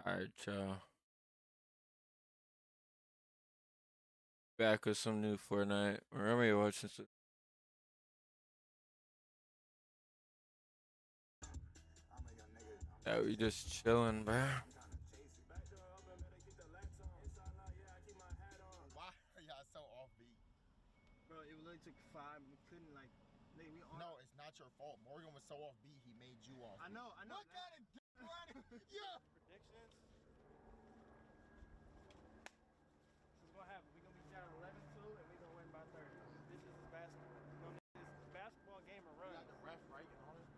Alright, y'all. Back with some new Fortnite. Remember you watching some. Yeah, we just chilling, bro. Why are y'all so offbeat? Bro, it literally took 5. We couldn't like. No, it's not your fault. Morgan was so offbeat, he made you off. I know. Look at it, yeah. Predictions. This is what happened. We're gonna be down 11-2, and we're gonna win by 30. This is basketball. This is basketball game of run. You got the ref right and all that.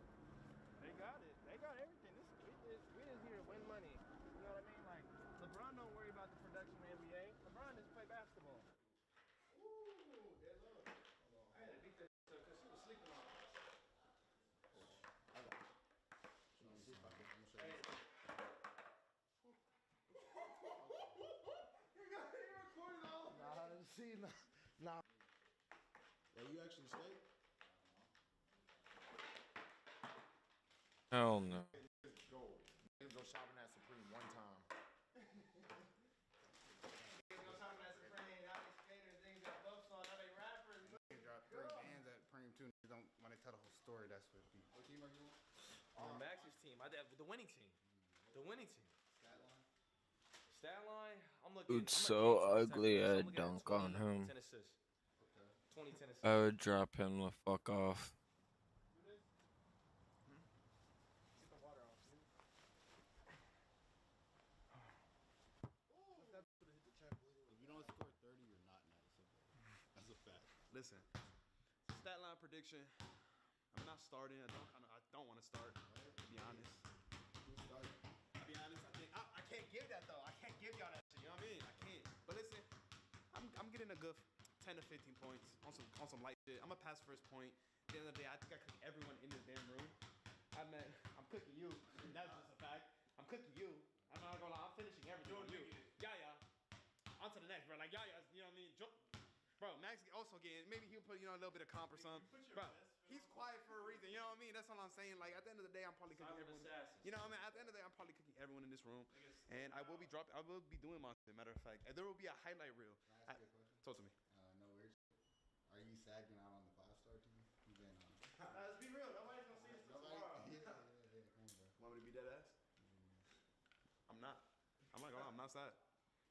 They got it. They got everything. We just here to win money. You know what I mean? Like LeBron don't worry about the production in the NBA. LeBron just play basketball. Ooh, they love. I had to beat that because she was sleeping on us. I got it. See if I can. I'm sure. Hey. You got it recorded all. Nah, see, nah. Yeah, you actually stayed? Hell no. Go shopping at Supreme one time. Go shopping at Supreme. Now they skaters, things got buffs on. Now they rappers. They dropped 3 bands at Supreme too. Don't want to tell the whole story. That's what. What team are you on? Max's team. The winning team. The winning team. Stat line. I'm looking. Dude's so ugly, I'd dunk on him. 10 assists. Okay. 20 10 assists. I would drop him the fuck off. If you don't score 30, you're not nice. That's a fact. Listen. Stat line prediction. I'm not starting. I don't want to start. To be honest. I'll be honest. I can't give that though. I can't give y'all that shit. You know what I mean? I can't. But listen, I'm getting a good 10 to 15 points on some light shit. I'm gonna pass first point. At the end of the day, I think I cook everyone in this damn room. I'm cooking you. That's just a fact. I'm cooking you. I'm not gonna lie. I'm finishing everything on you. Yeah. On to the next, bro. Like Yaya, you know what I mean? Bro, Max also getting, maybe he'll put, a little bit of comp or something. Bro, he's quiet for a reason, you know what I mean? That's all I'm saying. Like, at the end of the day, I'm probably cooking everyone. You know what I mean? At the end of the day, I'm probably cooking everyone in this room. And I will be doing my, matter of fact. And there will be a highlight reel. Can I ask you a question? Talk to me. No weird. Are you sagging out on the 5-star team? You've been on. Let's be real. Nobody's gonna see us tomorrow. Yeah, come on, bro. Want me to be dead ass? I'm not. I'm not gonna lie, I'm not sad.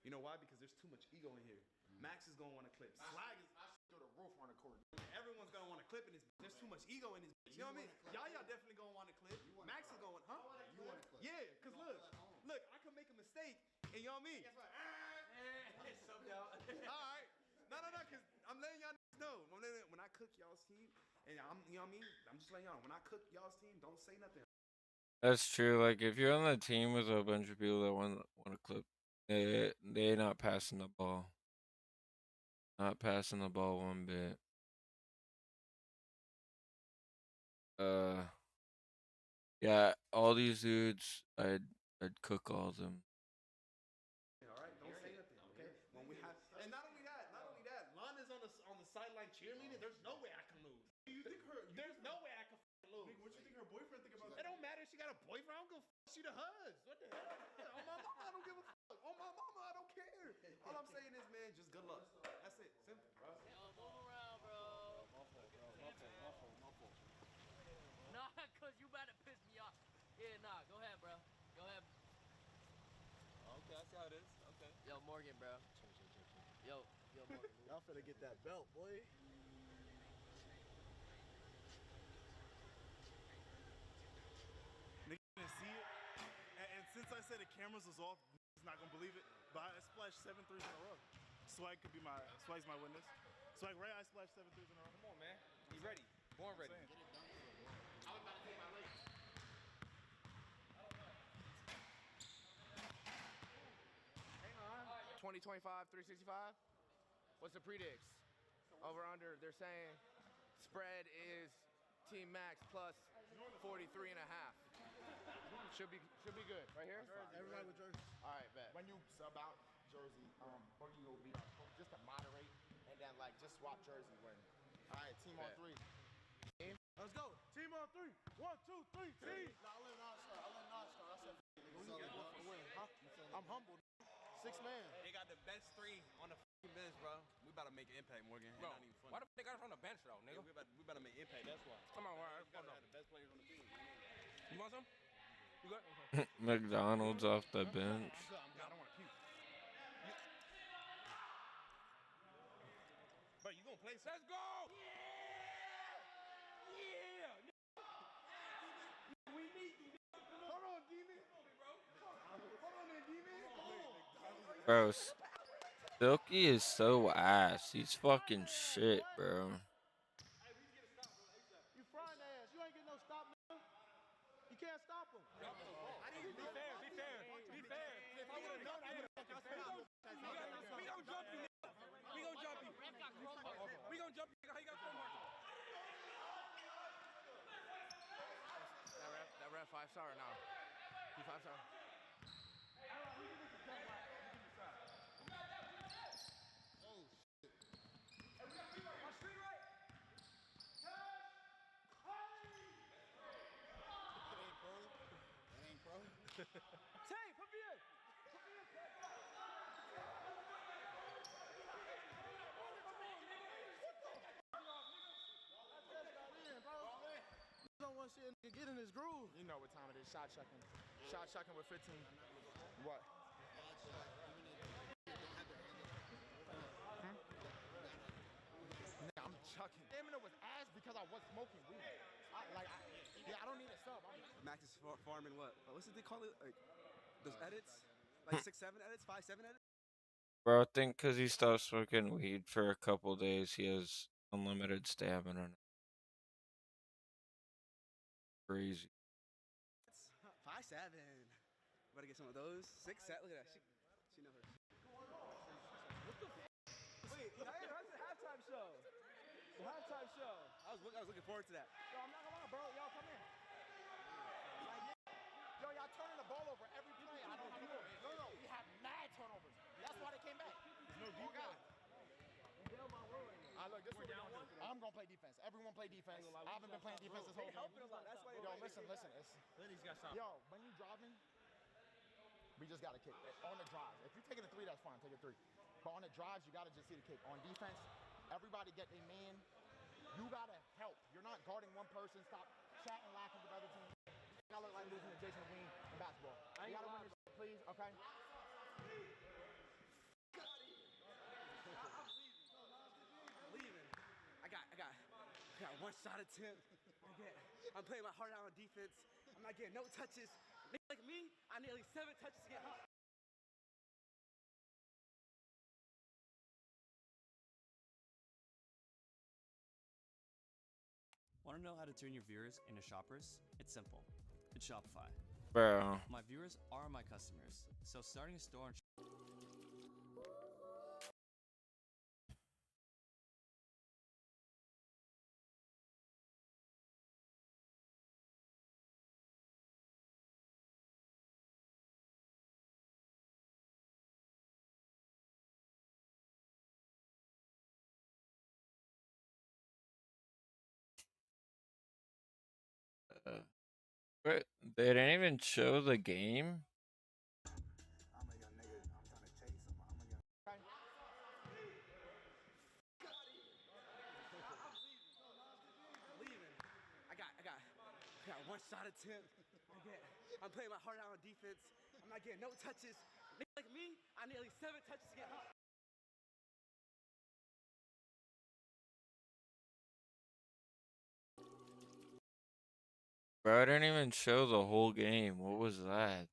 You know why? Because there's too much ego in here. Max is gonna want to clip. Swag is through the roof on the court. Everyone's gonna want to clip in this. There's too much ego in this. You know what I mean? Y'all definitely gonna want to clip. Max is going, huh? You want to clip? Yeah, cause look, I can make a mistake, and you know what I mean? Guess what? Subbed out. All right. No, cause I'm letting y'all know. When I cook y'all's team, and you know what I mean? I'm just letting y'all know. When I cook y'all's team, don't say nothing. That's true. Like, if you're on the team with a bunch of people that want to clip, they're not passing the ball. Not passing the ball one bit. Yeah, all these dudes, I'd cook all of them. All right, don't say nothing, okay? When we have, and not only that, Lana's on the sideline cheerleading. There's no way I can lose. There's no way I can lose. What you think her boyfriend think about that? It don't matter if she got a boyfriend. I don't give a fuck. She the hus. What the hell? On my mama, I don't give a fuck. On my mama, I don't care. All I'm saying is, man, just good luck. That's it. Simple, bro. Move around, bro. Muffle. Nah, cause you about to piss me off. Yeah, nah, go ahead, bro. Go ahead. Okay, I see how it is. Okay. Yo, Morgan, bro. Yo, Morgan. Y'all finna get that belt, boy. Nigga didn't see it. And since I said the cameras was off, niggas not gonna believe it. But I splashed 7 threes in a row. Swag's my witness. Swag, right? I splashed 7 threes in a row. Come on, man. He's ready. Born ready. Get it done. I was about to take my leg. 2025, 365. What's the predicts? Over under, they're saying spread is Team Max plus 43 and a half. Should be good. Right here? Everybody with jersey. All right, bet. When you sub out jersey, Boogie will be just to moderate and then like just swap jersey when. All right, team on 3. Let's go. Team on 3. 1, 2, 3, team. I'll let Nas start. I said. Who you got for the win? Huh? 6 man. They got the best 3 on the bench, bro. We about to make an impact, Morgan. Bro, Not even funny. why the f they got us on the bench though, nigga? Yeah, we about to make impact. That's why. Come on, all right. We gotta have the best players on the team. You want some? You good? McDonald's off the bench. I don't want to puke. Bro, you gonna play? Let's go! Hold on, D-Man. Hold on there, D-Man. Bro, Silky is so ass. He's fucking shit, bro. You frying ass. You ain't getting no stop, nigga. You can't stop him. Be fair. If I would have known, I would have fucking fouled. We gon' jump you, nigga. We gon' jump you. We gon' jump you, nigga. How you got court marker? That ref 5-star or no? He 5-star? Tay, put me in. You don't want to see a nigga get in his groove. You know what time it is. Shot checking. Shot checking with 15. What? Nigga, I'm chucking. Stamina was ass because I was smoking weed. I don't need a sub. Max is farming what? What's it they call it? Like those edits? Like 6-7 edits? 5-7 edits? Bro, I think because he stopped smoking weed for a couple days, he has unlimited stamina. Crazy. 5-7. Better get some of those. 6-7. Look at that. She knows her. Wait, how's the halftime show? The halftime show. I was looking forward to that. Yo, I'm not gonna lie, bro. Y'all come in. Yo, y'all turning the ball over every play. I don't know. No. We have mad turnovers. That's why they came back. No defense. Look, this is what we're gonna do. I'm gonna play defense. Everyone play defense. I haven't been playing defense this whole game. That's why Yo, listen. Yo, when you driving, we just gotta kick on the drive. If you're taking a 3, that's fine. Take a 3. But on the drives, you gotta just see the kick. On defense, everybody get their man. You gotta help. You're not guarding one person. Stop chatting, laughing with the other team. I look like losing to Jason Ween in basketball. You gotta win this, please. Okay. Leaving. I got 1 shot attempt. I'm playing my heart out on defense. I'm not getting no touches. Nigga like me, I need at least 7 touches to get hot. Want to know how to turn your viewers into shoppers? It's simple. It's Shopify. Bro. My viewers are my customers, so starting a store on But they didn't even show the game. I'm a young nigga. I'm trying to chase him. I'm a young. Leaving. I got 1 shot attempt. I'm playing my heart out on defense. I'm not getting no touches. Nigga like me, I need at least 7 touches to get hot. Bro, I didn't even show the whole game. What was that?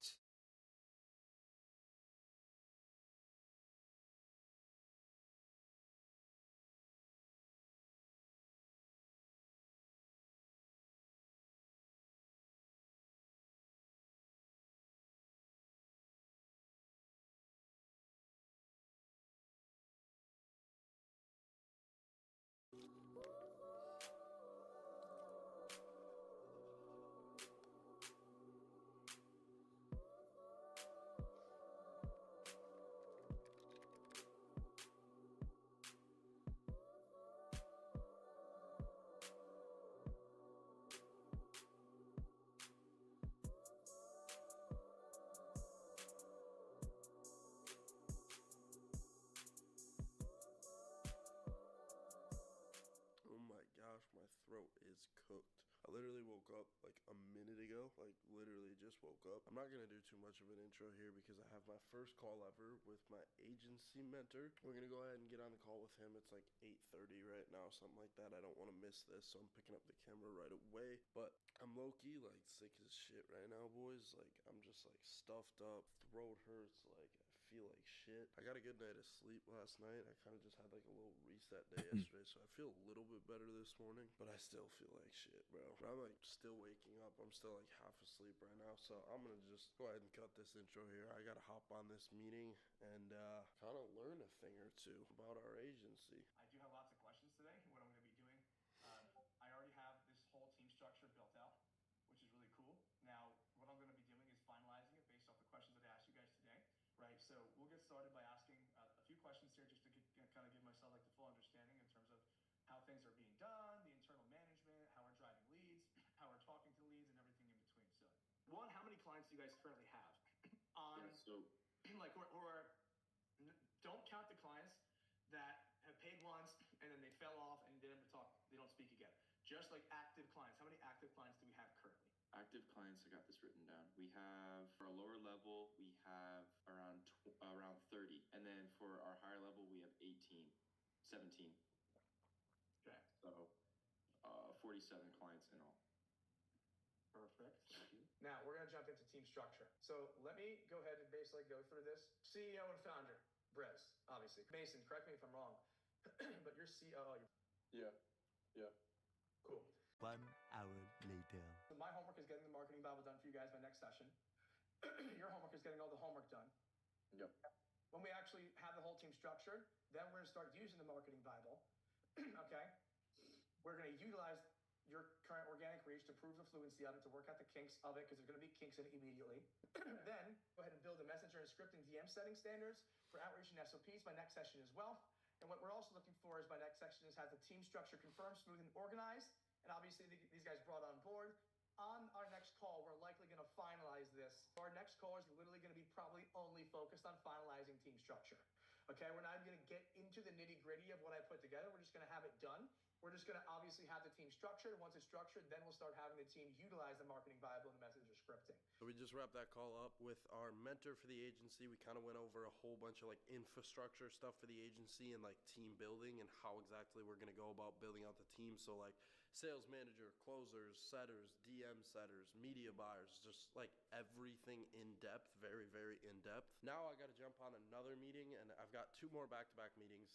bro. Like, literally just woke up. I'm not gonna do too much of an intro here because I have my first call ever with my agency mentor. We're gonna go ahead and get on the call with him. It's like 8:30 right now, something like that. I don't want to miss this, so I'm picking up the camera right away. But I'm low-key, like, sick as shit right now, boys. Like, I'm just, like, stuffed up. Throat hurts. Like, I feel like shit. I got a good night of sleep last night. I kind of just had, like, a little reset day yesterday, so I feel a little bit better this morning. But I still feel like shit, bro. I'm, like, still waking up. I'm still, like, half asleep right now, so I'm gonna just go ahead and cut this intro here. I gotta hop on this meeting and kind of learn a thing or two about our agency. I do have lots of questions today. What I'm going to be doing, I already have this whole team structure built out, which is really cool. Now, what I'm going to be doing is finalizing it based off the questions that I asked you guys today, right? So we'll get started by asking a few questions here just to kind of give myself like the full understanding in terms of how things are being done, the internal management, how we're driving leads, how we're talking to leads, and everything in between. So, one, how many clients do you guys currently have on, like, or don't count the clients that have paid once and then they fell off and they never talk, they don't speak again. Just like active clients. How many active clients do we have currently? Active clients, I got this written down. We have, for our lower level, we have around 30. And then for our higher level, we have 17. Okay. So 47 clients in all. Perfect. Thank you. Now we're going to jump into team structure. So let me go ahead and basically go through this. CEO and founder, Brez, obviously. Mason, correct me if I'm wrong, but you're COO. Yeah. Cool. 1 hour later. So my homework is getting the marketing Bible done for you guys by next session. Your homework is getting all the homework done. Yep. When we actually have the whole team structured, then we're going to start using the marketing Bible. Okay? We're going to utilize your current organic reach to prove the fluency of it, to work out the kinks of it, because there's going to be kinks in it immediately. Then go ahead and build the messenger and script and DM setting standards for outreach and SOPs by next session as well. And what we're also looking for is by next section is have the team structure confirmed, smooth, and organized. And obviously these guys brought on board. On our next call, we're likely going to finalize this. Our next call is literally going to be probably only focused on finalizing team structure. Okay, we're not going to get into the nitty gritty of what I put together. We're just going to have it done. We're just going to obviously have the team structured. Once it's structured, then we'll start having the team utilize the marketing Bible and the messenger scripting. So we just wrapped that call up with our mentor for the agency. We kind of went over a whole bunch of like infrastructure stuff for the agency and like team building and how exactly we're going to go about building out the team. So like sales manager, closers, setters, DM setters, media buyers, just like everything in depth, very, very in depth. Now I got to jump on another meeting and I've got 2 more back-to-back meetings,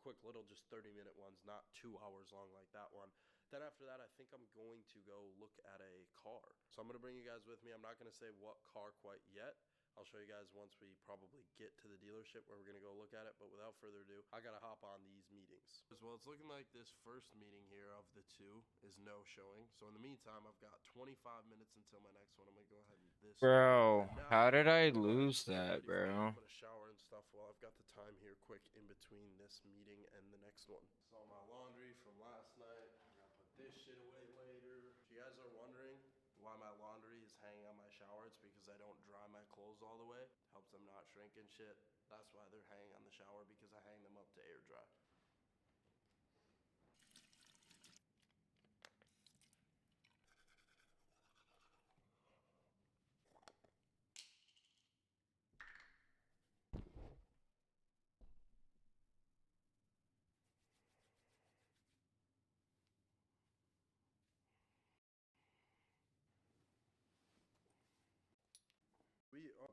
quick little just 30-minute ones, not 2 hours long like that one. Then after that, I think I'm going to go look at a car. So I'm going to bring you guys with me. I'm not going to say what car quite yet. I'll show you guys once we probably get to the dealership where we're going to go look at it. But without further ado, I got to hop on these meetings. As well, it's looking like this first meeting here of the 2 is no showing. So in the meantime, I've got 25 minutes until my next one. I'm going to go ahead and this. Bro, how did I lose that, bro? I'm going to shower and stuff while I've got the time here quick in between this meeting and the next one. Saw my laundry from last night. I'm going to put this shit away later. If you guys are wondering why my laundry is hanging on my shower, it's because I don't dry my clothes all the way. Helps them not shrink and shit. That's why they're hanging on the shower, because I hang them up to air dry.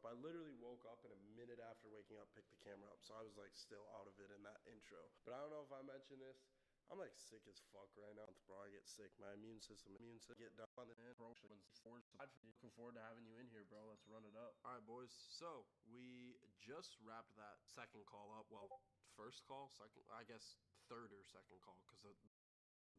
I literally woke up and a minute after waking up, picked the camera up. So I was like still out of it in that intro. But I don't know if I mentioned this. I'm like sick as fuck right now, bro. I get sick. My immune system get down on the end, bro. Looking forward to having you in here, bro. Let's run it up. All right, boys. So we just wrapped that second call up. Well, first call, second, I guess third or second call, because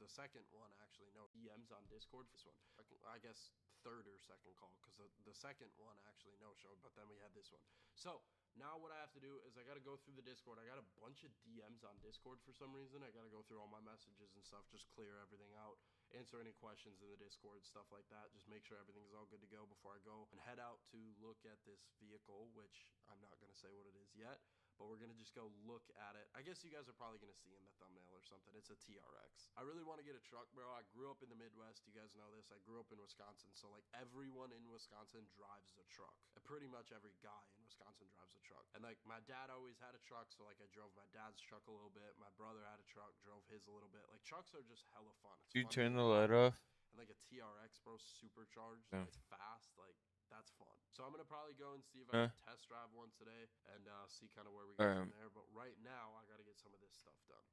the second one, actually, no, DMs on Discord for this one. I guess third or second call, because the second one actually no showed, but then we had this one. So now what I have to do is I got to go through the Discord. I got a bunch of DMs on Discord for some reason. I got to go through all my messages and stuff, just clear everything out, answer any questions in the Discord, stuff like that. Just make sure everything is all good to go before I go and head out to look at this vehicle, which I'm not going to say what it is yet. but we're gonna just go look at it. I guess you guys are probably gonna see in the thumbnail or something. It's a TRX. I really want to get a truck, bro. I grew up in the Midwest. You guys know this. I grew up in Wisconsin, so like everyone in Wisconsin drives a truck. And pretty much every guy in Wisconsin drives a truck. And like my dad always had a truck, so like I drove my dad's truck a little bit. My brother had a truck, drove his a little bit. Like trucks are just hella fun. It's You fun turn to the light drive. off? And like a TRX, bro, supercharged. Yeah. It's fast. Like that's fun. So I'm gonna probably go and see if I can test drive one today and see kind of where we go from there. But right now, I gotta get some of this stuff done.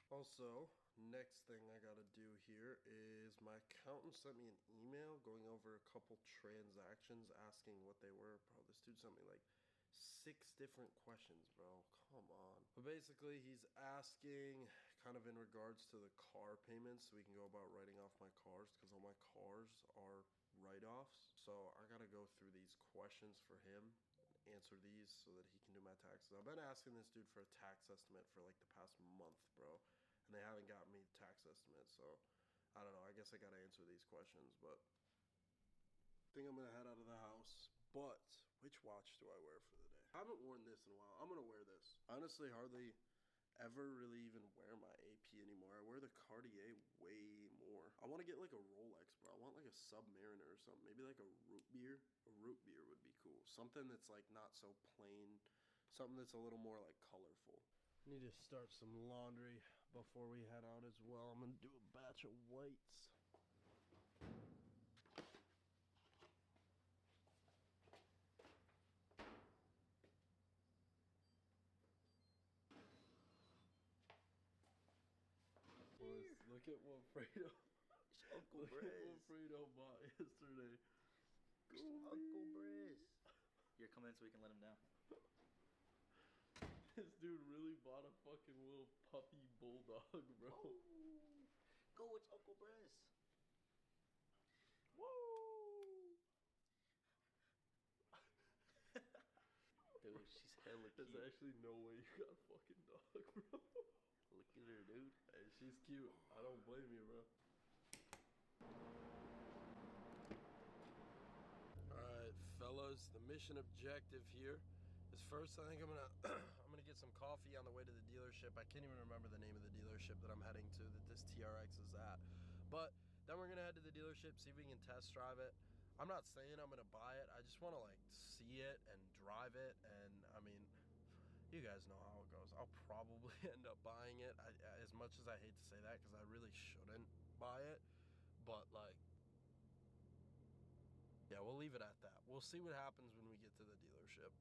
Also, next thing I gotta do here is my accountant sent me an email going over a couple transactions asking what they were. Bro, this dude sent me like 6 different questions, bro. Come on. But basically, he's asking kind of in regards to the car payments so we can go about writing off my cars because all my cars are write-offs. So I gotta go through these questions for him, answer these so that he can do my taxes. I've been asking this dude for a tax estimate for like the past month, bro. And they haven't got me tax estimate, so I don't know. I guess I gotta answer these questions, but I think I'm gonna head out of the house. But which watch do I wear for the day? I haven't worn this in a while. I'm gonna wear this. Honestly, hardly ever really even wear my AP anymore. I wear the Cartier way more. I want to get like a Rolex, bro. I want like a Submariner or something. Maybe like a root beer. A root beer would be cool. Something that's like not so plain. Something that's a little more like colorful. Need to start some laundry before we head out as well. I'm gonna do a batch of whites. Look at what Fredo. Uncle Look at what Fredo bought yesterday. Uncle Briz. You're coming in so we can let him down. This dude really bought a fucking little puppy bulldog, bro. Oh, go, it's Uncle Briz. Woo! Dude, she's hella cute. There's actually no way you got a fucking dog, bro. Look at her, dude. Hey, she's cute. I don't blame you, bro. Alright, fellas, the mission objective here is first I think I'm gonna I'm gonna get some coffee on the way to the dealership. I can't even remember the name of the dealership that I'm heading to that this TRX is at. But then we're gonna head to the dealership, see if we can test drive it. I'm not saying I'm gonna buy it. I just wanna like see it and drive it, and I mean, you guys know how it goes. I'll probably end up buying it. As much as I hate to say that, because I really shouldn't buy it, but like, yeah, we'll leave it at that. We'll see what happens when we get to the dealership.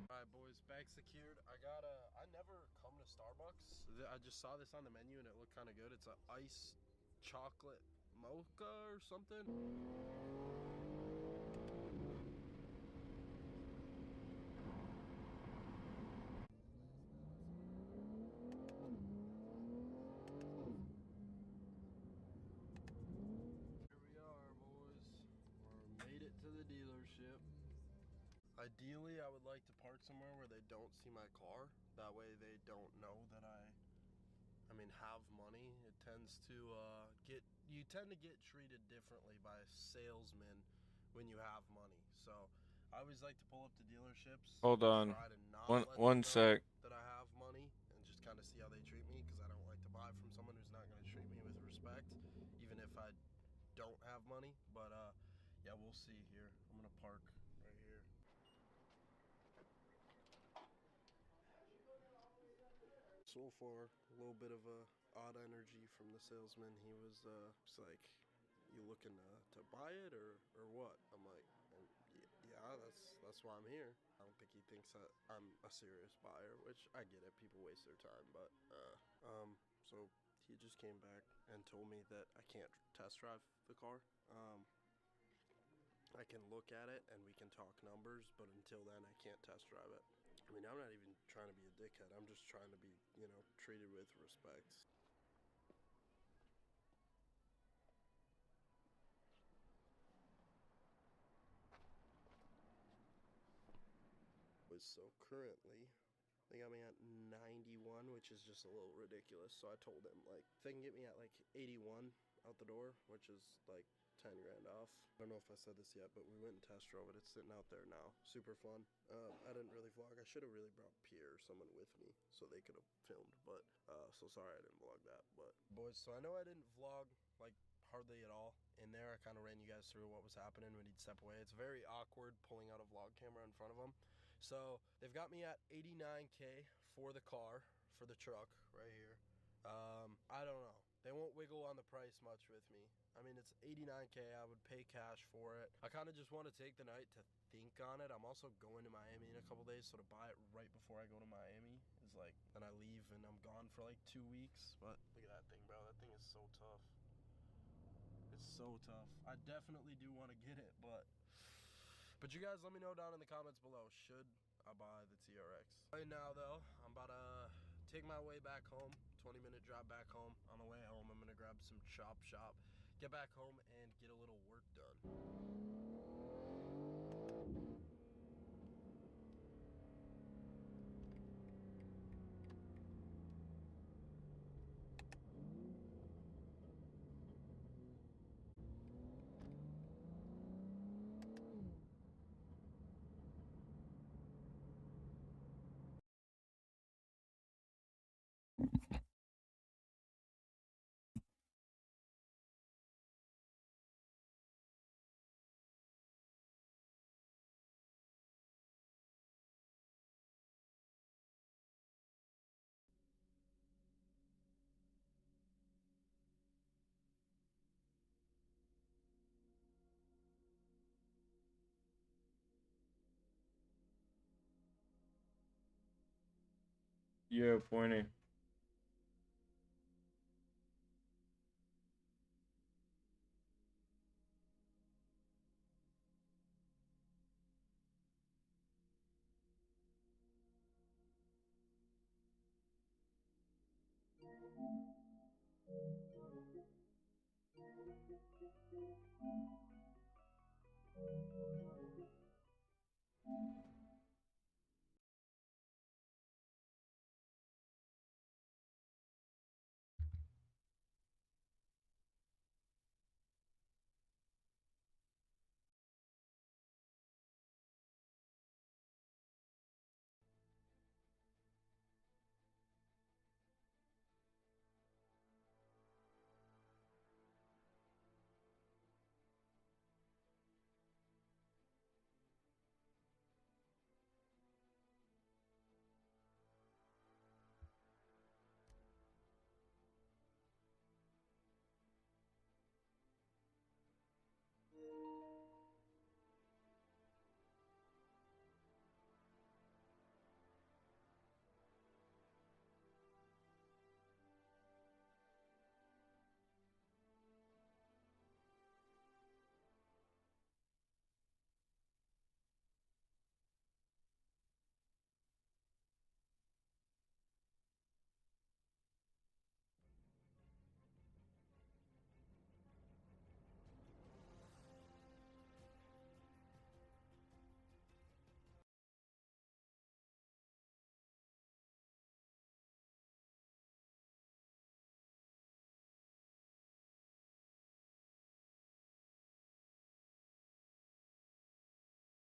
Alright, boys, bag secured. I never come to Starbucks. I just saw this on the menu and it looked kind of good. It's a iced chocolate mocha or something. Here we are, boys. We made it to the dealership. Ideally, I would like to park somewhere where they don't see my car. That way they don't know that I have money. It tends to you tend to get treated differently by salesmen when you have money. So I always like to pull up to dealerships. Hold on. Try to not One sec. that I have money and just kind of see how they treat me, because I don't like to buy from someone who's not going to treat me with respect, even if I don't have money. But yeah, we'll see here. I'm gonna park right here. So far, a little bit of a odd energy from the salesman. He was just like, "You looking to buy it or what?" I'm like, "Yeah, that's why I'm here." I don't think he thinks that I'm a serious buyer, which I get it. People waste their time, but so he just came back and told me that I can't test drive the car. I can look at it and we can talk numbers, but until then, I can't test drive it. I mean, I'm not even trying to be a dickhead. I'm just trying to be, treated with respect. boys, so currently they got me at 91, which is just a little ridiculous. So I told him, like, if they can get me at like 81 out the door, which is like 10 grand off. I don't know if I said this yet, but we went and test drove it. It's sitting out there now. Super fun. I didn't really vlog. I should have really brought Pierre or someone with me so they could have filmed, but so sorry I didn't vlog that. But boys, so I know I didn't vlog like hardly at all in there. I kind of ran you guys through what was happening when he'd step away. It's very awkward pulling out a vlog camera in front of him. So they've got me at 89K for the car, for the truck right here. I don't know. They won't wiggle on the price much with me. I mean, it's 89K. I would pay cash for it. I kind of just want to take the night to think on it. I'm also going to Miami in a couple days, so to buy it right before I go to Miami is like, then I leave and I'm gone for like 2 weeks. But look at that thing, bro. That thing is so tough. It's so tough. I definitely do want to get it, but you guys let me know down in the comments below, should I buy the TRX? Right now, though, I'm about to take my way back home. 20-minute drive back home. On the way home, I'm gonna grab some chop shop, get back home, and get a little work done. Yeah, pointing.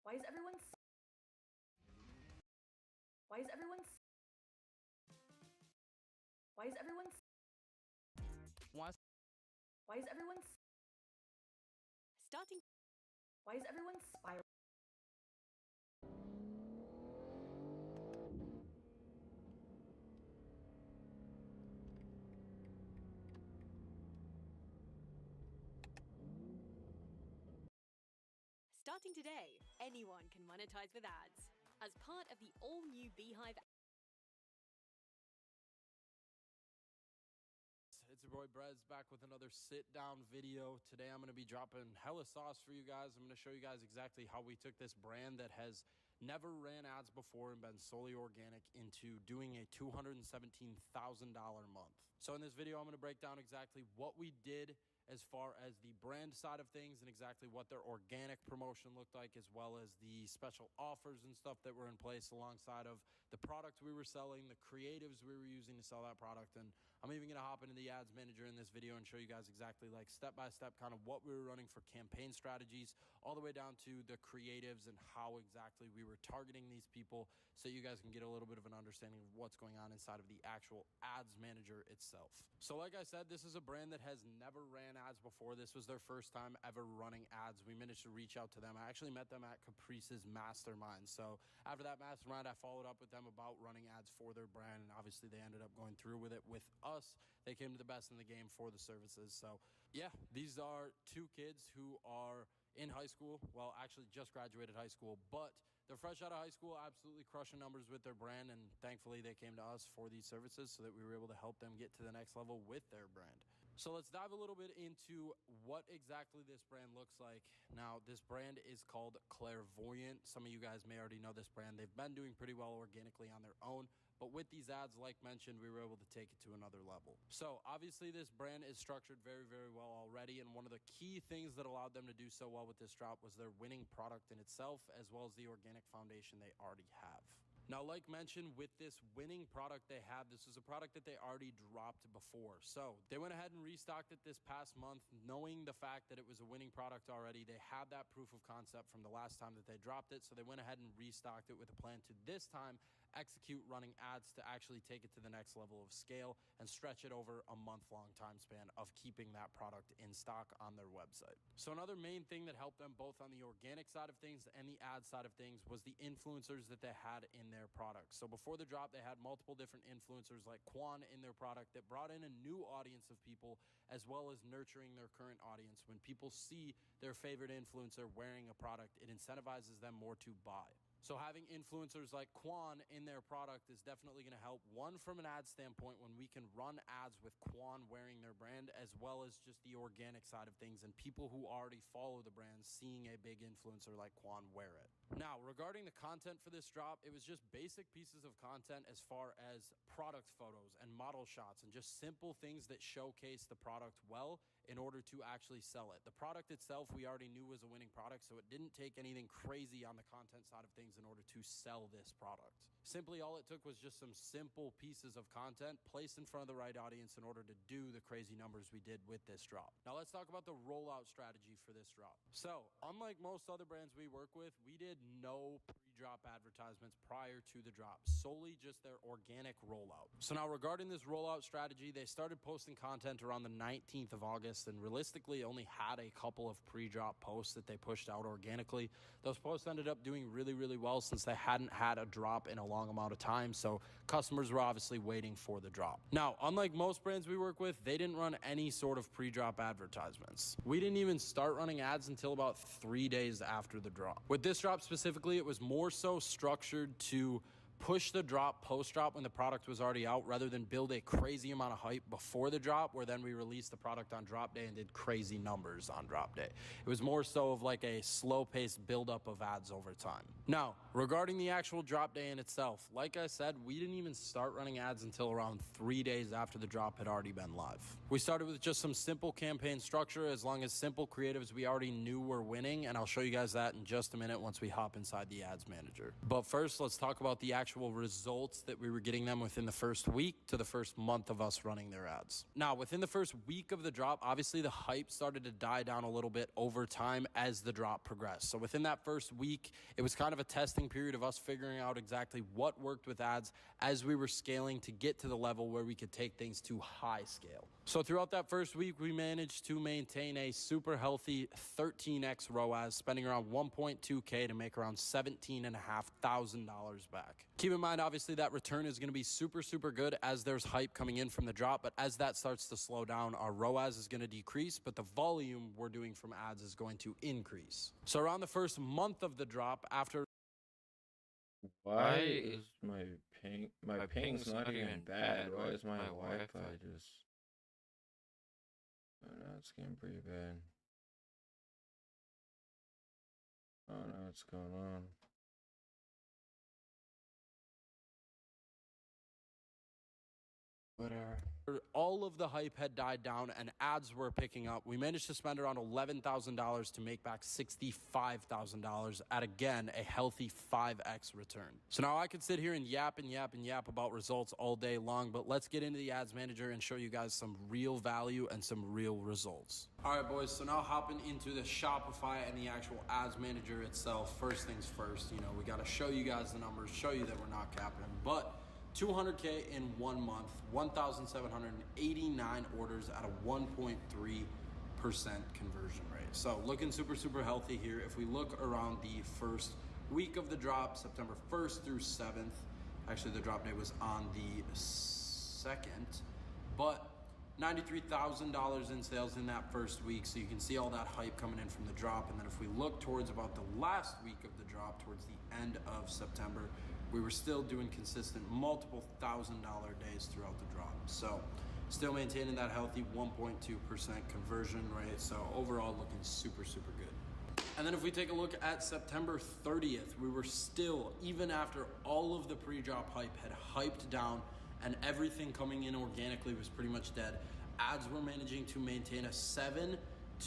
Why is everyone Why is everyone Why is everyone Why is everyone starting Why is everyone spiraling? Starting today, anyone can monetize with ads. As part of the all-new Beehive. It's your boy Brez back with another sit-down video. Today I'm going to be dropping hella sauce for you guys. I'm going to show you guys exactly how we took this brand that has never ran ads before and been solely organic into doing a $217,000 month. So in this video, I'm going to break down exactly what we did as far as the brand side of things and exactly what their organic promotion looked like, as well as the special offers and stuff that were in place alongside of the product we were selling, the creatives we were using to sell that product. And I'm even going to hop into the ads manager in this video and show you guys exactly like step-by-step kind of what we were running for campaign strategies, all the way down to the creatives and how exactly we were targeting these people, so you guys can get a little bit of an understanding of what's going on inside of the actual ads manager itself. So like I said, this is a brand that has never ran ads before. This was their first time ever running ads. We managed to reach out to them. I actually met them at Caprice's mastermind. So after that mastermind, I followed up with them about running ads for their brand, and obviously they ended up going through with it with us. They came to the best in the game for the services. So yeah, these are two kids who are in high school. Well, actually just graduated high school, but they're fresh out of high school, absolutely crushing numbers with their brand, and thankfully they came to us for these services so that we were able to help them get to the next level with their brand. So let's dive a little bit into what exactly this brand looks like. Now, this brand is called Clairvoyant. Some of you guys may already know this brand. They've been doing pretty well organically on their own, but with these ads, like mentioned, we were able to take it to another level. So obviously this brand is structured very, very well already, and one of the key things that allowed them to do so well with this drop was their winning product in itself, as well as the organic foundation they already have. Now, like mentioned, with this winning product they have, this is a product that they already dropped before. So they went ahead and restocked it this past month, knowing the fact that it was a winning product already. They had that proof of concept from the last time that they dropped it, so they went ahead and restocked it with a plan to this time execute running ads to actually take it to the next level of scale and stretch it over a month-long time span of keeping that product in stock on their website. So another main thing that helped them both on the organic side of things and the ad side of things was the influencers that they had in their product. So before the drop, they had multiple different influencers like Quan in their product that brought in a new audience of people, as well as nurturing their current audience. When people see their favorite influencer wearing a product, it incentivizes them more to buy. So having influencers like Quan in their product is definitely going to help, one, from an ad standpoint, when we can run ads with Quan wearing their brand, as well as just the organic side of things and people who already follow the brand seeing a big influencer like Quan wear it. Now, regarding the content for this drop, it was just basic pieces of content as far as product photos and model shots and just simple things that showcase the product well in order to actually sell it. The product itself we already knew was a winning product, so it didn't take anything crazy on the content side of things in order to sell this product. Simply all it took was just some simple pieces of content placed in front of the right audience in order to do the crazy numbers we did with this drop. Now let's talk about the rollout strategy for this drop. So unlike most other brands we work with, we did no pre-drop advertisements prior to the drop, solely just their organic rollout. So now regarding this rollout strategy, they started posting content around the 19th of August and realistically only had a couple of pre-drop posts that they pushed out organically. Those posts ended up doing really, really well since they hadn't had a drop in a long amount of time, so customers were obviously waiting for the drop. Now, unlike most brands we work with, they didn't run any sort of pre-drop advertisements. We didn't even start running ads until about 3 days after the drop. With this drop specifically, it was more so structured to push the drop post-drop when the product was already out, rather than build a crazy amount of hype before the drop, where then we released the product on drop day and did crazy numbers on drop day. It was more so of like a slow-paced buildup of ads over time. Now, regarding the actual drop day in itself, like I said, we didn't even start running ads until around 3 days after the drop had already been live. We started with just some simple campaign structure, as long as simple creatives we already knew were winning, and I'll show you guys that in just a minute once we hop inside the ads manager. But first, let's talk about the actual results that we were getting them within the first week to the first month of us running their ads. Now, within the first week of the drop, obviously the hype started to die down a little bit over time as the drop progressed. So within that first week, it was kind of a testing period of us figuring out exactly what worked with ads as we were scaling to get to the level where we could take things to high scale. So throughout that first week, we managed to maintain a super healthy 13x ROAS, spending around 1.2K to make around $17,500 back. Keep in mind, obviously, that return is going to be super, super good as there's hype coming in from the drop, but as that starts to slow down, our ROAS is going to decrease, but the volume we're doing from ads is going to increase. So around the first month of the drop, after... Why is my ping? My ping's not even bad. Why is my Wi-Fi just... Oh no, it's getting pretty bad. Oh no, what's going on? All of the hype had died down and ads were picking up. We managed to spend around $11,000 to make back $65,000 at, again, a healthy 5x return. So now I could sit here and yap about results all day long, but let's get into the ads manager and show you guys some real value and some real results. All right, boys, so now hopping into the Shopify and the actual ads manager itself. First things first, we got to show you guys the numbers, show you that we're not capping, but 200K in 1 month, 1,789 orders at a 1.3% conversion rate. So looking super, super healthy here. If we look around the first week of the drop, September 1st through 7th, actually the drop day was on the 2nd, but $93,000 in sales in that first week. So you can see all that hype coming in from the drop. And then if we look towards about the last week of the drop, towards the end of September, we were still doing consistent multiple $1,000 days throughout the drop. So still maintaining that healthy 1.2% conversion rate. So overall looking super, super good. And then if we take a look at September 30th, we were still, even after all of the pre-drop hype had hyped down and everything coming in organically was pretty much dead, ads were managing to maintain a $7,000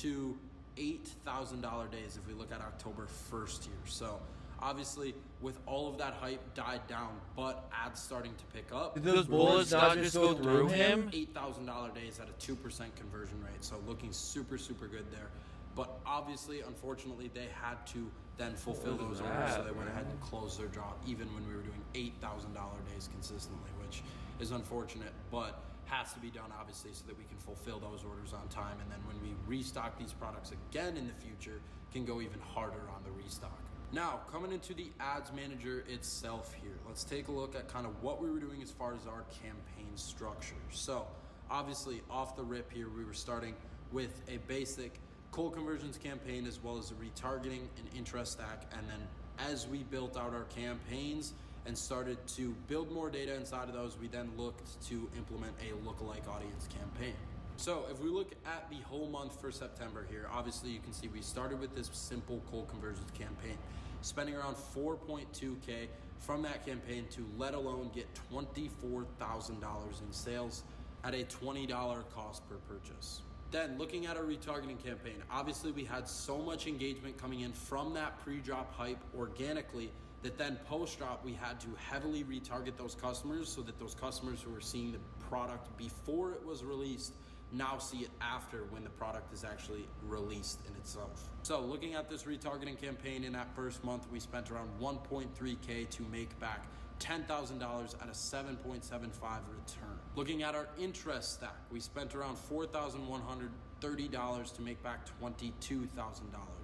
to $8,000 days if we look at October 1st here. So obviously, with all of that hype died down, but ads starting to pick up. Did those bullets not just go through him? $8,000 days at a 2% conversion rate, so looking super, super good there. But obviously, unfortunately, they had to then fulfill those orders, so they went ahead and closed their drop, even when we were doing $8,000 days consistently, which is unfortunate, but has to be done, obviously, so that we can fulfill those orders on time. And then when we restock these products again in the future, can go even harder on the restock. Now, coming into the ads manager itself here, let's take a look at kind of what we were doing as far as our campaign structure. So obviously off the rip here, we were starting with a basic cold conversions campaign as well as a retargeting and interest stack. And then as we built out our campaigns and started to build more data inside of those, we then looked to implement a lookalike audience campaign. So if we look at the whole month for September here, obviously you can see we started with this simple cold conversions campaign, spending around 4.2K from that campaign to let alone get $24,000 in sales at a $20 cost per purchase. Then looking at our retargeting campaign, obviously we had so much engagement coming in from that pre-drop hype organically that then post-drop we had to heavily retarget those customers so that those customers who were seeing the product before it was released now see it after when the product is actually released in itself. So looking at this retargeting campaign in that first month, we spent around 1.3K to make back $10,000 at a 7.75 return. Looking at our interest stack, we spent around $4,130 to make back $22,000.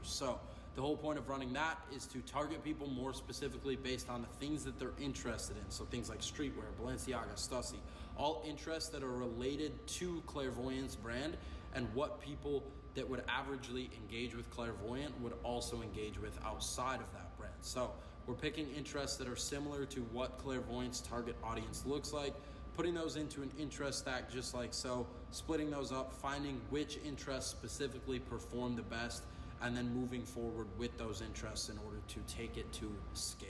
So the whole point of running that is to target people more specifically based on the things that they're interested in. So things like streetwear, Balenciaga, Stussy, all interests that are related to Clairvoyant's brand and what people that would averagely engage with Clairvoyant would also engage with outside of that brand. So we're picking interests that are similar to what Clairvoyant's target audience looks like, putting those into an interest stack just like so, splitting those up, finding which interests specifically perform the best, and then moving forward with those interests in order to take it to scale.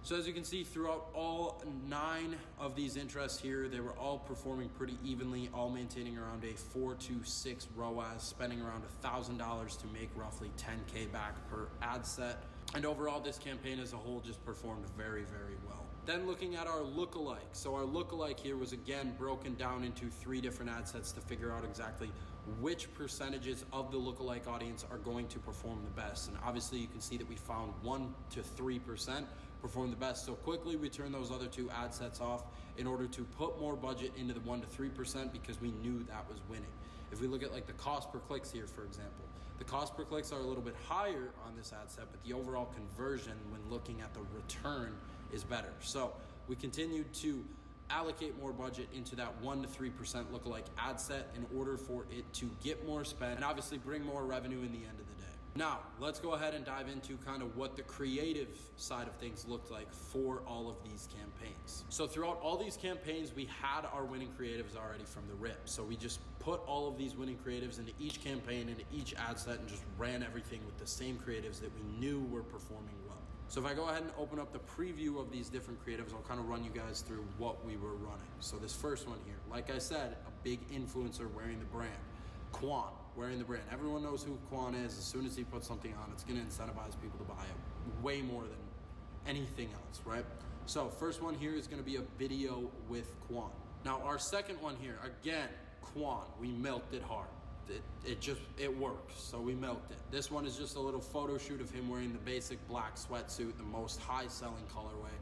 So as you can see, throughout all 9 of these interests here, they were all performing pretty evenly, all maintaining around a 4 to 6 ROAS, spending around $1,000 to make roughly 10K back per ad set. And overall, this campaign as a whole just performed very, very well. Then looking at our lookalike. So our lookalike here was again broken down into 3 different ad sets to figure out exactly which percentages of the lookalike audience are going to perform the best. And obviously you can see that we found 1 to 3% perform the best. So quickly we turned those other 2 ad sets off in order to put more budget into the 1 to 3% because we knew that was winning. If we look at like the cost per clicks here, for example, the cost per clicks are a little bit higher on this ad set, but the overall conversion when looking at the return is better. So we continued to allocate more budget into that 1 to 3% lookalike ad set in order for it to get more spend and obviously bring more revenue in the end of the day. Now, let's go ahead and dive into kind of what the creative side of things looked like for all of these campaigns. So throughout all these campaigns, we had our winning creatives already from the rip. So we just put all of these winning creatives into each campaign, into each ad set, and just ran everything with the same creatives that we knew were performing well. So if I go ahead and open up the preview of these different creatives, I'll kind of run you guys through what we were running. So this first one here, like I said, a big influencer wearing the brand. Quan wearing the brand. Everyone knows who Quan is. As soon as he puts something on, it's going to incentivize people to buy it way more than anything else, right? So first one here is going to be a video with Quan. Now our second one here, again, Quan, we milked it hard. It works, so we milked it. This one is just a little photo shoot of him wearing the basic black sweatsuit, the most high selling colorway,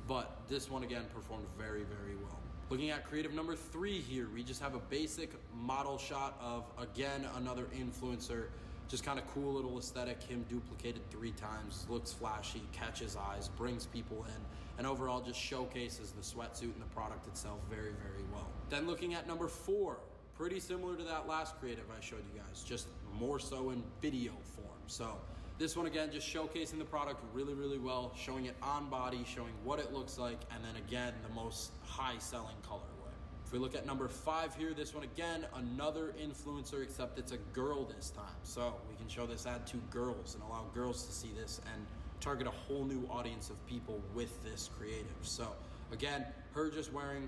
but this one again performed very, very well. Looking at creative number 3 here, we just have a basic model shot of, again, another influencer, just kind of cool little aesthetic, him duplicated 3 times, looks flashy, catches eyes, brings people in, and overall just showcases the sweatsuit and the product itself very, very well. Then looking at number 4, pretty similar to that last creative I showed you guys, just more so in video form. So this one again, just showcasing the product really, really well, showing it on body, showing what it looks like, and then again, the most high selling colorway. If we look at number 5 here, this one again, another influencer, except it's a girl this time. So we can show this ad to girls and allow girls to see this and target a whole new audience of people with this creative. So again, her just wearing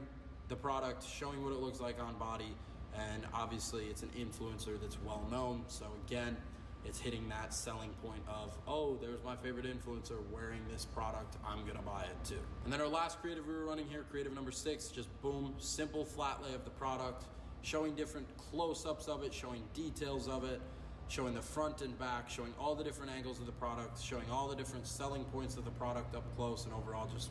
the product, showing what it looks like on body, and obviously it's an influencer that's well known. So again, it's hitting that selling point of, oh, there's my favorite influencer wearing this product, I'm gonna buy it too. And then our last creative we were running here, creative number 6, just boom, simple flat lay of the product, showing different close-ups of it, showing details of it, showing the front and back, showing all the different angles of the product, showing all the different selling points of the product up close, and overall just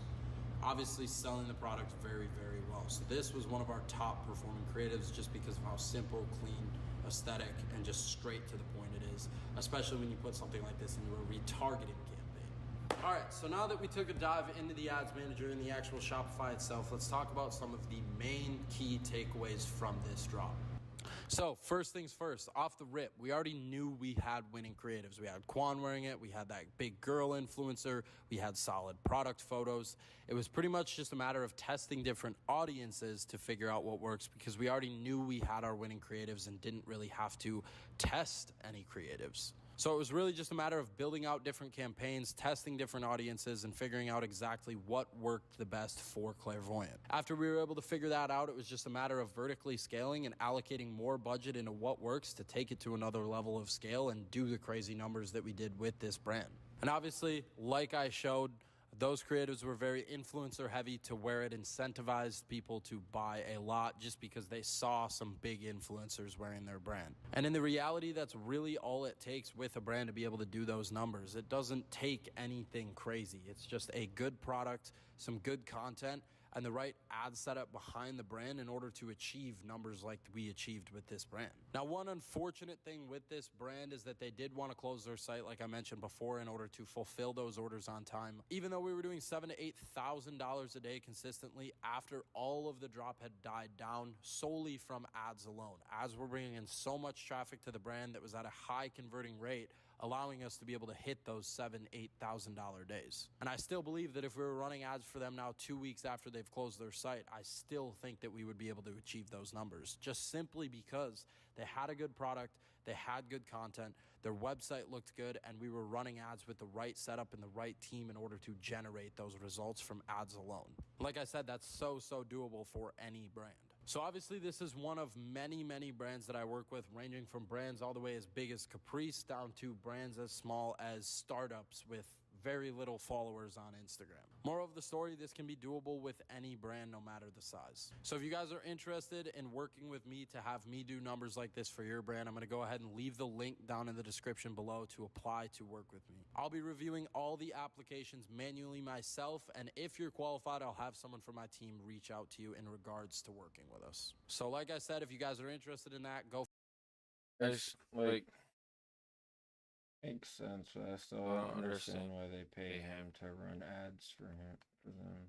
obviously selling the product very, very well. So this was one of our top performing creatives just because of how simple, clean, aesthetic, and just straight to the point it is, especially when you put something like this into a retargeting campaign. All right, so now that we took a dive into the ads manager and the actual Shopify itself, let's talk about some of the main key takeaways from this drop. So first things first, off the rip, we already knew we had winning creatives. We had Quan wearing it, we had that big girl influencer, we had solid product photos. It was pretty much just a matter of testing different audiences to figure out what works, because we already knew we had our winning creatives and didn't really have to test any creatives. So it was really just a matter of building out different campaigns, testing different audiences, and figuring out exactly what worked the best for Clairvoyant. After we were able to figure that out, it was just a matter of vertically scaling and allocating more budget into what works to take it to another level of scale and do the crazy numbers that we did with this brand. And obviously, like I showed, those creatives were very influencer heavy to where it incentivized people to buy a lot just because they saw some big influencers wearing their brand. And in the reality, that's really all it takes with a brand to be able to do those numbers. It doesn't take anything crazy. It's just a good product, some good content, and the right ad setup behind the brand in order to achieve numbers like we achieved with this brand. Now, one unfortunate thing with this brand is that they did want to close their site, like I mentioned before, in order to fulfill those orders on time. Even though we were doing $7,000 to $8,000 a day consistently after all of the drop had died down solely from ads alone. Ads were bringing in so much traffic to the brand that was at a high converting rate, allowing us to be able to hit those $7,000, $8,000 days. And I still believe that if we were running ads for them now 2 weeks after they've closed their site, I still think that we would be able to achieve those numbers, just simply because they had a good product, they had good content, their website looked good, and we were running ads with the right setup and the right team in order to generate those results from ads alone. Like I said, that's so doable for any brand. So obviously this is one of many, many brands that I work with, ranging from brands all the way as big as Caprice down to brands as small as startups with very little followers on Instagram. Moral of the story, this can be doable with any brand, no matter the size. So if you guys are interested in working with me to have me do numbers like this for your brand, I'm gonna go ahead and leave the link down in the description below to apply to work with me. I'll be reviewing all the applications manually myself, and if you're qualified, I'll have someone from my team reach out to you in regards to working with us. So like I said, if you guys are interested in that, go. It's like makes sense, but I still don't understand why they pay him to run ads for them.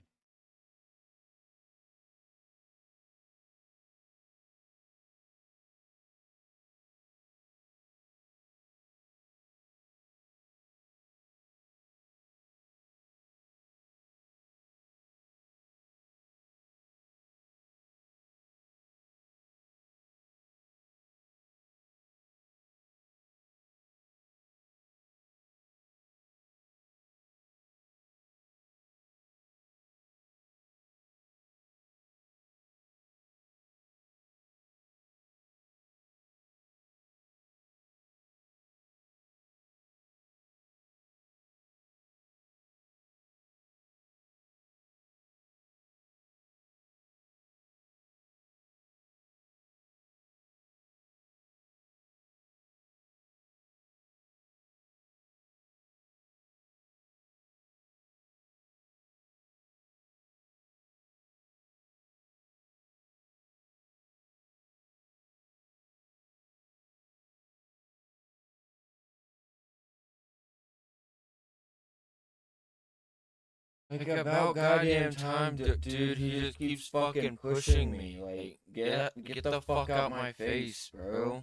Like about goddamn time, dude. He just keeps fucking pushing me. Like, get the fuck out my face, bro.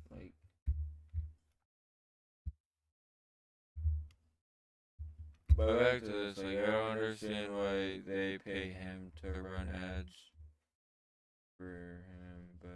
Like, but back to this. Like, I don't understand why they pay him to run ads for him, but.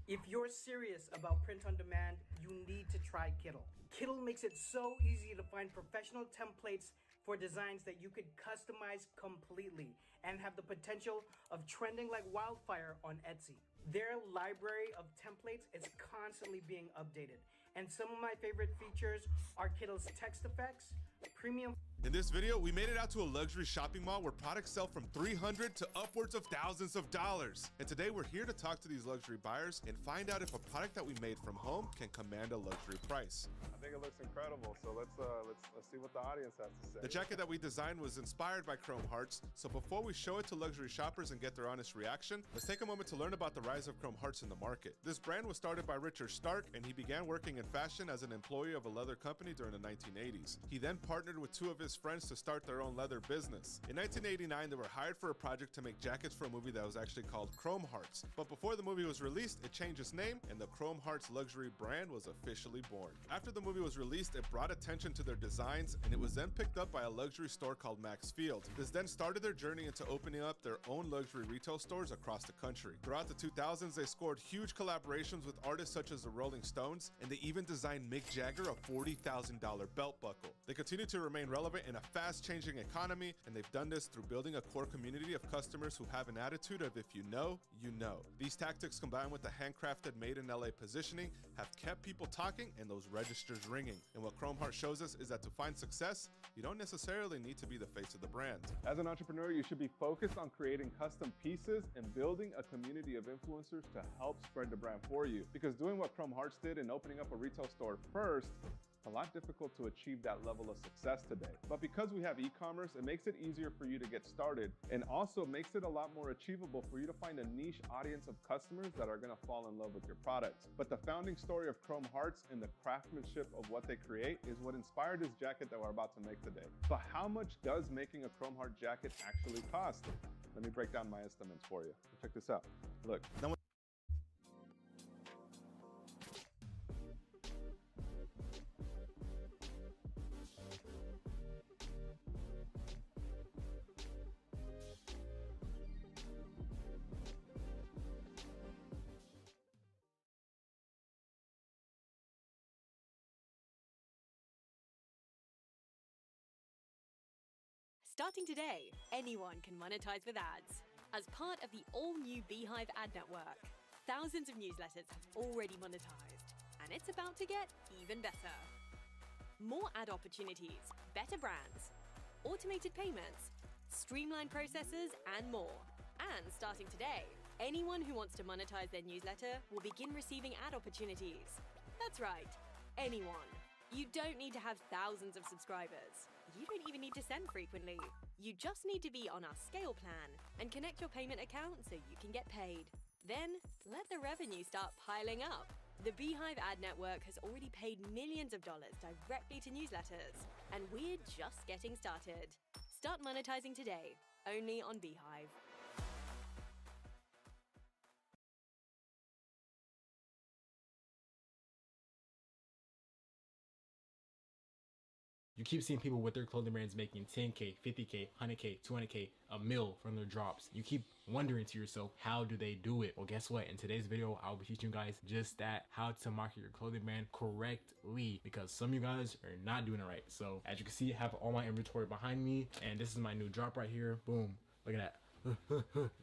If you're serious about print on demand, you need to try Kittle. Kittle makes it so easy to find professional templates for designs that you could customize completely and have the potential of trending like wildfire on Etsy. Their library of templates is constantly being updated, and some of my favorite features are Kittle's text effects, premium. In this video, we made it out to a luxury shopping mall where products sell from $300 to upwards of thousands of dollars. And today we're here to talk to these luxury buyers and find out if a product that we made from home can command a luxury price. I think it looks incredible, so let's see what the audience has to say. The jacket that we designed was inspired by Chrome Hearts, so before we show it to luxury shoppers and get their honest reaction, let's take a moment to learn about the rise of Chrome Hearts in the market. This brand was started by Richard Stark, and he began working in fashion as an employee of a leather company during the 1980s. He then partnered with two of his friends to start their own leather business. In 1989, they were hired for a project to make jackets for a movie that was actually called Chrome Hearts. But before the movie was released, it changed its name, and the Chrome Hearts luxury brand was officially born. After the movie was released, it brought attention to their designs, and it was then picked up by a luxury store called Max Field. This then started their journey into opening up their own luxury retail stores across the country. Throughout the 2000s, they scored huge collaborations with artists such as the Rolling Stones, and they even designed Mick Jagger a $40,000 belt buckle. They continue to remain relevant in a fast-changing economy, and they've done this through building a core community of customers who have an attitude of if you know, you know. These tactics combined with the handcrafted made in LA positioning have kept people talking and those registers ringing. And what Chrome Heart shows us is that to find success, you don't necessarily need to be the face of the brand. As an entrepreneur, you should be focused on creating custom pieces and building a community of influencers to help spread the brand for you. Because doing what Chrome Hearts did and opening up a retail store first, a lot difficult to achieve that level of success today. But because we have e-commerce, it makes it easier for you to get started, and also makes it a lot more achievable for you to find a niche audience of customers that are gonna fall in love with your products. But the founding story of Chrome Hearts and the craftsmanship of what they create is what inspired this jacket that we're about to make today. So how much does making a Chrome Heart jacket actually cost? Let me break down my estimates for you. Check this out. Look. Starting today, anyone can monetize with ads. As part of the all-new Beehive ad network, thousands of newsletters have already monetized, and it's about to get even better. More ad opportunities, better brands, automated payments, streamlined processes, and more. And starting today, anyone who wants to monetize their newsletter will begin receiving ad opportunities. That's right, anyone. You don't need to have thousands of subscribers. You don't even need to send frequently. You just need to be on our scale plan and connect your payment account so you can get paid. Then, let the revenue start piling up. The Beehive ad network has already paid millions of dollars directly to newsletters, and we're just getting started. Start monetizing today, only on Beehive. You keep seeing people with their clothing brands making 10K, 50K, 100K, 200K, a mil from their drops. You keep wondering to yourself, how do they do it? Well, guess what? In today's video, I'll be teaching you guys just that, how to market your clothing brand correctly, because some of you guys are not doing it right. So as you can see, I have all my inventory behind me, and this is my new drop right here. Boom. Look at that.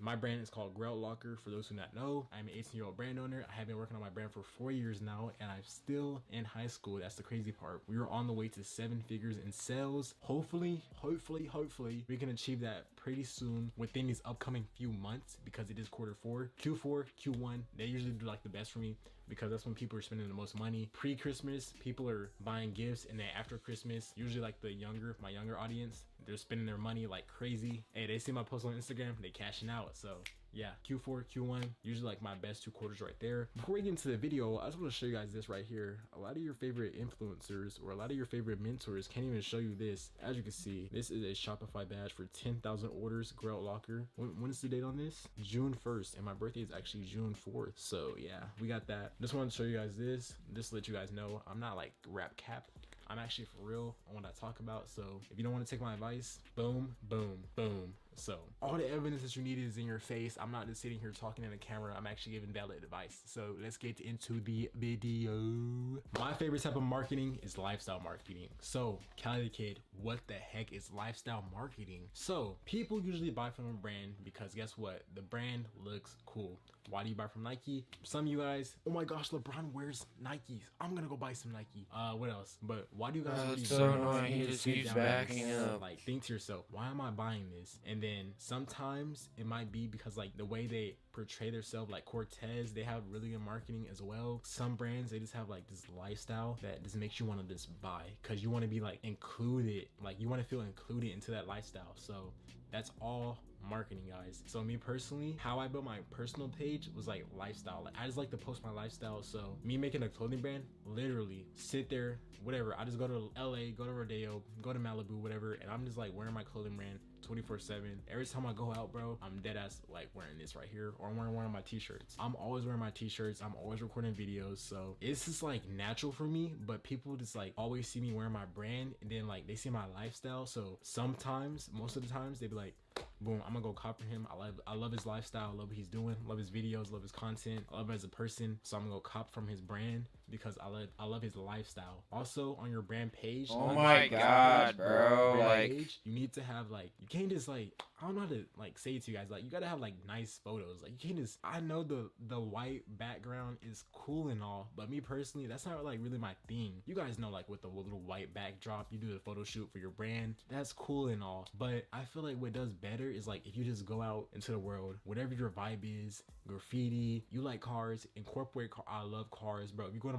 My brand is called Grout Locker. For those who not know, I'm an 18-year-old brand owner. I have been working on my brand for 4 years now, and I'm still in high school. That's the crazy part. We are on the way to 7 figures in sales. Hopefully, we can achieve that pretty soon within these upcoming few months, because it is Q4, Q1. They usually do like the best for me, because that's when people are spending the most money. Pre-Christmas, people are buying gifts, and then after Christmas, usually like my younger audience, they're spending their money like crazy. Hey, they see my post on Instagram, they cashing out. So yeah, Q4, Q1, usually like my best 2 quarters right there. Before we get into the video, I just want to show you guys this right here. A lot of your favorite influencers or a lot of your favorite mentors can't even show you this. As you can see, this is a Shopify badge for 10,000 orders, Grout Locker. When is the date on this? June 1st, and my birthday is actually June 4th. So yeah, we got that. Just wanted to show you guys this, just to let you guys know I'm not like rap cap. I'm actually for real on what I talk about. So if you don't want to take my advice, boom, boom, boom. So all the evidence that you need is in your face. I'm not just sitting here talking in the camera. I'm actually giving valid advice. So let's get into the video. My favorite type of marketing is lifestyle marketing. So Cali the Kid, what the heck is lifestyle marketing? So people usually buy from a brand because guess what? The brand looks cool. Why do you buy from Nike? Some of you guys, oh my gosh, LeBron wears Nikes. I'm gonna go buy some Nike. What else? But why do you guys really so annoying. He just keeps backing up. Like, think to yourself, why am I buying this? And then sometimes it might be because like the way they portray themselves, like Cortez, they have really good marketing as well. Some brands, they just have like this lifestyle that just makes you want to just buy, because you want to be like included, like you want to feel included into that lifestyle. So that's all marketing, guys. So me personally, how I built my personal page was like lifestyle. Like I just like to post my lifestyle. So me making a clothing brand, literally sit there, whatever, I just go to LA, go to Rodeo, go to Malibu, whatever, and I'm just like wearing my clothing brand 24/7. Every time I go out, bro, I'm dead ass like wearing this right here, or I'm wearing one of my t-shirts. I'm always wearing my t-shirts. I'm always recording videos. So it's just like natural for me, but people just like always see me wearing my brand, and then like they see my lifestyle. So sometimes, most of the times, they be like, boom, I'm gonna go copy him. I love his lifestyle, I love what he's doing, love his videos, love his content, I love him as a person. So I'm gonna go cop from his brand because I love his lifestyle. Also on your brand page, oh my god, bro, like page, you need to have like, you can't just like, I don't know how to like say it to you guys, like you gotta have like nice photos. Like you can't just, I know the white background is cool and all, but me personally, that's not like really my thing. You guys know, like with the little white backdrop, you do the photo shoot for your brand, that's cool and all, but I feel like what does better is like if you just go out into the world, whatever your vibe is, graffiti, you like cars, incorporate car. I love cars, bro. If you go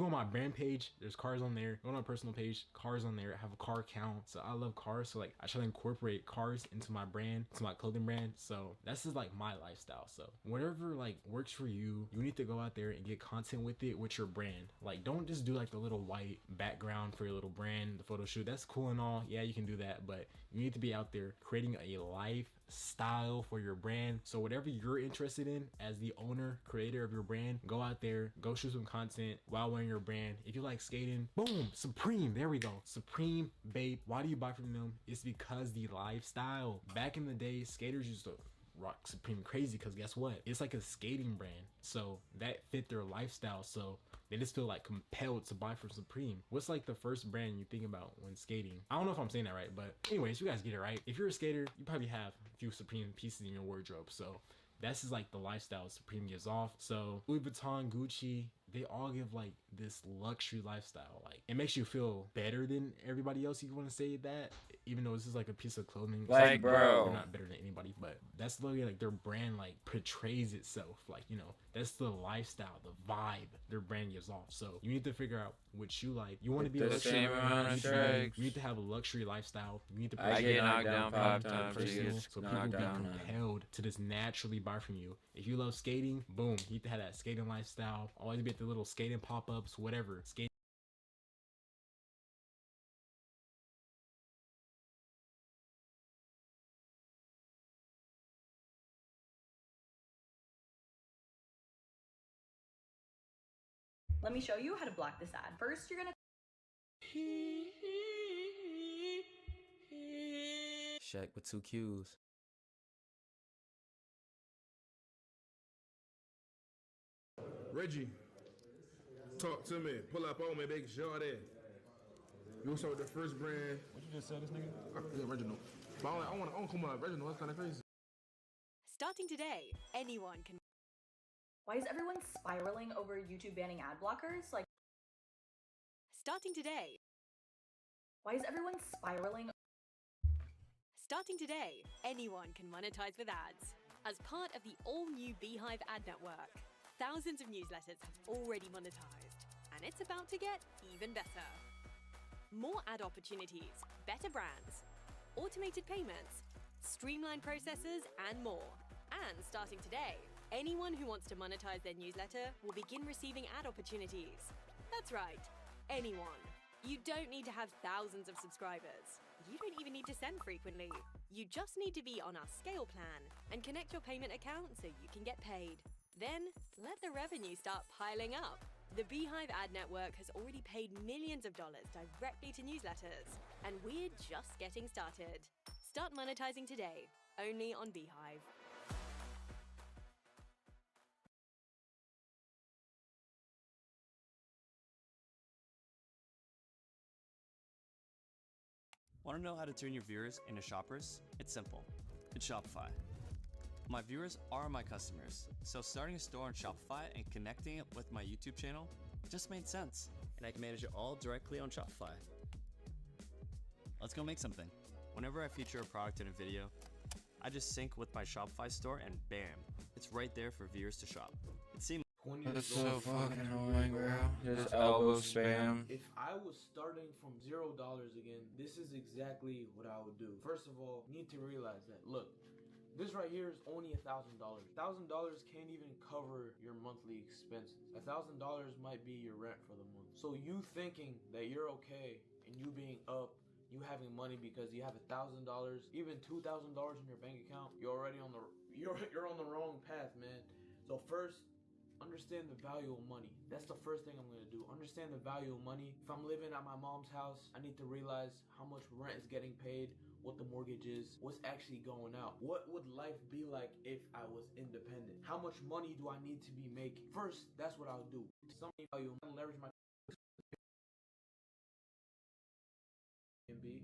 on my brand page, there's cars on there. Go on my personal page, cars on there. I have a car count, so I love cars. So like I try to incorporate cars into my brand, into my clothing brand. So that's just like my lifestyle. So whatever like works for you, you need to go out there and get content with it, with your brand. Like don't just do like the little white background for your little brand, the photo shoot. That's cool and all, yeah, you can do that, but you need to be out there creating a lifestyle for your brand. So whatever you're interested in as the owner, creator of your brand, go out there, go shoot some content while wearing your brand. If you like skating, boom, Supreme, there we go. Supreme, babe. Why do you buy from them? It's because the lifestyle. Back in the day, skaters used to rock Supreme crazy because guess what? It's like a skating brand. So that fit their lifestyle. So they just feel like compelled to buy from Supreme. What's like the first brand you think about when skating? I don't know if I'm saying that right, but anyways, you guys get it right. If you're a skater, you probably have a few Supreme pieces in your wardrobe. So that's just like the lifestyle Supreme gives off. So Louis Vuitton, Gucci, they all give like this luxury lifestyle. Like it makes you feel better than everybody else. You want to say that, even though this is like a piece of clothing. Like, bro, they're not better than anybody, but that's literally like their brand like portrays itself. Like, you know, that's the lifestyle, the vibe their brand gives off. So you need to figure out what you like. You want to be the same amount of strikes. You need to have a luxury lifestyle. You need to I get knocked down 5 times. So people be compelled to just naturally buy from you. If you love skating, boom, you need to have that skating lifestyle. Always be at the little skating pop-ups, whatever. Skate. Let me show you how to block this ad. First, you're gonna Shaq with 2 Qs. Reggie, talk to me. Pull up on me, big shorty. You start with the first brand. What you just said, this nigga? Yeah, Reginald. But I want to come on, Reginald. That's kind of crazy. Starting today, anyone can. Why is everyone spiraling over YouTube banning ad blockers? Like, Starting today. why is everyone spiraling? Starting today, anyone can monetize with ads. As part of the all-new Beehive ad network, thousands of newsletters have already monetized, and it's about to get even better. More ad opportunities, better brands, automated payments, streamlined processes, and more. And starting today, anyone who wants to monetize their newsletter will begin receiving ad opportunities. That's right, anyone. You don't need to have thousands of subscribers. You don't even need to send frequently. You just need to be on our scale plan and connect your payment account so you can get paid. Then, let the revenue start piling up. The Beehive ad network has already paid millions of dollars directly to newsletters, and we're just getting started. Start monetizing today, only on Beehive. Want to know how to turn your viewers into shoppers? It's simple. It's Shopify. My viewers are my customers, so starting a store on Shopify and connecting it with my YouTube channel just made sense. And I can manage it all directly on Shopify. Let's go make something. Whenever I feature a product in a video, I just sync with my Shopify store and bam, it's right there for viewers to shop. It seems That's so fucking annoying, bro. Just elbow spam. If I was starting from $0 again, this is exactly what I would do. First of all, you need to realize that, look, this right here is only $1,000. $1,000 can't even cover your monthly expenses. $1,000 might be your rent for the month. So you thinking that you're okay and you being up, you having money because you have $1,000, even $2,000 in your bank account, you're already on the wrong path, man. So first, understand the value of money. That's the first thing I'm gonna do. Understand the value of money. If I'm living at my mom's house, I need to realize how much rent is getting paid, what the mortgage is, what's actually going out. What would life be like if I was independent? How much money do I need to be making? First, that's what I'll do. Some value, leverage my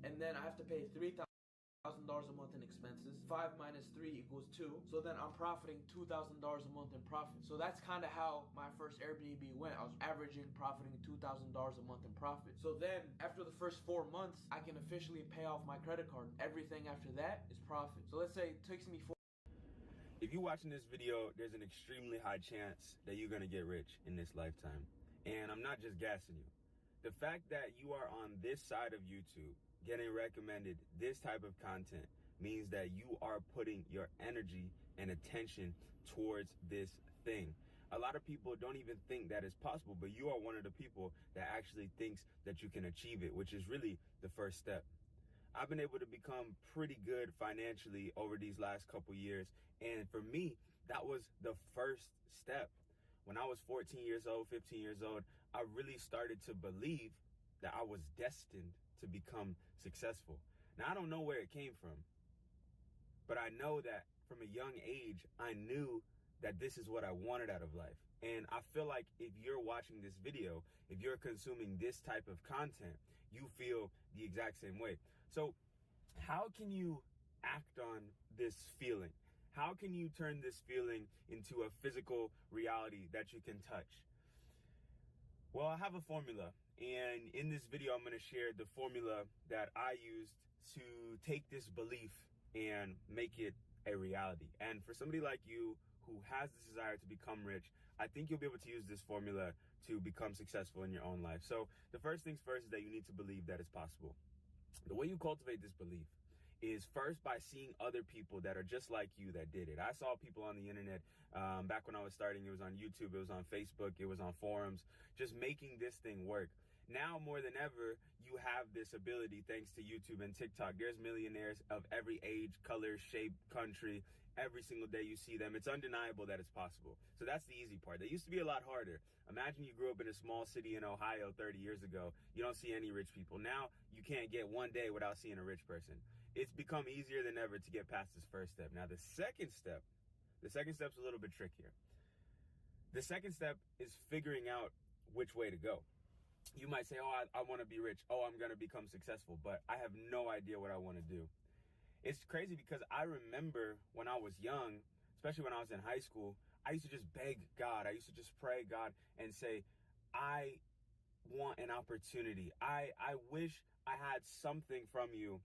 and then I have to pay $3,000 a month in expenses. 5 minus 3 equals 2. So then I'm profiting $2,000 a month in profit. So that's kind of how my first Airbnb went. I was averaging profiting $2,000 a month in profit. So then after the first 4 months, I can officially pay off my credit card. Everything after that is profit. So let's say it takes me 4. If you're watching this video, there's an extremely high chance that you're gonna get rich in this lifetime. And I'm not just gassing you. The fact that you are on this side of YouTube getting recommended this type of content means that you are putting your energy and attention towards this thing. A lot of people don't even think that it's possible, but you are one of the people that actually thinks that you can achieve it, which is really the first step. I've been able to become pretty good financially over these last couple years, and for me, that was the first step. When I was 14 years old, 15 years old, I really started to believe that I was destined to become successful. Now, I don't know where it came from, but I know that from a young age, I knew that this is what I wanted out of life. And I feel like if you're watching this video, if you're consuming this type of content, you feel the exact same way. So how can you act on this feeling? How can you turn this feeling into a physical reality that you can touch? Well, I have a formula, and in this video, I'm going to share the formula that I used to take this belief and make it a reality. And for somebody like you who has this desire to become rich, I think you'll be able to use this formula to become successful in your own life. So the first things first is that you need to believe that it's possible. The way you cultivate this belief is first by seeing other people that are just like you that did it. I saw people on the internet back when I was starting. It was on YouTube, it was on Facebook, it was on forums, just making this thing work. Now more than ever, you have this ability thanks to YouTube and TikTok. There's millionaires of every age, color, shape, country. Every single day you see them. It's undeniable that it's possible. So that's the easy part. That used to be a lot harder. Imagine you grew up in a small city in Ohio 30 years ago. You don't see any rich people. Now you can't get one day without seeing a rich person. It's become easier than ever to get past this first step. Now the second step's a little bit trickier. The second step is figuring out which way to go. You might say, oh, I want to be rich. Oh, I'm going to become successful, but I have no idea what I want to do. It's crazy because I remember when I was young, especially when I was in high school, I used to just beg God. I used to just pray God and say, I want an opportunity. I wish I had something from you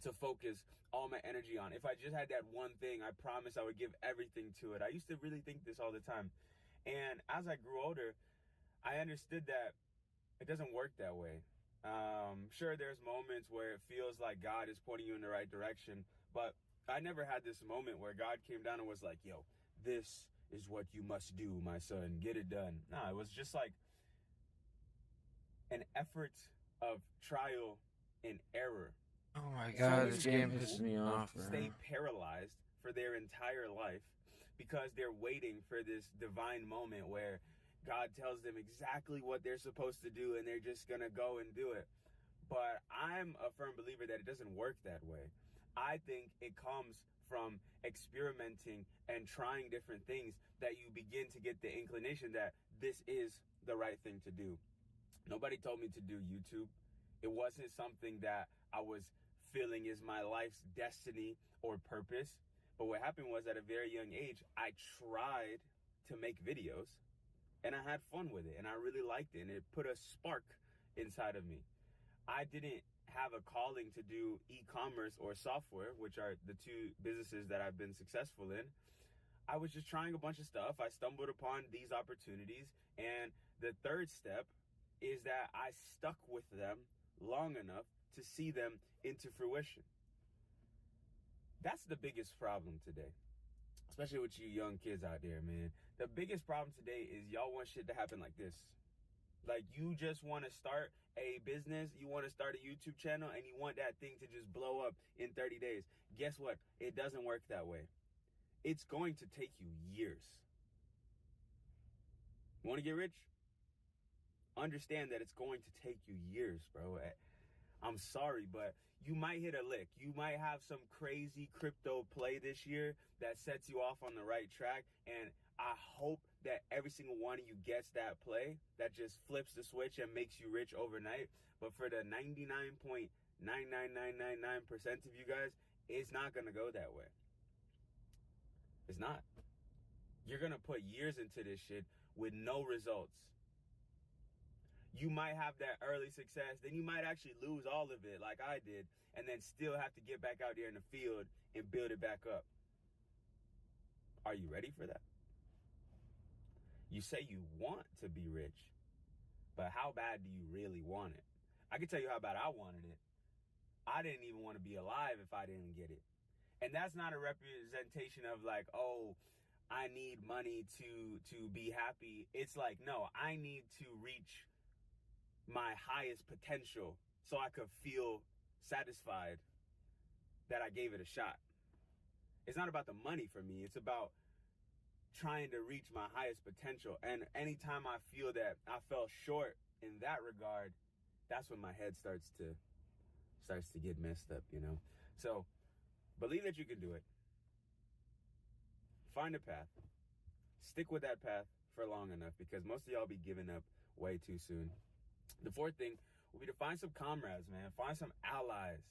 to focus all my energy on. If I just had that one thing, I promise I would give everything to it. I used to really think this all the time. And as I grew older, I understood that it doesn't work that way. Sure, there's moments where it feels like God is pointing you in the right direction, but I never had this moment where God came down and was like, yo, this is what you must do, my son. Get it done. No, it was just like an effort of trial and error. Oh my So god, many this game people pisses me off, bro. stay paralyzed for their entire life because they're waiting for this divine moment where God tells them exactly what they're supposed to do and they're just gonna go and do it. But I'm a firm believer that it doesn't work that way. I think it comes from experimenting and trying different things that you begin to get the inclination that this is the right thing to do. Nobody told me to do YouTube. It wasn't something that I was feeling is my life's destiny or purpose. But what happened was at a very young age, I tried to make videos and I had fun with it and I really liked it and it put a spark inside of me. I didn't have a calling to do e-commerce or software, which are the two businesses that I've been successful in. I was just trying a bunch of stuff. I stumbled upon these opportunities. And the third step is that I stuck with them long enough to see them into fruition. That's the biggest problem today, especially with you young kids out there, man. The biggest problem today is y'all want shit to happen like this. Like, you just want to start a business, you want to start a YouTube channel, and you want that thing to just blow up in 30 days. Guess what? It doesn't work that way. It's going to take you years. You want to get rich? Understand that it's going to take you years, bro. I'm sorry, but you might hit a lick. You might have some crazy crypto play this year that sets you off on the right track. And I hope that every single one of you gets that play that just flips the switch and makes you rich overnight. But for the 99.99999% of you guys, it's not going to go that way. It's not. You're going to put years into this shit with no results. You might have that early success, then you might actually lose all of it like I did, and then still have to get back out there in the field and build it back up. Are you ready for that? You say you want to be rich, but how bad do you really want it? I can tell you how bad I wanted it. I didn't even want to be alive if I didn't get it. And that's not a representation of like, oh, I need money to be happy. It's like, no, I need to reach my highest potential so I could feel satisfied that I gave it a shot. It's not about the money for me. It's about trying to reach my highest potential. And anytime I feel that I fell short in that regard, that's when my head starts to get messed up, you know? So believe that you can do it. Find a path. Stick with that path for long enough, because most of y'all be giving up way too soon. The fourth thing will be to find some comrades, man. Find some allies.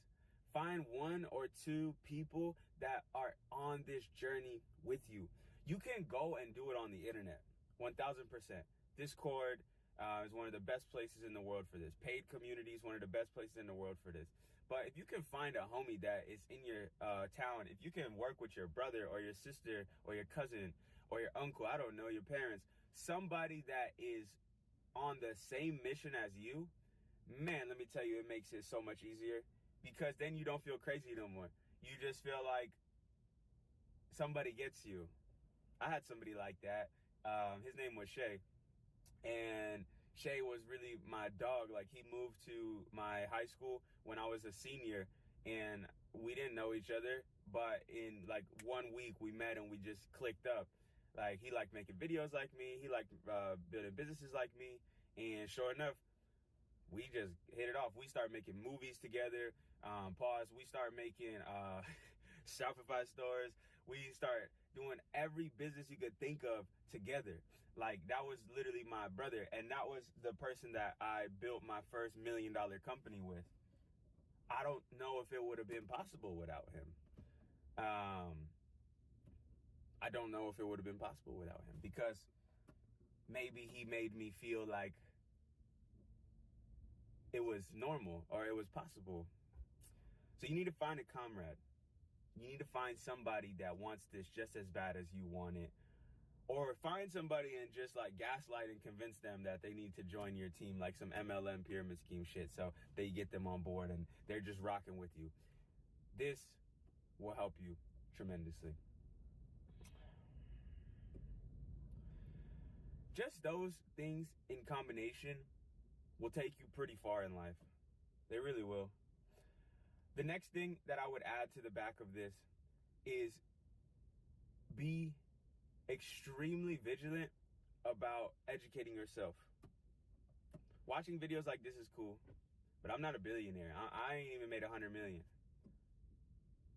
Find one or two people that are on this journey with you. You can go and do it on the internet, 1000%. Discord is one of the best places in the world for this. Paid community is one of the best places in the world for this. But if you can find a homie that is in your town, if you can work with your brother or your sister or your cousin or your uncle, I don't know, your parents, somebody that is on the same mission as you, man, let me tell you, it makes it so much easier, because then you don't feel crazy no more. You just feel like somebody gets you. I had somebody like that. His name was Shay, and Shay was really my dog. Like, he moved to my high school when I was a senior, and we didn't know each other, but in like 1 week we met and we just clicked up. Like, he liked making videos like me. He liked building businesses like me. And sure enough, we just hit it off. We started making movies together. We start making Shopify stores. We start doing every business you could think of together. Like, that was literally my brother. And that was the person that I built my first $1 million company with. I don't know if it would have been possible without him. I don't know if it would have been possible without him, because maybe he made me feel like it was normal or it was possible. So you need to find a comrade. You need to find somebody that wants this just as bad as you want it. Or find somebody and just like gaslight and convince them that they need to join your team, like some MLM pyramid scheme shit, so they get them on board and they're just rocking with you. This will help you tremendously. Just those things in combination will take you pretty far in life. They really will. The next thing that I would add to the back of this is be extremely vigilant about educating yourself. Watching videos like this is cool, but I'm not a billionaire. I ain't even made $100 million.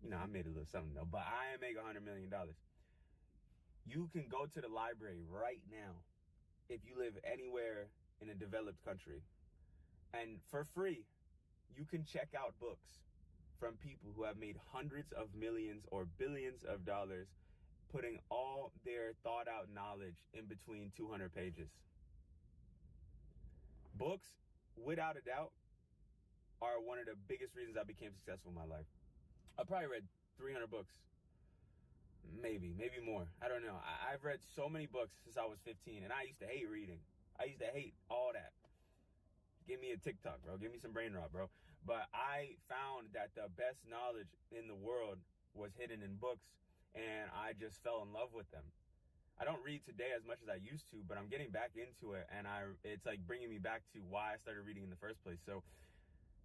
You know, I made a little something though, but I ain't make $100 million. You can go to the library right now if you live anywhere in a developed country, and for free, you can check out books from people who have made hundreds of millions or billions of dollars putting all their thought out knowledge in between 200 pages. Books, without a doubt, are one of the biggest reasons I became successful in my life. I probably read 300 books. Maybe more. I don't know. I've read so many books since I was 15, and I used to hate reading. I used to hate all that. Give me a TikTok, bro. Give me some brain rot, bro. But I found that the best knowledge in the world was hidden in books, and I just fell in love with them. I don't read today as much as I used to, but I'm getting back into it, and it's like bringing me back to why I started reading in the first place. So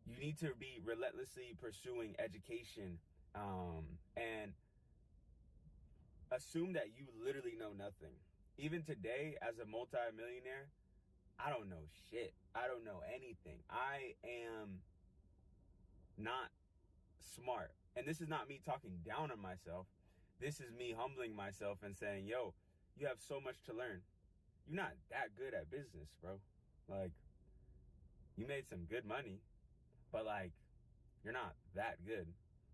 you need to be relentlessly pursuing education, and assume that you literally know nothing. Even today, as a multi-millionaire, I don't know shit. I don't know anything. I am not smart. And this is not me talking down on myself. This is me humbling myself and saying, yo, you have so much to learn. You're not that good at business, bro. Like, you made some good money, but like, you're not that good.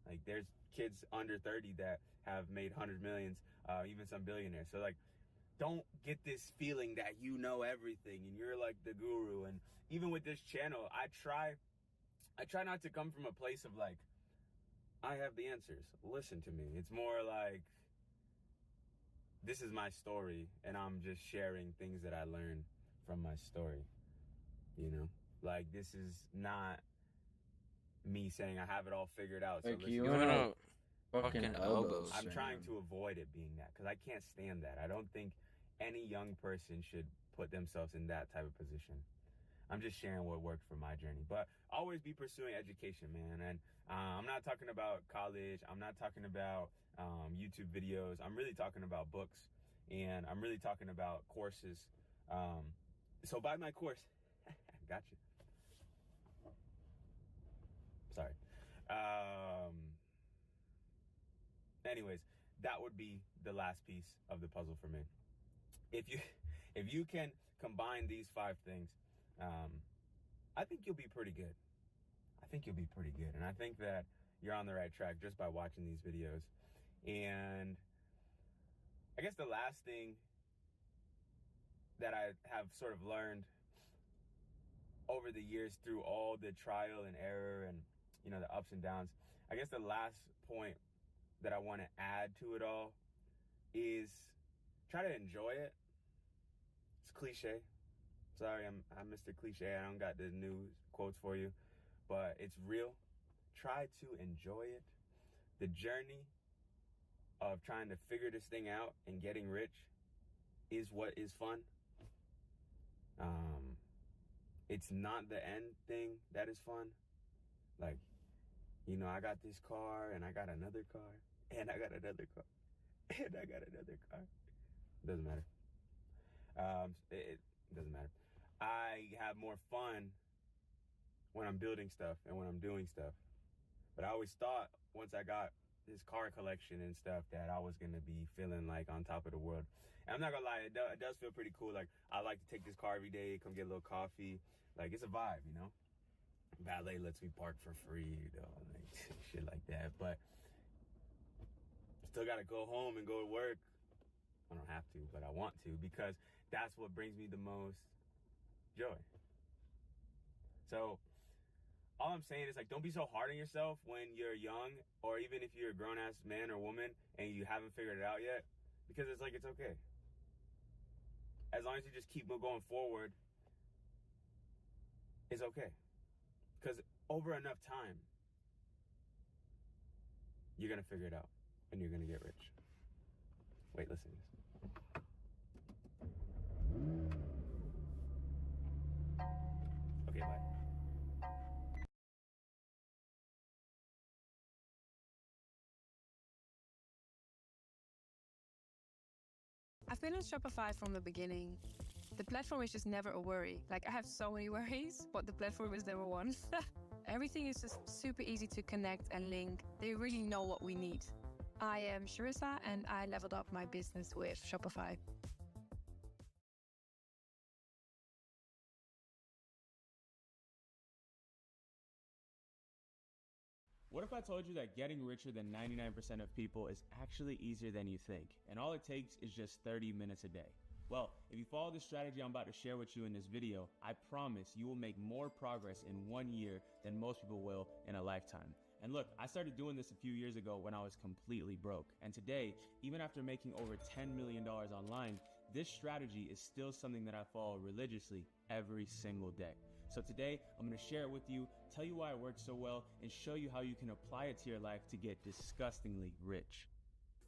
Like, there's kids under 30 that have made 100 millions, even some billionaires. So like, don't get this feeling that you know everything and you're like the guru. And even with this channel, I try not to come from a place of like, I have the answers. Listen to me. It's more like, this is my story, and I'm just sharing things that I learned from my story. You know, like, this is not me saying I have it all figured out. Like, so you wanna fucking elbows. I'm trying to avoid it being that, because I can't stand that. I don't think any young person should put themselves in that type of position. I'm just sharing what worked for my journey. But always be pursuing education, man. And I'm not talking about college. I'm not talking about YouTube videos. I'm really talking about books. And I'm really talking about courses. So buy my course. Gotcha. Sorry. Anyways, that would be the last piece of the puzzle for me. If you can combine these 5 things, I think you'll be pretty good. And I think that you're on the right track just by watching these videos. And I guess the last thing that I have sort of learned over the years through all the trial and error and, you know, the ups and downs, I guess the last point that I want to add to it all is try to enjoy it. It's cliche. Sorry, I'm Mr. Cliche. I don't got the new quotes for you, but it's real. Try to enjoy it. The journey of trying to figure this thing out and getting rich is what is fun. It's not the end thing that is fun. Like, you know, I got this car and I got another car and I got another car and I got another car. Doesn't matter. It doesn't matter. I have more fun when I'm building stuff and when I'm doing stuff. But I always thought once I got this car collection and stuff that I was going to be feeling like on top of the world. And I'm not going to lie, it does feel pretty cool. Like, I like to take this car every day, come get a little coffee. Like, it's a vibe, you know? Valet lets me park for free, you know, like shit like that. But still got to go home and go to work I don't have to, but I want to, because that's what brings me the most joy. So all I'm saying is, like, don't be so hard on yourself when you're young, or even if you're a grown-ass man or woman and you haven't figured it out yet, because it's like, it's okay. As long as you just keep going forward, it's okay. Because over enough time, you're going to figure it out and you're going to get rich. Wait, listen to this. Okay, bye. I've been on Shopify from the beginning. The platform is just never a worry. Like, I have so many worries, but the platform is never one. Everything is just super easy to connect and link. They really know what we need. I am Sharissa, and I leveled up my business with Shopify. What if I told you that getting richer than 99% of people is actually easier than you think, and all it takes is just 30 minutes a day? Well, if you follow the strategy I'm about to share with you in this video, I promise you will make more progress in 1 year than most people will in a lifetime. And look, I started doing this a few years ago when I was completely broke. And today, even after making over $10 million online, this strategy is still something that I follow religiously every single day. So today, I'm going to share it with you, tell you why it works so well, and show you how you can apply it to your life to get disgustingly rich.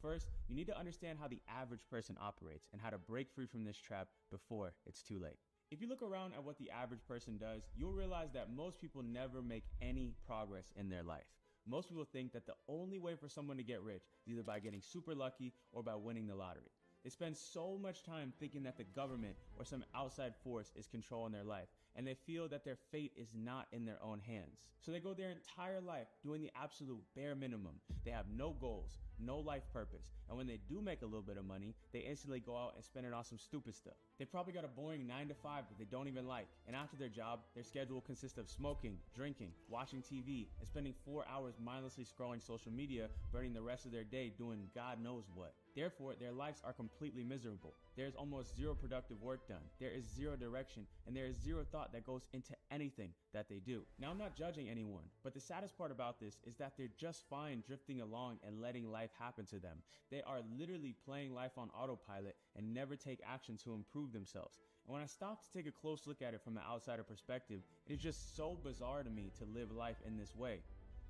First, you need to understand how the average person operates and how to break free from this trap before it's too late. If you look around at what the average person does, you'll realize that most people never make any progress in their life. Most people think that the only way for someone to get rich is either by getting super lucky or by winning the lottery. They spend so much time thinking that the government or some outside force is controlling their life, and they feel that their fate is not in their own hands. So they go their entire life doing the absolute bare minimum. They have no goals, no life purpose, and when they do make a little bit of money, they instantly go out and spend it on some stupid stuff. They probably got a boring 9 to 5 that they don't even like, and after their job, their schedule consists of smoking, drinking, watching TV, and spending 4 hours mindlessly scrolling social media, burning the rest of their day doing God knows what. Therefore, their lives are completely miserable. There is almost zero productive work done. There is zero direction, and there is zero thought that goes into anything that they do. Now, I'm not judging anyone, but the saddest part about this is that they're just fine drifting along and letting life happen to them. They are literally playing life on autopilot and never take action to improve themselves. And when I stop to take a close look at it from an outsider perspective, it is just so bizarre to me to live life in this way.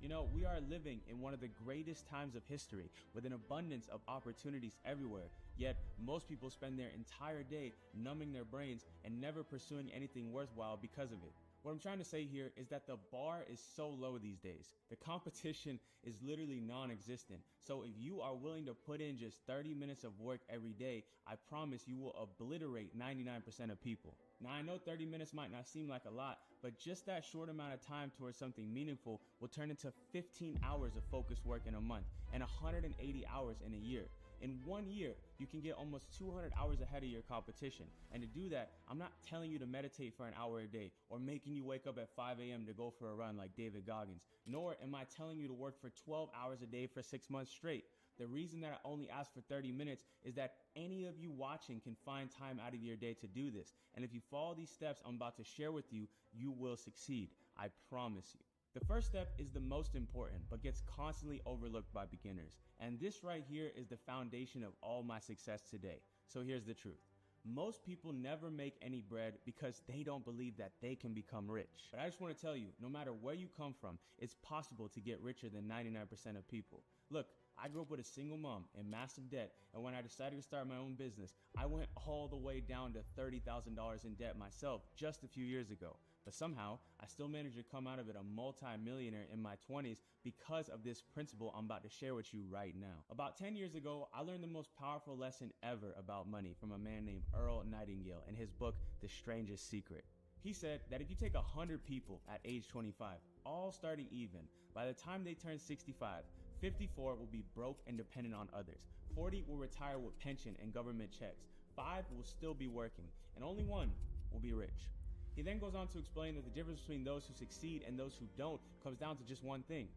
You know, we are living in one of the greatest times of history with an abundance of opportunities everywhere, yet most people spend their entire day numbing their brains and never pursuing anything worthwhile because of it. What I'm trying to say here is that the bar is so low these days. The competition is literally non-existent. So if you are willing to put in just 30 minutes of work every day, I promise you will obliterate 99% of people. Now, I know 30 minutes might not seem like a lot, but just that short amount of time towards something meaningful will turn into 15 hours of focused work in a month and 180 hours in a year. In 1 year, you can get almost 200 hours ahead of your competition. And to do that, I'm not telling you to meditate for an hour a day or making you wake up at 5 a.m. to go for a run like David Goggins, nor am I telling you to work for 12 hours a day for 6 months straight. The reason that I only ask for 30 minutes is that any of you watching can find time out of your day to do this. And if you follow these steps I'm about to share with you, you will succeed. I promise you. The first step is the most important, but gets constantly overlooked by beginners. And this right here is the foundation of all my success today. So here's the truth. Most people never make any bread because they don't believe that they can become rich. But I just want to tell you, no matter where you come from, it's possible to get richer than 99% of people. Look, I grew up with a single mom in massive debt, and when I decided to start my own business, I went all the way down to $30,000 in debt myself just a few years ago. But somehow, I still managed to come out of it a multi-millionaire in my 20s because of this principle I'm about to share with you right now. About 10 years ago, I learned the most powerful lesson ever about money from a man named Earl Nightingale in his book, The Strangest Secret. He said that if you take 100 people at age 25, all starting even, by the time they turn 65, 54 will be broke and dependent on others. 40 will retire with pension and government checks. 5 will still be working, and only 1 will be rich. He then goes on to explain that the difference between those who succeed and those who don't comes down to just one thing.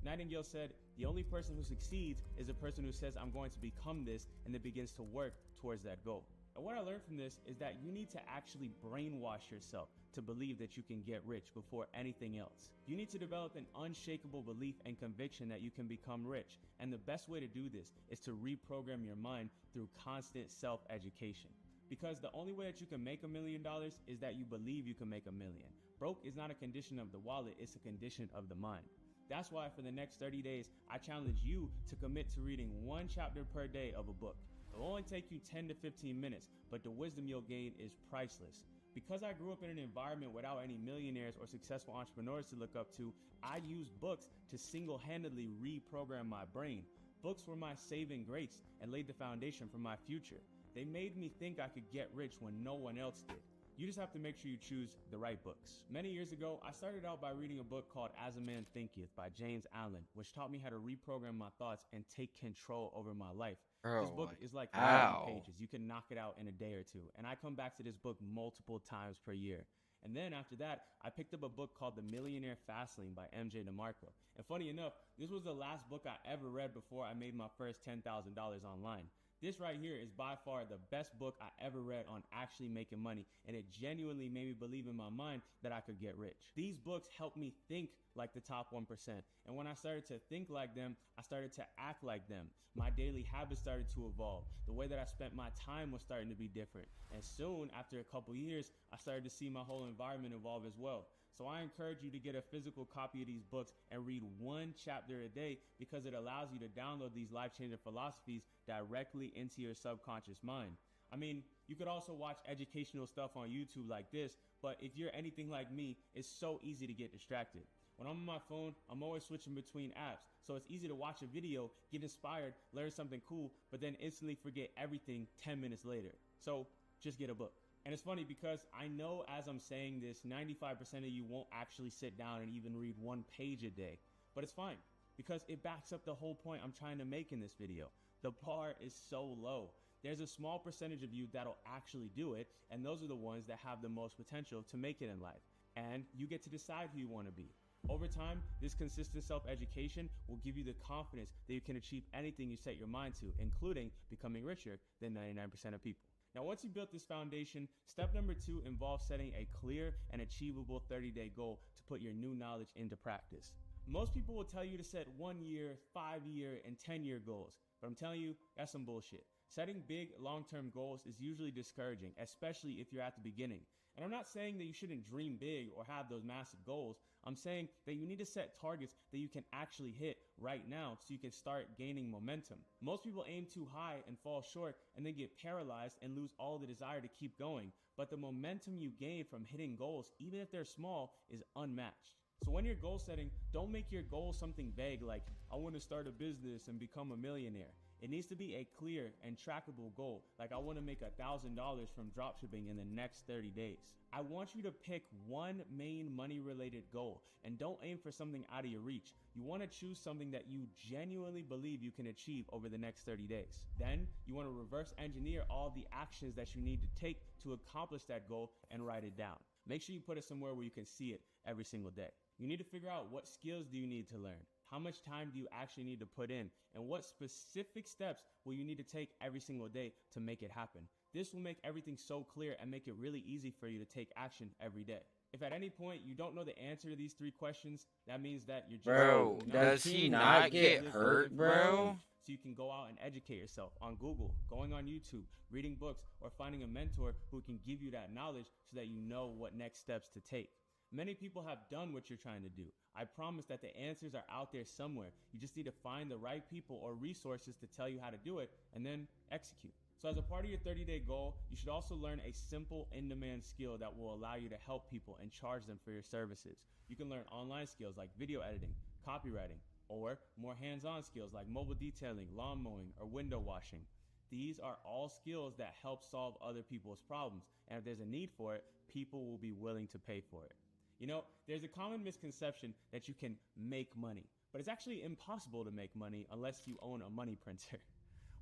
Nightingale said, "The only person who succeeds is a person who says, I'm going to become this, and then begins to work towards that goal." And what I learned from this is that you need to actually brainwash yourself to believe that you can get rich before anything else. You need to develop an unshakable belief and conviction that you can become rich. And the best way to do this is to reprogram your mind through constant self-education. Because the only way that you can make $1 million is that you believe you can make $1 million. Broke is not a condition of the wallet, it's a condition of the mind. That's why for the next 30 days, I challenge you to commit to reading 1 chapter per day of a book. It'll only take you 10 to 15 minutes, but the wisdom you'll gain is priceless. Because I grew up in an environment without any millionaires or successful entrepreneurs to look up to, I used books to single-handedly reprogram my brain. Books were my saving grace and laid the foundation for my future. They made me think I could get rich when no one else did. You just have to make sure you choose the right books. Many years ago, I started out by reading a book called As a Man Thinketh by James Allen, which taught me how to reprogram my thoughts and take control over my life. This book is like 90 pages. You can knock it out in a day or two. And I come back to this book multiple times per year. And then after that, I picked up a book called The Millionaire Fastlane by MJ DeMarco. And funny enough, this was the last book I ever read before I made my first $10,000 online. This right here is by far the best book I ever read on actually making money, and it genuinely made me believe in my mind that I could get rich. These books helped me think like the top 1%, and when I started to think like them, I started to act like them. My daily habits started to evolve. The way that I spent my time was starting to be different, and soon, after a couple years, I started to see my whole environment evolve as well. So I encourage you to get a physical copy of these books and read 1 chapter a day, because it allows you to download these life-changing philosophies directly into your subconscious mind. I mean, you could also watch educational stuff on YouTube like this, but if you're anything like me, it's so easy to get distracted. When I'm on my phone, I'm always switching between apps, so it's easy to watch a video, get inspired, learn something cool, but then instantly forget everything 10 minutes later. So just get a book. And it's funny because I know as I'm saying this, 95% of you won't actually sit down and even read 1 page a day. But it's fine, because it backs up the whole point I'm trying to make in this video. The bar is so low. There's a small percentage of you that'll actually do it, and those are the ones that have the most potential to make it in life. And you get to decide who you want to be. Over time, this consistent self-education will give you the confidence that you can achieve anything you set your mind to, including becoming richer than 99% of people. Now, once you built this foundation, step number 2 involves setting a clear and achievable 30-day goal to put your new knowledge into practice. Most people will tell you to set 1-year, 5-year, and 10-year goals, but I'm telling you, that's some bullshit. Setting big, long-term goals is usually discouraging, especially if you're at the beginning. And I'm not saying that you shouldn't dream big or have those massive goals. I'm saying that you need to set targets that you can actually hit right now so you can start gaining momentum. Most people aim too high and fall short and then get paralyzed and lose all the desire to keep going. But the momentum you gain from hitting goals, even if they're small, is unmatched. So when you're goal setting, don't make your goal something vague like, I want to start a business and become a millionaire. It needs to be a clear and trackable goal, like I want to make $1,000 from dropshipping in the next 30 days. I want you to pick 1 main money-related goal, and don't aim for something out of your reach. You want to choose something that you genuinely believe you can achieve over the next 30 days. Then, you want to reverse engineer all the actions that you need to take to accomplish that goal and write it down. Make sure you put it somewhere where you can see it every single day. You need to figure out what skills do you need to learn. How much time do you actually need to put in? And what specific steps will you need to take every single day to make it happen? This will make everything so clear and make it really easy for you to take action every day. If at any point you don't know the answer to these 3 questions, that means that you're just... Bro, does he not get hurt, bro? So you can go out and educate yourself on Google, going on YouTube, reading books, or finding a mentor who can give you that knowledge so that you know what next steps to take. Many people have done what you're trying to do. I promise that the answers are out there somewhere. You just need to find the right people or resources to tell you how to do it and then execute. So as a part of your 30-day goal, you should also learn a simple in-demand skill that will allow you to help people and charge them for your services. You can learn online skills like video editing, copywriting, or more hands-on skills like mobile detailing, lawn mowing, or window washing. These are all skills that help solve other people's problems, and if there's a need for it, people will be willing to pay for it. You know, there's a common misconception that you can make money, but it's actually impossible to make money unless you own a money printer.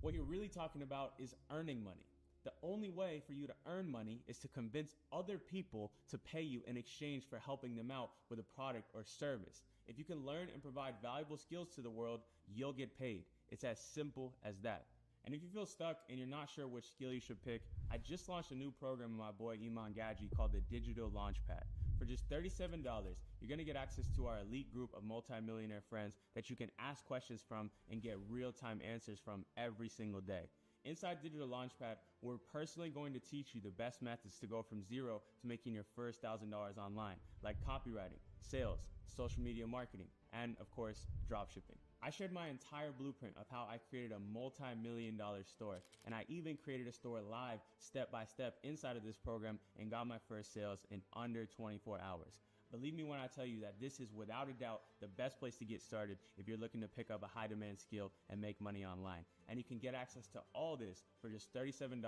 What you're really talking about is earning money. The only way for you to earn money is to convince other people to pay you in exchange for helping them out with a product or service. If you can learn and provide valuable skills to the world, you'll get paid. It's as simple as that. And if you feel stuck and you're not sure which skill you should pick, I just launched a new program with my boy Iman Gadji called the Digital Launchpad. For just $37, you're going to get access to our elite group of multimillionaire friends that you can ask questions from and get real-time answers from every single day. Inside Digital Launchpad, we're personally going to teach you the best methods to go from zero to making your first $1,000 online, like copywriting, sales, social media marketing, and of course, dropshipping. I shared my entire blueprint of how I created a multi-million-dollar store, and I even created a store live step by step inside of this program and got my first sales in under 24 hours. Believe me when I tell you that this is without a doubt the best place to get started if you're looking to pick up a high demand skill and make money online. And you can get access to all this for just $37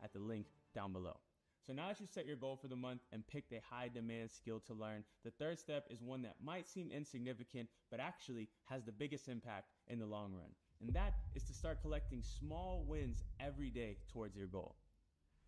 at the link down below. So now that you've set your goal for the month and picked a high demand skill to learn, the third step is one that might seem insignificant, but actually has the biggest impact in the long run. And that is to start collecting small wins every day towards your goal.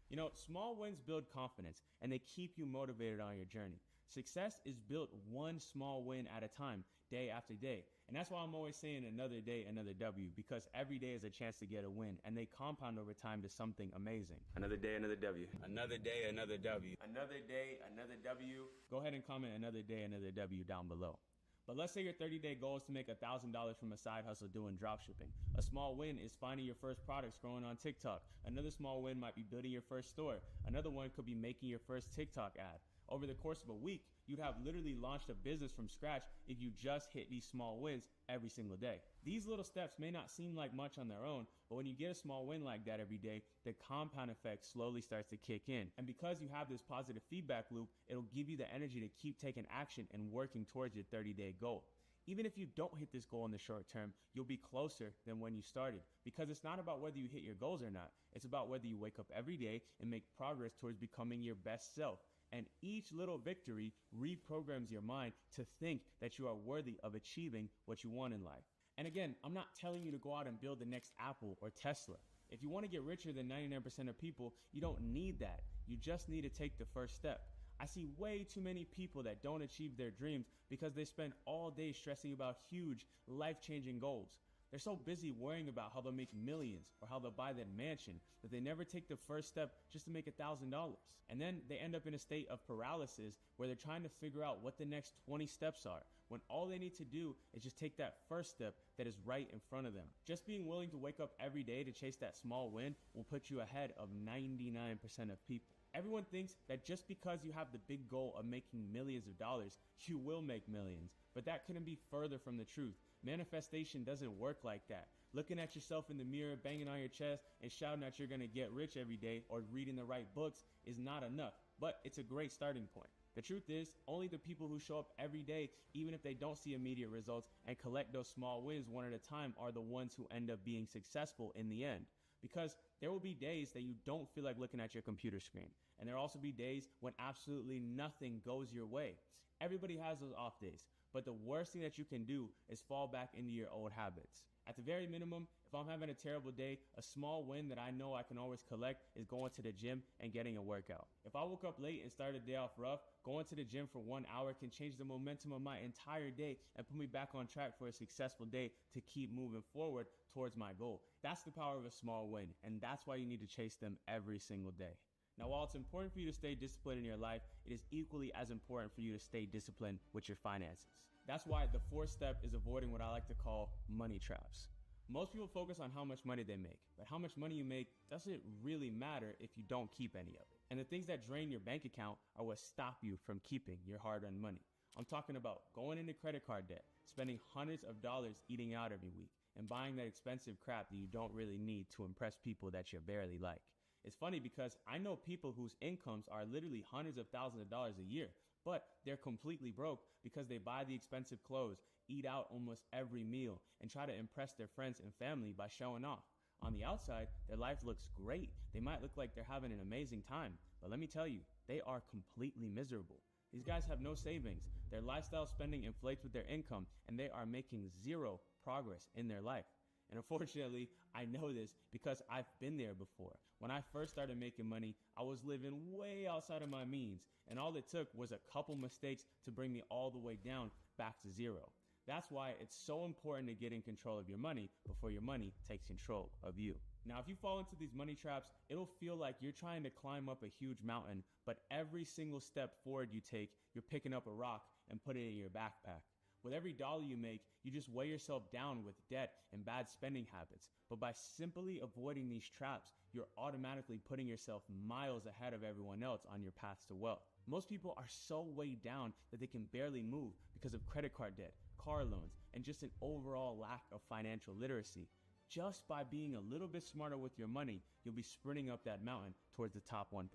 You know, small wins build confidence and they keep you motivated on your journey. Success is built one small win at a time, day after day. And that's why I'm always saying another day, another W, because every day is a chance to get a win and they compound over time to something amazing. Another day, another W. Another day, another W. Another day, another W. Go ahead and comment another day, another W down below. But let's say your 30-day goal is to make $1,000 from a side hustle doing dropshipping. A small win is finding your first products growing on TikTok. Another small win might be building your first store. Another one could be making your first TikTok ad. Over the course of a week, you'd have literally launched a business from scratch if you just hit these small wins every single day. These little steps may not seem like much on their own, but when you get a small win like that every day, the compound effect slowly starts to kick in. And because you have this positive feedback loop, it'll give you the energy to keep taking action and working towards your 30-day goal. Even if you don't hit this goal in the short term, you'll be closer than when you started, because it's not about whether you hit your goals or not. It's about whether you wake up every day and make progress towards becoming your best self. And each little victory reprograms your mind to think that you are worthy of achieving what you want in life. And again, I'm not telling you to go out and build the next Apple or Tesla. If you want to get richer than 99% of people, you don't need that. You just need to take the first step. I see way too many people that don't achieve their dreams because they spend all day stressing about huge, life-changing goals. They're so busy worrying about how they'll make millions or how they'll buy that mansion that they never take the first step just to make $1,000. And then they end up in a state of paralysis where they're trying to figure out what the next 20 steps are, when all they need to do is just take that first step that is right in front of them. Just being willing to wake up every day to chase that small win will put you ahead of 99% of people. Everyone thinks that just because you have the big goal of making millions of dollars, you will make millions. But that couldn't be further from the truth. Manifestation doesn't work like that. Looking at yourself in the mirror, banging on your chest, and shouting that you're gonna get rich every day or reading the right books is not enough, but it's a great starting point. The truth is, only the people who show up every day, even if they don't see immediate results, and collect those small wins one at a time are the ones who end up being successful in the end. Because there will be days that you don't feel like looking at your computer screen. And there will also be days when absolutely nothing goes your way. Everybody has those off days. But the worst thing that you can do is fall back into your old habits. At the very minimum, if I'm having a terrible day, a small win that I know I can always collect is going to the gym and getting a workout. If I woke up late and started the day off rough, going to the gym for 1 hour can change the momentum of my entire day and put me back on track for a successful day to keep moving forward towards my goal. That's the power of a small win, and that's why you need to chase them every single day. Now, while it's important for you to stay disciplined in your life, it is equally as important for you to stay disciplined with your finances. That's why the fourth step is avoiding what I like to call money traps. Most people focus on how much money they make, but how much money you make doesn't really matter if you don't keep any of it. And the things that drain your bank account are what stop you from keeping your hard-earned money. I'm talking about going into credit card debt, spending hundreds of dollars eating out every week, and buying that expensive crap that you don't really need to impress people that you barely like. It's funny because I know people whose incomes are literally hundreds of thousands of dollars a year, but they're completely broke because they buy the expensive clothes, eat out almost every meal, and try to impress their friends and family by showing off. On the outside, their life looks great. They might look like they're having an amazing time, but let me tell you, they are completely miserable. These guys have no savings. Their lifestyle spending inflates with their income, and they are making zero progress in their life. And unfortunately, I know this because I've been there before. When I first started making money, I was living way outside of my means, and all it took was a couple mistakes to bring me all the way down back to zero. That's why it's so important to get in control of your money before your money takes control of you. Now, if you fall into these money traps, it'll feel like you're trying to climb up a huge mountain, but every single step forward you take, you're picking up a rock and putting it in your backpack. With every dollar you make, you just weigh yourself down with debt and bad spending habits. But by simply avoiding these traps, you're automatically putting yourself miles ahead of everyone else on your path to wealth. Most people are so weighed down that they can barely move because of credit card debt, car loans, and just an overall lack of financial literacy. Just by being a little bit smarter with your money, you'll be sprinting up that mountain towards the top 1%.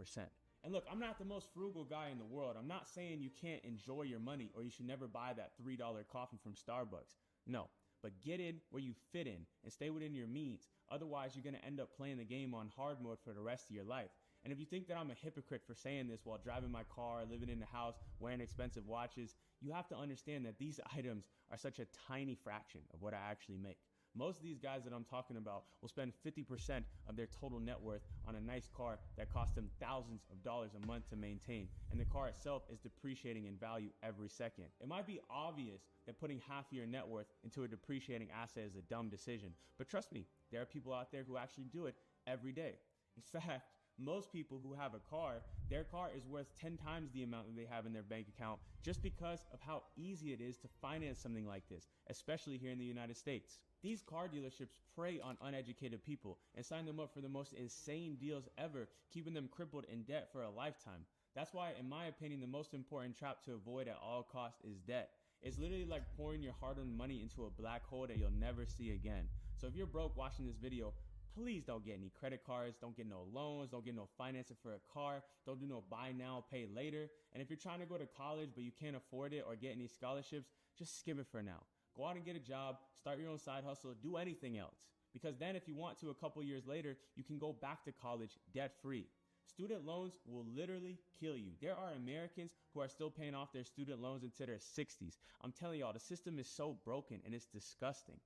And look, I'm not the most frugal guy in the world. I'm not saying you can't enjoy your money or you should never buy that $3 coffee from Starbucks. No, but get in where you fit in and stay within your means. Otherwise, you're going to end up playing the game on hard mode for the rest of your life. And if you think that I'm a hypocrite for saying this while driving my car, living in the house, wearing expensive watches, you have to understand that these items are such a tiny fraction of what I actually make. Most of these guys that I'm talking about will spend 50% of their total net worth on a nice car that costs them thousands of dollars a month to maintain, and the car itself is depreciating in value every second. It might be obvious that putting half of your net worth into a depreciating asset is a dumb decision, but trust me, there are people out there who actually do it every day. In fact, most people who have a car, their car is worth 10 times the amount that they have in their bank account just because of how easy it is to finance something like this, especially here in the United States. These car dealerships prey on uneducated people and sign them up for the most insane deals ever, keeping them crippled in debt for a lifetime. That's why, in my opinion, the most important trap to avoid at all costs is debt. It's literally like pouring your hard-earned money into a black hole that you'll never see again. So if you're broke watching this video, please don't get any credit cards, don't get no loans, don't get no financing for a car, don't do no buy now, pay later. And if you're trying to go to college but you can't afford it or get any scholarships, just skip it for now. Go out and get a job, start your own side hustle, do anything else. Because then if you want to a couple years later, you can go back to college debt-free. Student loans will literally kill you. There are Americans who are still paying off their student loans into their 60s. I'm telling y'all, the system is so broken and it's disgusting.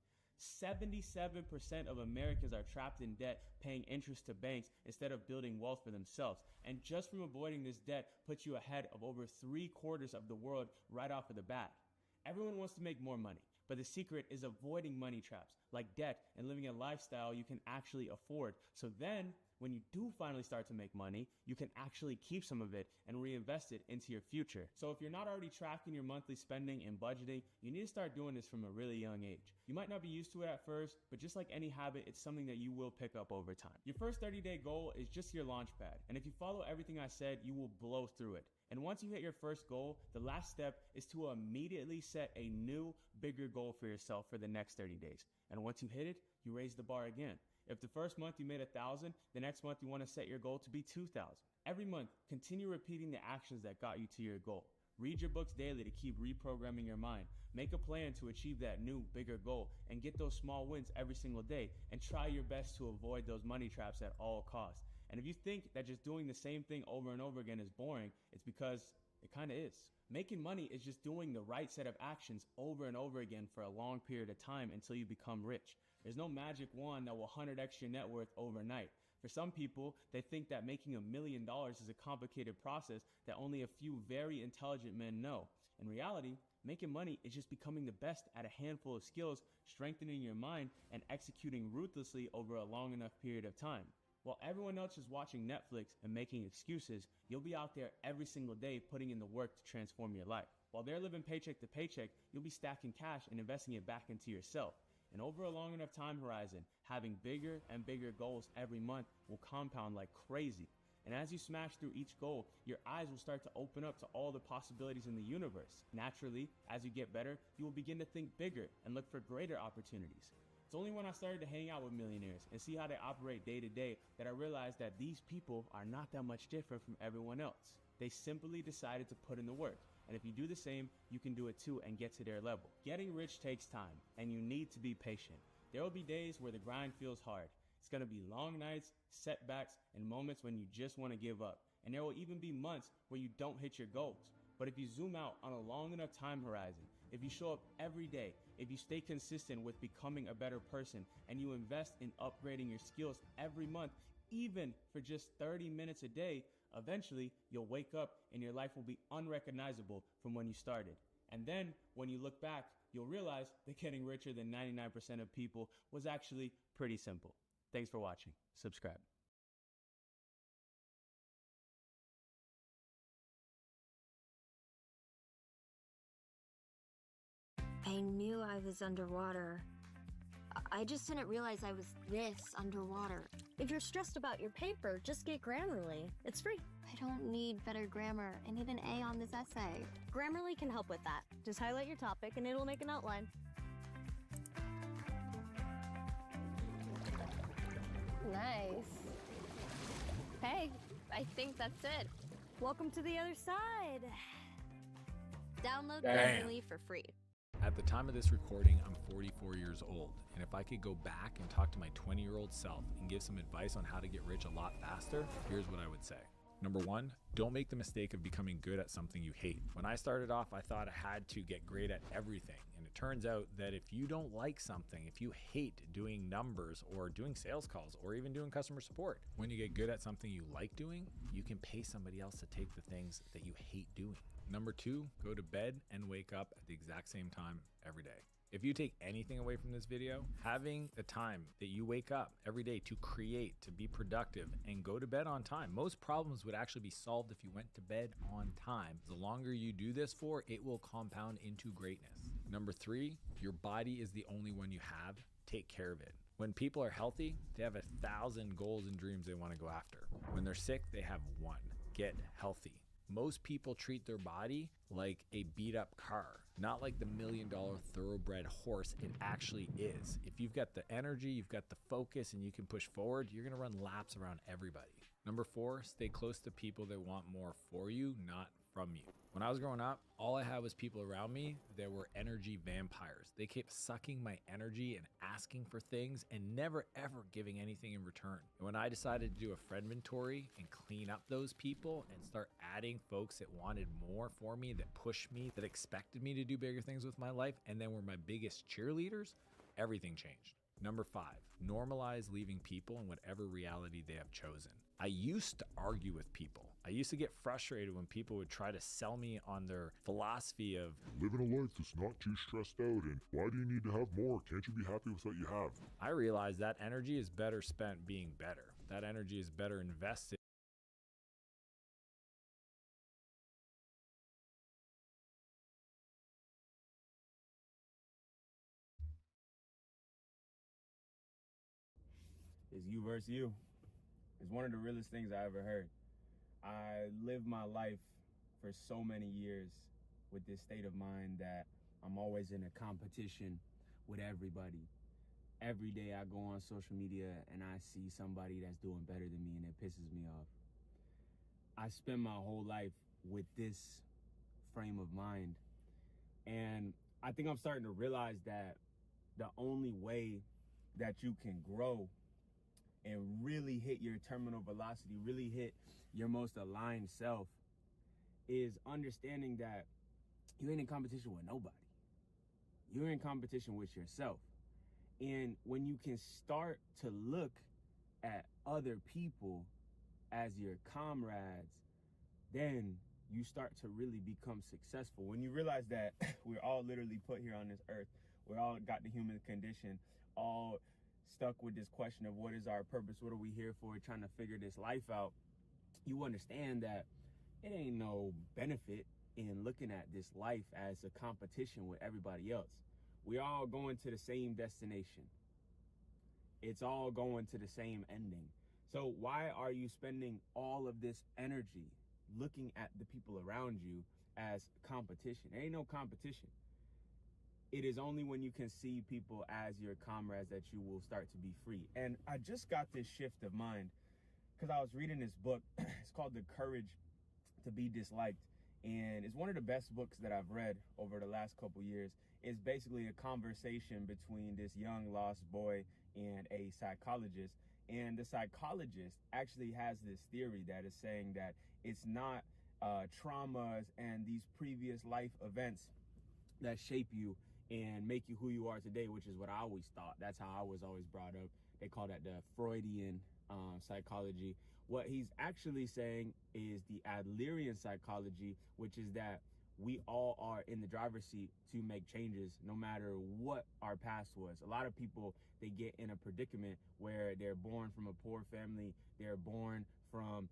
77% of Americans are trapped in debt, paying interest to banks instead of building wealth for themselves. And just from avoiding this debt puts you ahead of over 3/4 of the world right off of the bat. Everyone wants to make more money, but the secret is avoiding money traps like debt and living a lifestyle you can actually afford. So then, when you do finally start to make money, you can actually keep some of it and reinvest it into your future. So if you're not already tracking your monthly spending and budgeting, you need to start doing this from a really young age. You might not be used to it at first, but just like any habit, it's something that you will pick up over time. Your first 30-day goal is just your launch pad. And if you follow everything I said, you will blow through it. And once you hit your first goal, the last step is to immediately set a new, bigger goal for yourself for the next 30 days. And once you hit it, you raise the bar again. If the first month you made 1,000, the next month you want to set your goal to be 2,000. Every month, continue repeating the actions that got you to your goal. Read your books daily to keep reprogramming your mind. Make a plan to achieve that new, bigger goal and get those small wins every single day, and try your best to avoid those money traps at all costs. And if you think that just doing the same thing over and over again is boring, it's because it kind of is. Making money is just doing the right set of actions over and over again for a long period of time until you become rich. There's no magic wand that will 100x your net worth overnight. For some people, they think that making $1 million is a complicated process that only a few very intelligent men know. In reality, making money is just becoming the best at a handful of skills, strengthening your mind, and executing ruthlessly over a long enough period of time. While everyone else is watching Netflix and making excuses, you'll be out there every single day putting in the work to transform your life. While they're living paycheck to paycheck, you'll be stacking cash and investing it back into yourself. And over a long enough time horizon, having bigger and bigger goals every month will compound like crazy. And as you smash through each goal, your eyes will start to open up to all the possibilities in the universe. Naturally, as you get better, you will begin to think bigger and look for greater opportunities. It's only when I started to hang out with millionaires and see how they operate day to day that I realized that these people are not that much different from everyone else. They simply decided to put in the work. And if you do the same, you can do it too and get to their level. Getting rich takes time, and you need to be patient. There will be days where the grind feels hard. It's going to be long nights, setbacks, and moments when you just want to give up. And there will even be months where you don't hit your goals. But if you zoom out on a long enough time horizon, if you show up every day, if you stay consistent with becoming a better person, and you invest in upgrading your skills every month, even for just 30 minutes a day, eventually you'll wake up and your life will be unrecognizable from when you started. And then when you look back, you'll realize that getting richer than 99% of people was actually pretty simple. Thanks for watching. Subscribe. I knew I was underwater. I just didn't realize I was this underwater. If you're stressed about your paper, just get Grammarly. It's free. I don't need better grammar. I need an A on this essay. Grammarly can help with that. Just highlight your topic and it'll make an outline. Nice. Hey, I think that's it. Welcome to the other side. Download Damn. Grammarly for free. At the time of this recording, I'm 44 years old, and if I could go back and talk to my 20-year-old self and give some advice on how to get rich a lot faster, here's what I would say. Number one, don't make the mistake of becoming good at something you hate. When I started off, I thought I had to get great at everything. And it turns out that if you don't like something, if you hate doing numbers or doing sales calls or even doing customer support, when you get good at something you like doing, you can pay somebody else to take the things that you hate doing. Number two, go to bed and wake up at the exact same time every day. If you take anything away from this video, having the time that you wake up every day to create, to be productive, and go to bed on time. Most problems would actually be solved if you went to bed on time. The longer you do this for, it will compound into greatness. Number three, your body is the only one you have. Take care of it. When people are healthy, they have 1,000 goals and dreams they want to go after. When they're sick, they have one: get healthy. Most people treat their body like a beat up car, not like the $1 million thoroughbred horse it actually is. If you've got the energy, you've got the focus, and you can push forward, you're gonna run laps around everybody. Number four, stay close to people that want more for you, not from you. When I was growing up, all I had was people around me that were energy vampires. They kept sucking my energy and asking for things and never ever giving anything in return. And when I decided to do a friendventory and clean up those people and start adding folks that wanted more for me, that pushed me, that expected me to do bigger things with my life, and then were my biggest cheerleaders, everything changed. Number five, normalize leaving people in whatever reality they have chosen. I used to argue with people. I used to get frustrated when people would try to sell me on their philosophy of living a life that's not too stressed out, and why do you need to have more? Can't you be happy with what you have? I realized that energy is better spent being better. That energy is better invested. It's you versus you. It's one of the realest things I ever heard. I lived my life for so many years with this state of mind that I'm always in a competition with everybody. Every day I go on social media and I see somebody that's doing better than me, and it pisses me off. I spend my whole life with this frame of mind, and I think I'm starting to realize that the only way that you can grow and really hit your terminal velocity, really hit your most aligned self, is understanding that you ain't in competition with nobody. You're in competition with yourself. And when you can start to look at other people as your comrades, then you start to really become successful. When you realize that we're all literally put here on this earth, we're all got the human condition, all stuck with this question of what is our purpose, what are we here for, trying to figure this life out, you understand that it ain't no benefit in looking at this life as a competition with everybody else. We're all going to the same destination. It's all going to the same ending. So why are you spending all of this energy looking at the people around you as competition? There ain't no competition. It is only when you can see people as your comrades that you will start to be free. And I just got this shift of mind because I was reading this book. It's called The Courage to Be Disliked. And it's one of the best books that I've read over the last couple years. It's basically a conversation between this young lost boy and a psychologist. And the psychologist actually has this theory that is saying that it's not traumas and these previous life events that shape you and make you who you are today, which is what I always thought. That's how I was always brought up. They call that the Freudian psychology. What he's actually saying is the Adlerian psychology, which is that we all are in the driver's seat to make changes no matter what our past was. A lot of people, they get in a predicament where they're born from a poor family, they're born from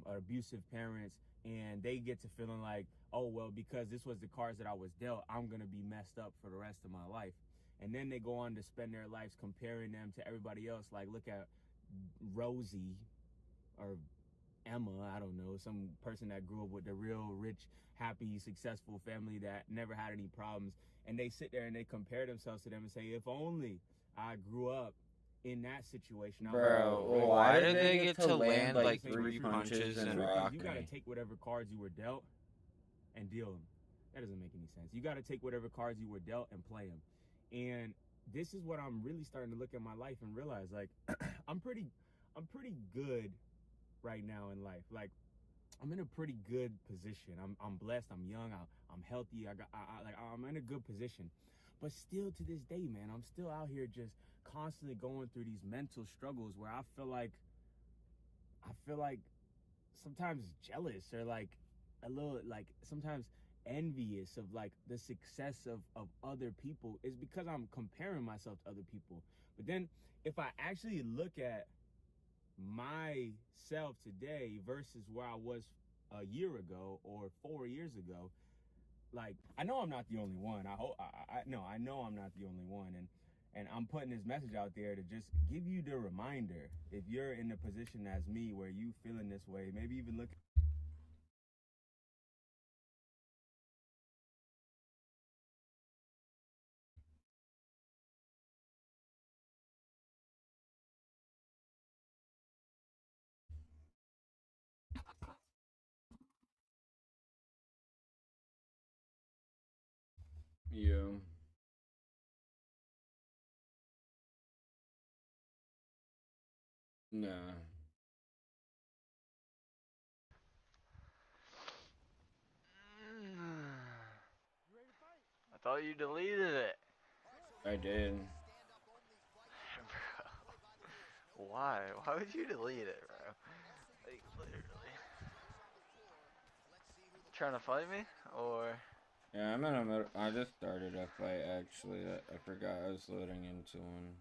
abusive parents, and they get to feeling like, oh, well, because this was the cards that I was dealt, I'm going to be messed up for the rest of my life. And then they go on to spend their lives comparing them to everybody else. Like, look at Rosie or Emma, I don't know, some person that grew up with a real rich, happy, successful family that never had any problems. And they sit there and they compare themselves to them and say, if only I grew up in that situation. Bro, why did they get to land like 3 punches and rock You got to me? take whatever cards you were dealt and deal them. That doesn't make any sense. You got to take whatever cards you were dealt and play them. And this is what I'm really starting to look at my life and realize, like, I'm pretty good right now in life. Like, I'm in a pretty good position. I'm blessed. I'm young. I'm healthy. I'm in a good position. But still to this day, man, I'm still out here just constantly going through these mental struggles where I feel like sometimes jealous or like a little like sometimes envious of like the success of other people. Is because I'm comparing myself to other people. But then if I actually look at myself today versus where I was a year ago or 4 years ago, like, I know I'm not the only one. I know I'm not the only one, and I'm putting this message out there to just give you the reminder. If you're in the position as me where you feeling this way, maybe even look. Yeah. Nah. I thought you deleted it. I did. Bro. Why? Why would you delete it, bro? Like, literally. Trying to fight me? Or... Yeah, I just started a fight actually. I forgot I was loading into one.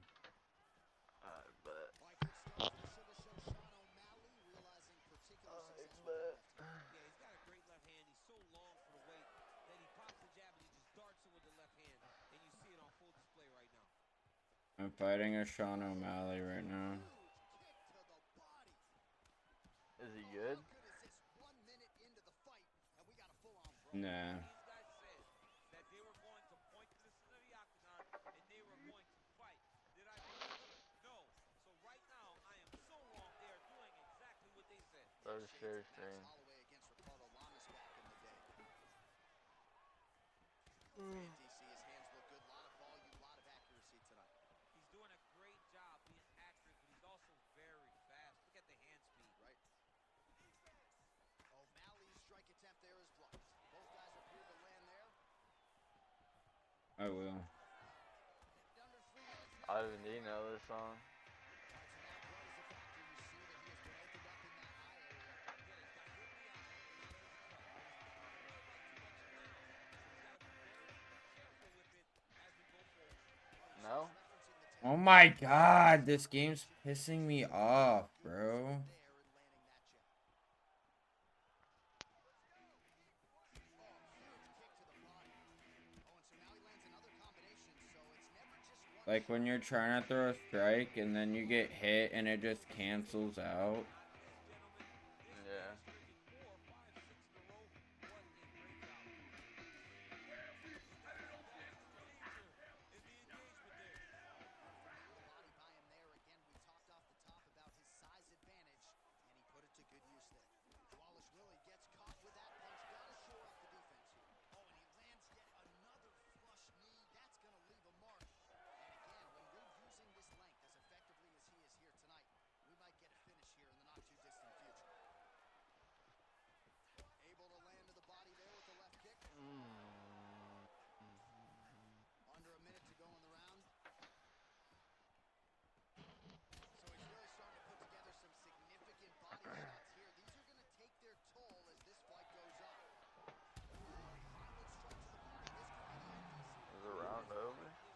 I'm fighting a Sean O'Malley right now. Is he good? Nah. That was share stream. I will. Ivan, do you know this song? No? Oh my god, this game's pissing me off, bro. Like when you're trying to throw a strike and then you get hit and it just cancels out. Yeah.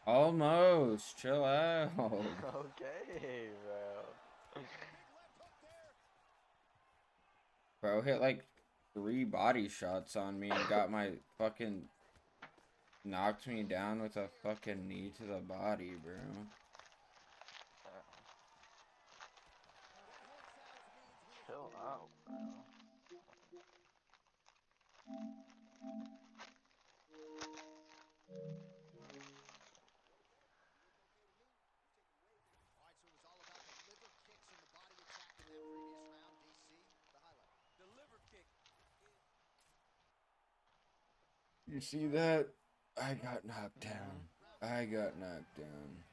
Almost. Chill out. Okay, bro. Bro hit like 3 body shots on me and got my fucking knocked me down with a fucking knee to the body, bro. Chill out, bro. You see that? I got knocked down. I got knocked down.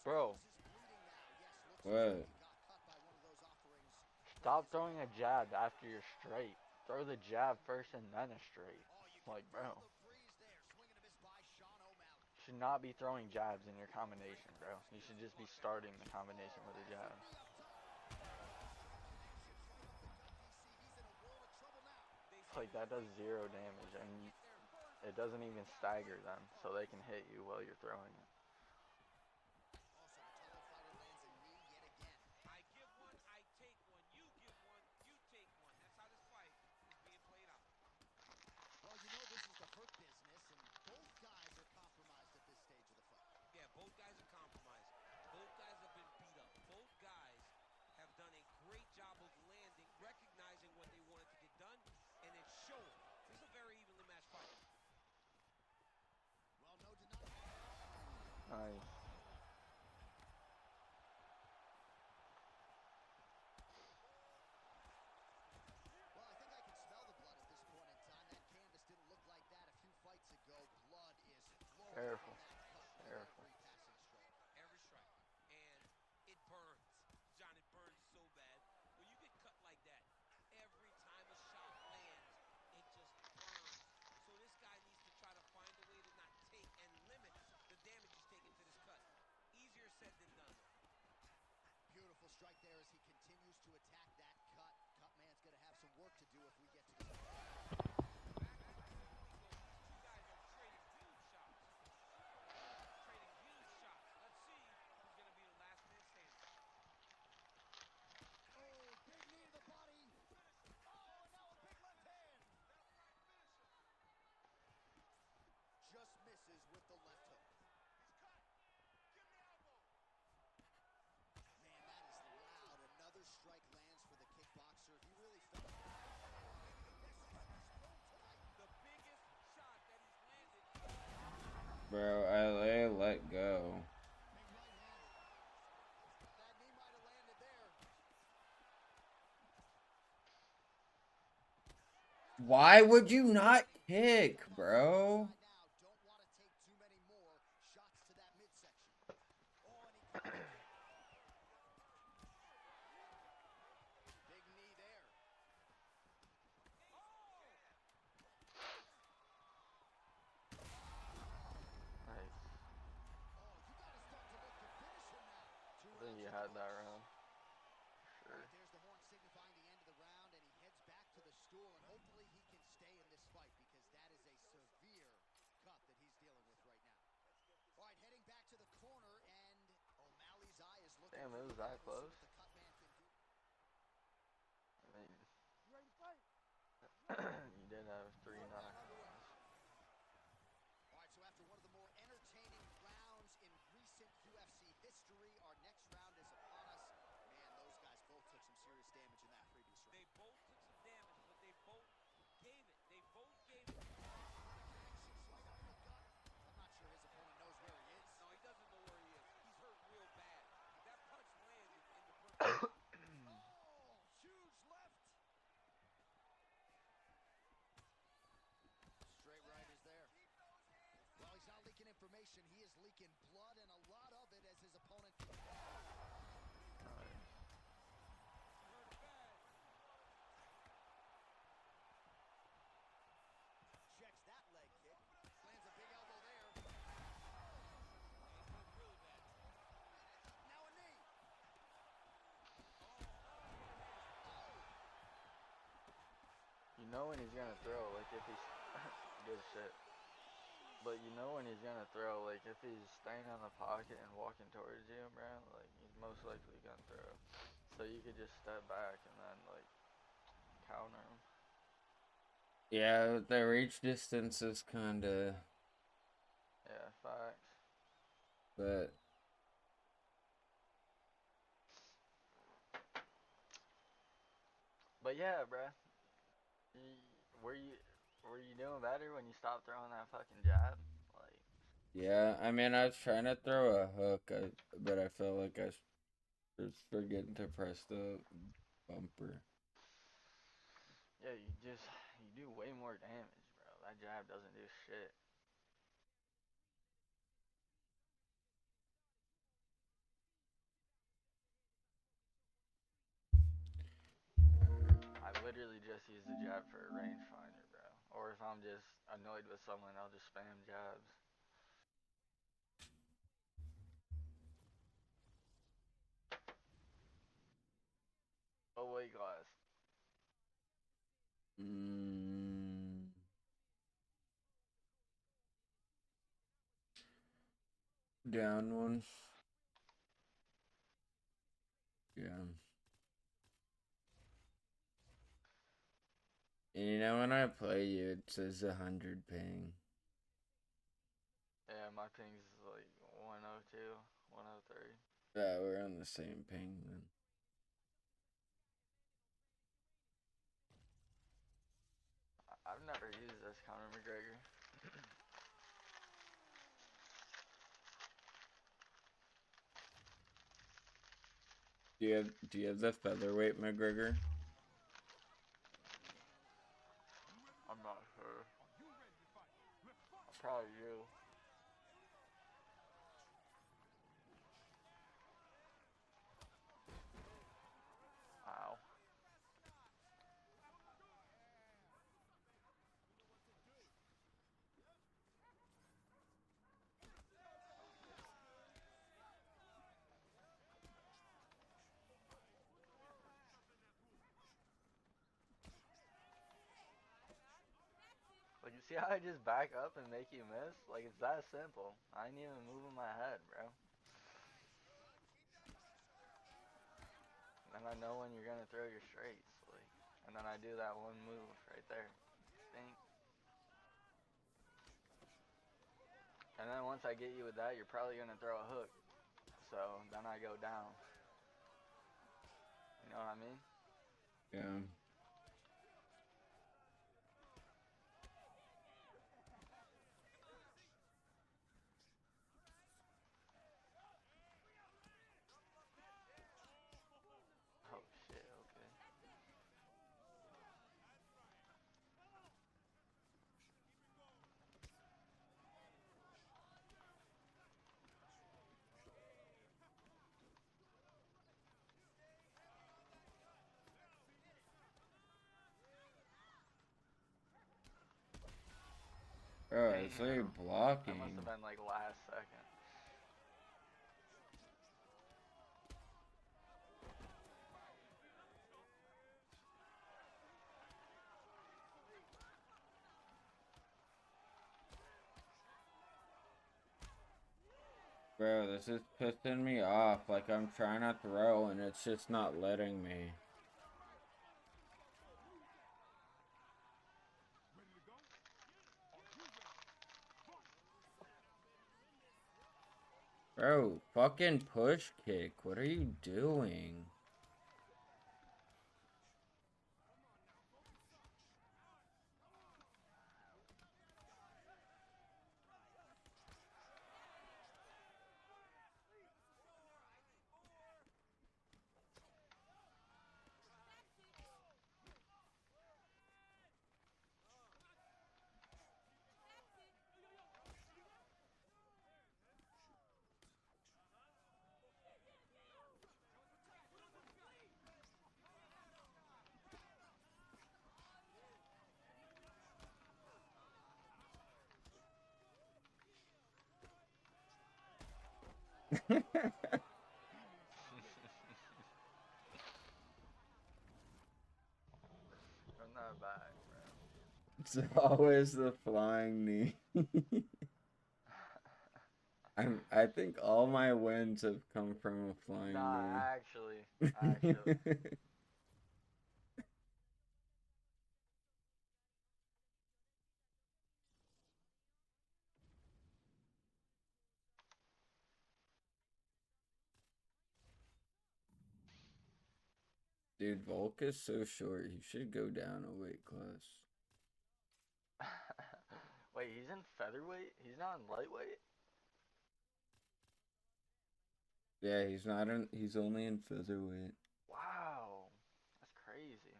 Bro. What? Stop throwing a jab after you're straight. Throw the jab first and then a straight. Like, bro. Should not be throwing jabs in your combination, bro. You should just be starting the combination with a jab. Like, that does 0 damage, and it doesn't even stagger them, so they can hit you while you're throwing it. Nice. Careful. Careful. Bro, I let go. Why would you not kick, bro? I think you had that round. Sure. Damn, it was that close. I mean, you did have 3 knocks. know when he's gonna throw. Like if he's good shit. But you know when he's gonna throw. Like if he's staying on the pocket and walking towards you, bro. Like he's most likely gonna throw. So you could just step back and then like counter him. Yeah, the reach distance is kind of. Yeah, facts. But. But yeah, bruh. Were you doing better when you stopped throwing that fucking jab? Like. Yeah, I mean, I was trying to throw a hook, but I felt like I was forgetting to press the bumper. Yeah, you do way more damage, bro. That jab doesn't do shit. I literally just use the jab for a rangefinder, bro. Or if I'm just annoyed with someone, I'll just spam jabs. Oh, weight class. Down one. Yeah. And you know, when I play you, it says 100 ping. Yeah, my ping's like 102, 103. Yeah, we're on the same ping then. I've never used this Conor McGregor. Do you have the featherweight McGregor? I'm not sure. I probably do. Ow. Like, you see how I just back up and make you miss? Like, it's that simple. I ain't even moving my head, bro. And I know when you're gonna throw your straights, like, and then I do that one move right there. Ding. And then once I get you with that, you're probably gonna throw a hook. So then I go down. You know what I mean? Yeah. Oh shit, okay. Bro, it's like blocking. That must have been like last second. Bro, this is pissing me off. Like, I'm trying to throw and it's just not letting me. Bro, fucking push kick. What are you doing? Run that back, bro. It's always the flying knee. I think all my wins have come from a flying Nah, knee. actually. Dude, Volk is so short. He should go down a weight class. Wait, he's in featherweight? He's not in lightweight? Yeah, he's not in. He's only in featherweight. Wow. That's crazy.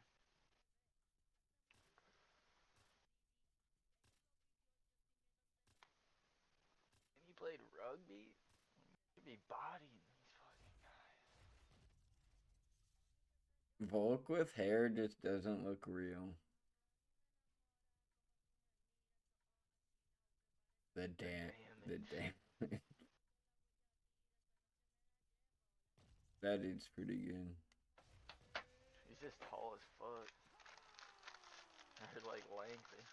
And he played rugby? He could be bodying these fucking guys. Volk with hair just doesn't look real. The damage. That dude's pretty good. He's just tall as fuck. They're like lengthy.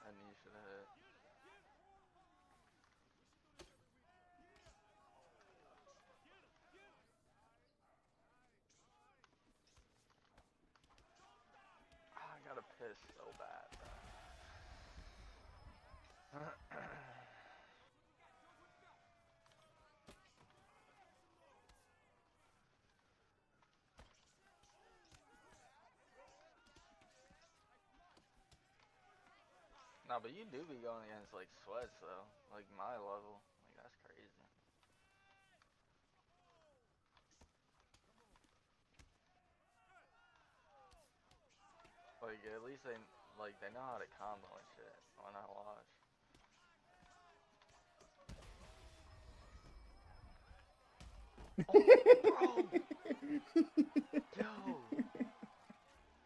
That knee should have hit. I gotta piss so bad, bro. Nah, but you do be going against like sweats though, like my level. Like that's crazy. Like at least they know how to combo and shit when I watch. Oh, bro! Yo!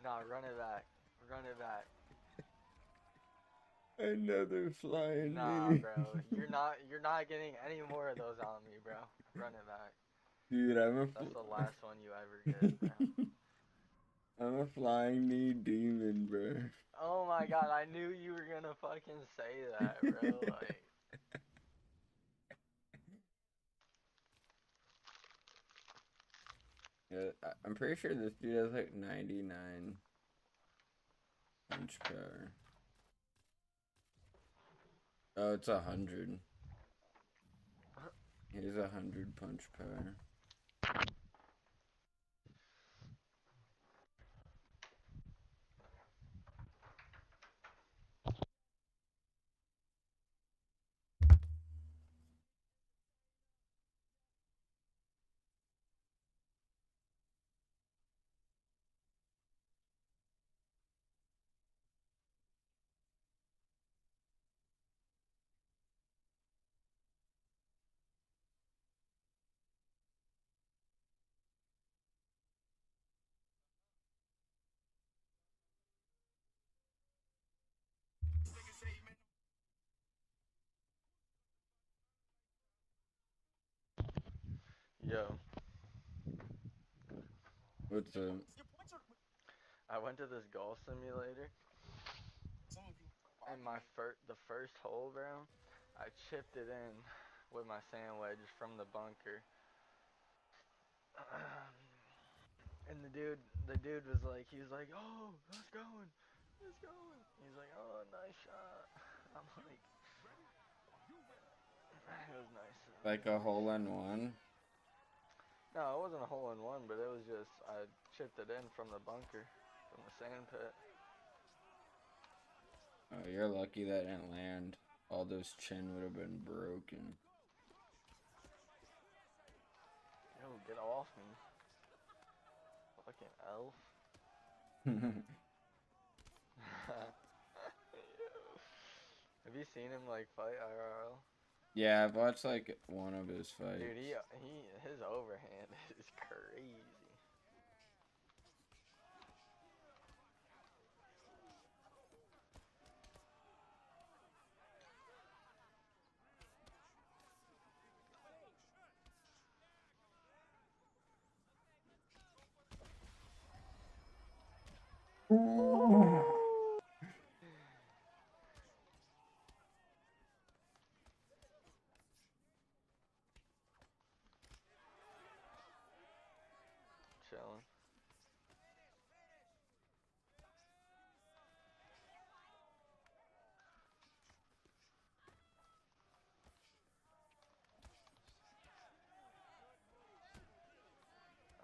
Nah, run it back. Run it back. Another flying Nah, knee. bro. You're not getting any more of those on me, bro. Run it back. Dude, That's the last one you ever get, bro. I'm a flying knee demon, bro. Oh my god, I knew you were gonna fucking say that, bro. Like, Yeah, I'm pretty sure this dude has like 99 punch power. Oh, it's 100. He has 100 punch power. yo. What's up? I went to this golf simulator, and the first hole, bro, I chipped it in with my sand wedge from the bunker. And the dude was like, he was like, oh, let's going. He's like, oh, nice shot. I'm like, it was nice. Like a hole in one? No, it wasn't a hole in one, but it was just, I chipped it in from the bunker from the sand pit. Oh, you're lucky that didn't land. All those chin would have been broken. Yo, get off me. Fucking elf. Have you seen him like fight IRL? Yeah, I've watched like one of his fights. Dude, his overhand is crazy. Chilling.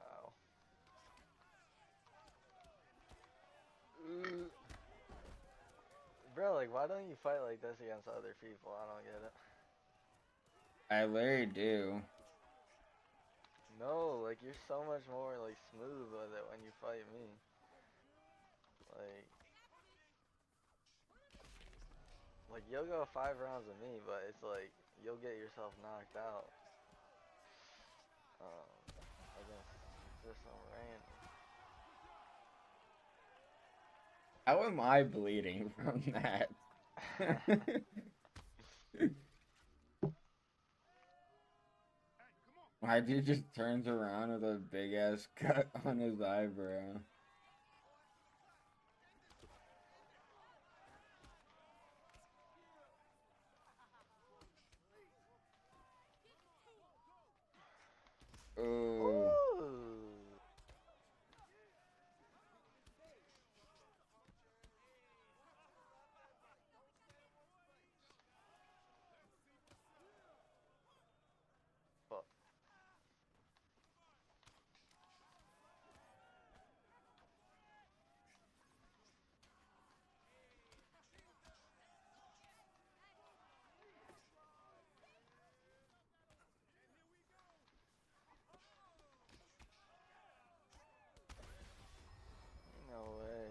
Ow. Bro, like, why don't you fight like this against other people? I don't get it. I literally do. No, like, you're so much more, like, smooth with it when you fight me. Like, you'll go 5 rounds with me, but it's like, you'll get yourself knocked out. Against just some random. How am I bleeding from that? Why did he just turns around with a big ass cut on his eyebrow? Oh. Fuck. No way.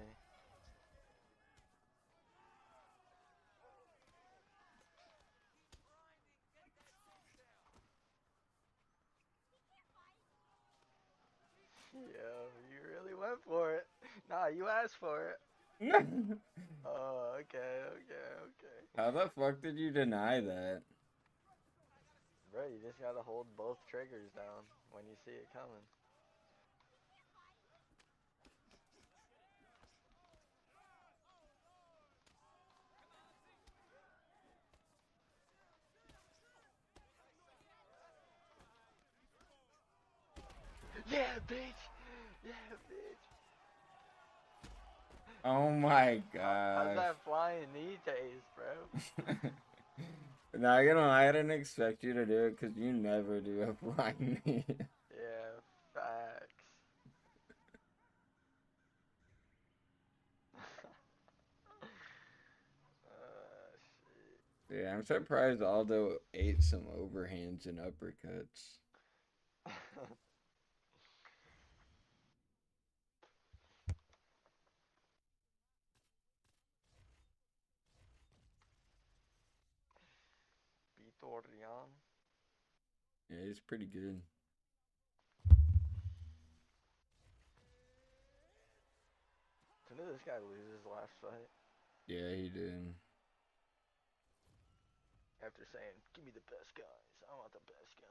Yo, you really went for it. Nah, you asked for it. Oh, okay. How the fuck did you deny that? Bro, you just gotta hold both triggers down when you see it coming. Yeah, bitch! Yeah, bitch! Oh my How's gosh. that flying knee taste, bro? Not gonna lie, I didn't expect you to do it because you never do a flying knee. Yeah, facts. Shit. Yeah, I'm surprised Aldo ate some overhands and uppercuts. Vitorian. Yeah, he's pretty good. Didn't this guy lose his last fight? Yeah, he did. After saying, give me the best guys. I want the best guys.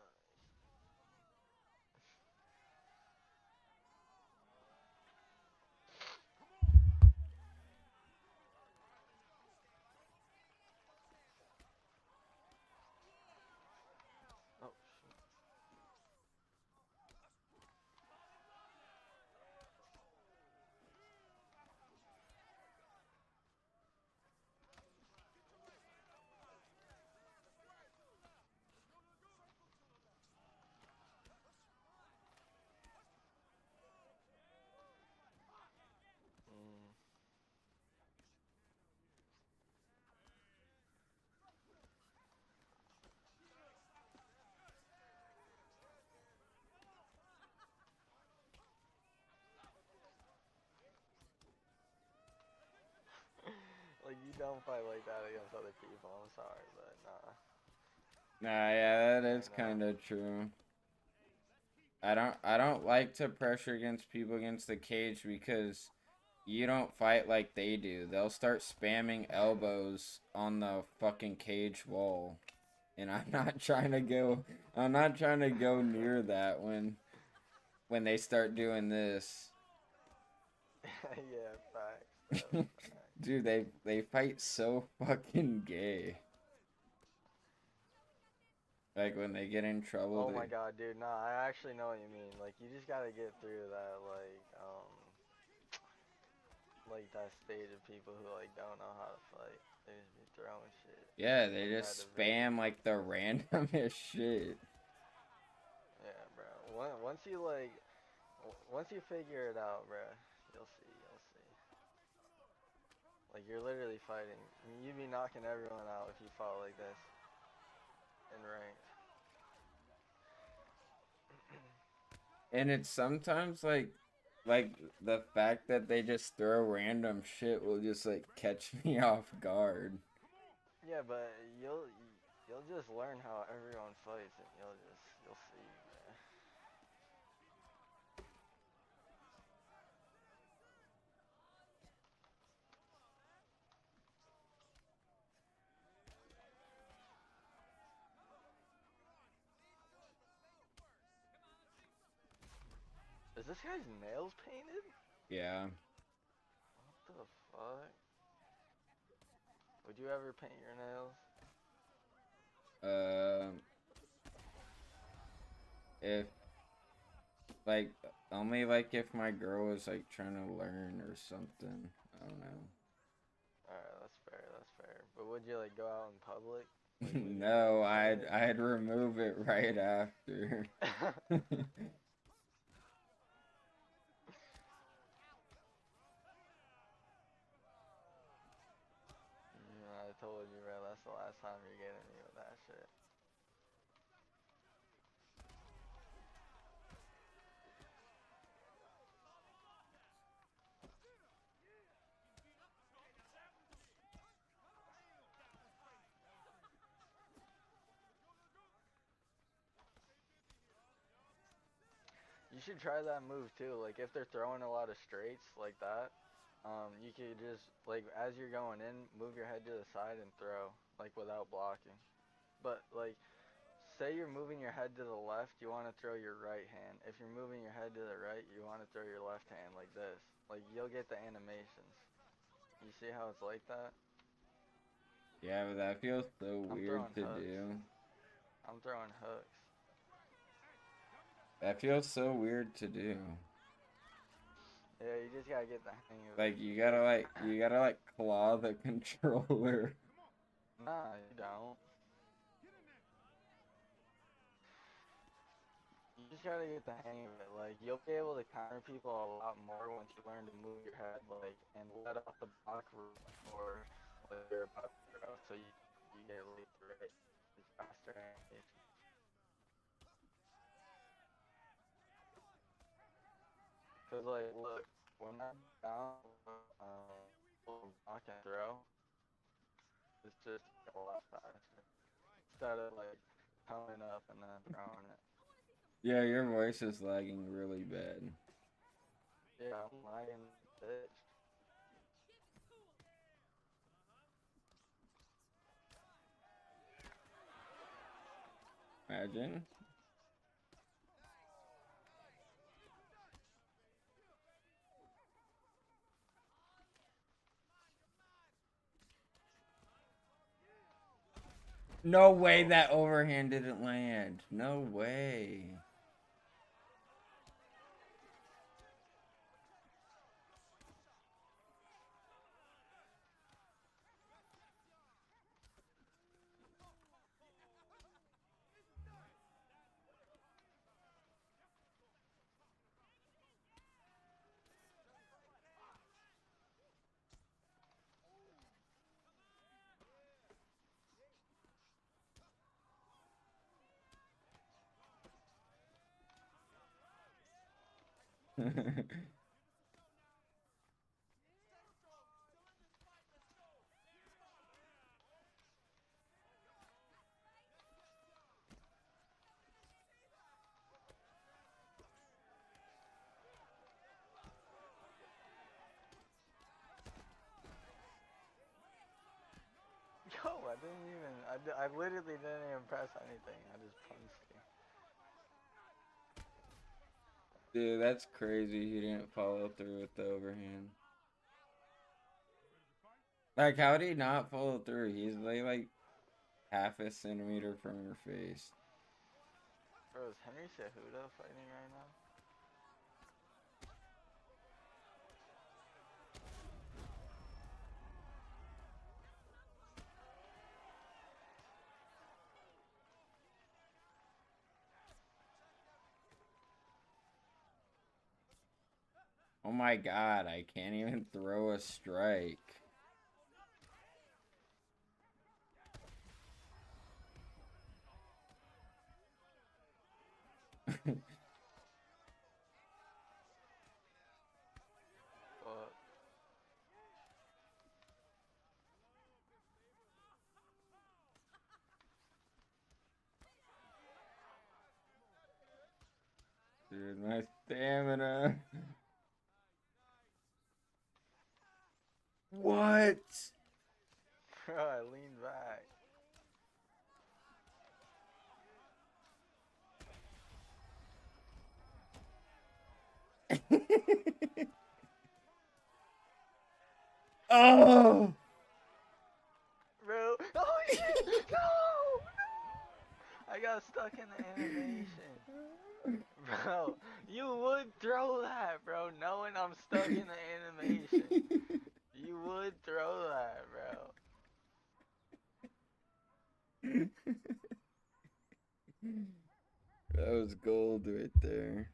Oh, shit. don't fight like that against other people. I'm sorry, but nah. Nah, yeah, that is kind of true. I don't like to pressure against people against the cage because you don't fight like they do. They'll start spamming elbows on the fucking cage wall. And I'm not trying to go near that when they start doing this. Yeah, facts. Dude, they fight so fucking gay. Like when they get in trouble. Oh my god, dude, nah, I actually know what you mean. Like you just gotta get through that like that stage of people who like don't know how to fight. They just be throwing shit. Yeah, they just spam like the randomest shit. Yeah, bro. Once you figure it out, bro, you'll see. Like you're literally fighting. I mean, you'd be knocking everyone out if you fought like this in ranked. And it's sometimes like the fact that they just throw random shit will just like catch me off guard. Yeah, but you'll just learn how everyone fights, and you'll see, man. Is this guy's nails painted? Yeah. What the fuck? Would you ever paint your nails? If like only like if my girl was like trying to learn or something. I don't know. Alright, that's fair. But would you like go out in public? No, I'd remove it right after. Yeah, I told you, bro, that's the last time you're getting me with that shit. You should try that move too. Like if they're throwing a lot of straights like that, you could just like as you're going in, move your head to the side and throw like without blocking. But like say you're moving your head to the left, you want to throw your right hand. If you're moving your head to the right, you want to throw your left hand like this. Like you'll get the animations. You see how it's like that? Yeah, but that feels so I'm weird throwing to hooks. do. I'm throwing hooks. That feels so weird to do. Yeah, you just gotta get the hang of it. Like you gotta like claw the controller. Nah, you don't. You just gotta get the hang of it. Like you'll be able to counter people a lot more once you learn to move your head, like, and let off the block before like you're about to throw, so you get like the right faster animation. Cause like, look, when I'm down, block and throw, it's just a lot faster instead of like coming up and then throwing it. Yeah, your voice is lagging really bad. Yeah, I'm lagging, bitch. Imagine. No way that overhand didn't land. No way. I didn't even. I literally didn't even press anything. I just punched you. Dude, that's crazy. He didn't follow through with the overhand. Like, how did he not follow through? He's like half a centimeter from your face. Bro, is Henry Cejudo fighting right now? Oh my god, I can't even throw a strike. Fuck. Dude, my stamina. What? Bro, I leaned back. Oh! Bro, oh shit! No! I got stuck in the animation. Bro, you would throw that, bro, knowing I'm stuck in the animation. You would throw that, bro. That was gold right there.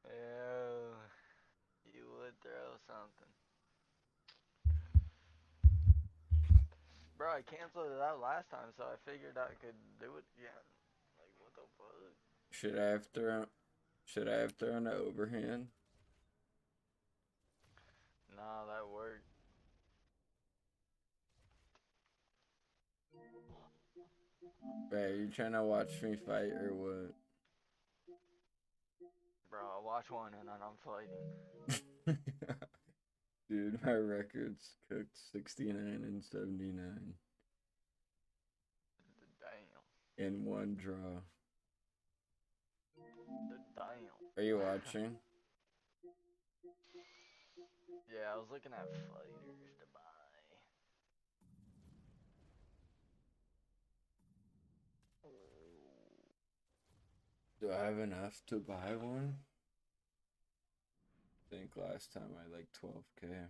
Ew. You would throw something. Bro, I canceled it out last time, so I figured I could do it again. Like, what the fuck? Should I have thrown an overhand? Nah, that worked. Right, you trying to watch me fight or what? Bro, I'll watch one and then I'm fighting. Dude, my record's cooked 69 and 79. Damn. In one draw. Damn. Are you watching? Yeah, I was looking at fighters to buy. Do I have enough to buy one? I think last time I like 12K.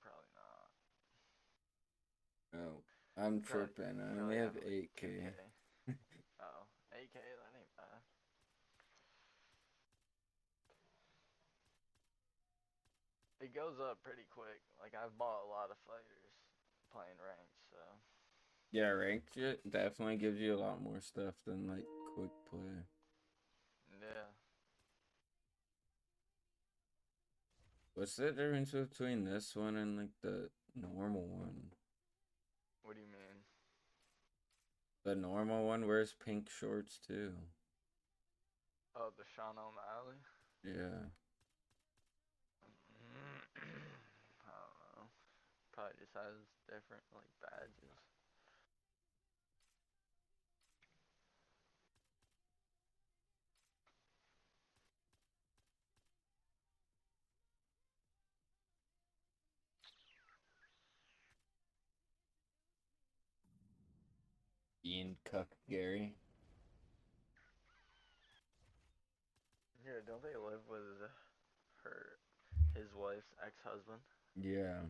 Probably not. Oh, I'm tripping. I only have 8K. Oh, 8K, that ain't bad. It goes up pretty quick. Like, I've bought a lot of fighters playing ranked, so. Yeah, ranked it definitely gives you a lot more stuff than like quick play. Yeah. What's the difference between this one and like the normal one? What do you mean? The normal one wears pink shorts too. Oh, the Sean O'Malley? Yeah. I don't know. Probably just has different, like, badges. Ian Cuck Gary. Yeah, don't they live with his wife's ex-husband? Yeah.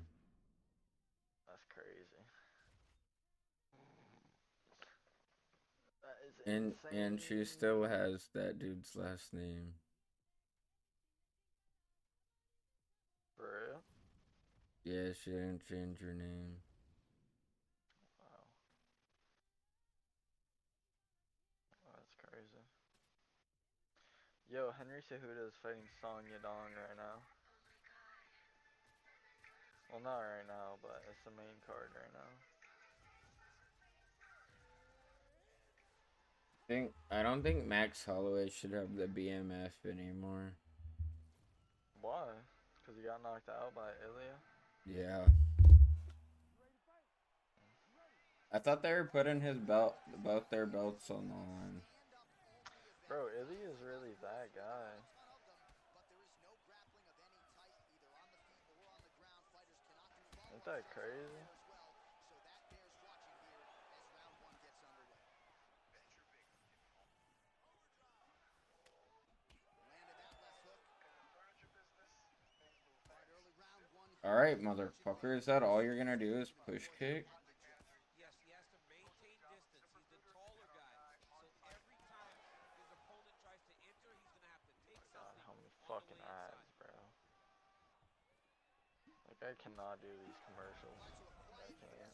That's crazy. That is insane. And she still has that dude's last name. For real? Yeah, she didn't change her name. Wow. That's crazy. Yo, Henry Cejudo is fighting Song Yadong right now. Well, not right now, but it's the main card right now. I don't think Max Holloway should have the BMF anymore. Why? Because he got knocked out by Ilya? Yeah. I thought they were putting both their belts on the line. Bro, Illy is really that guy. Ain't that crazy? Alright, motherfucker. Is that all you're gonna do is push kick? God, how many fucking ads, bro? Like, I cannot do these commercials. I can't.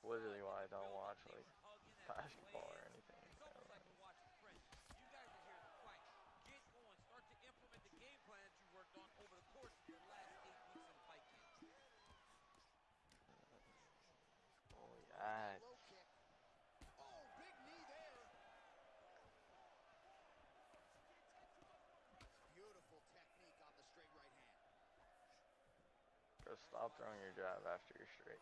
Literally why I don't watch, like, basketball or anything. So, like, holy ads. Bro, stop throwing your jab after you're straight.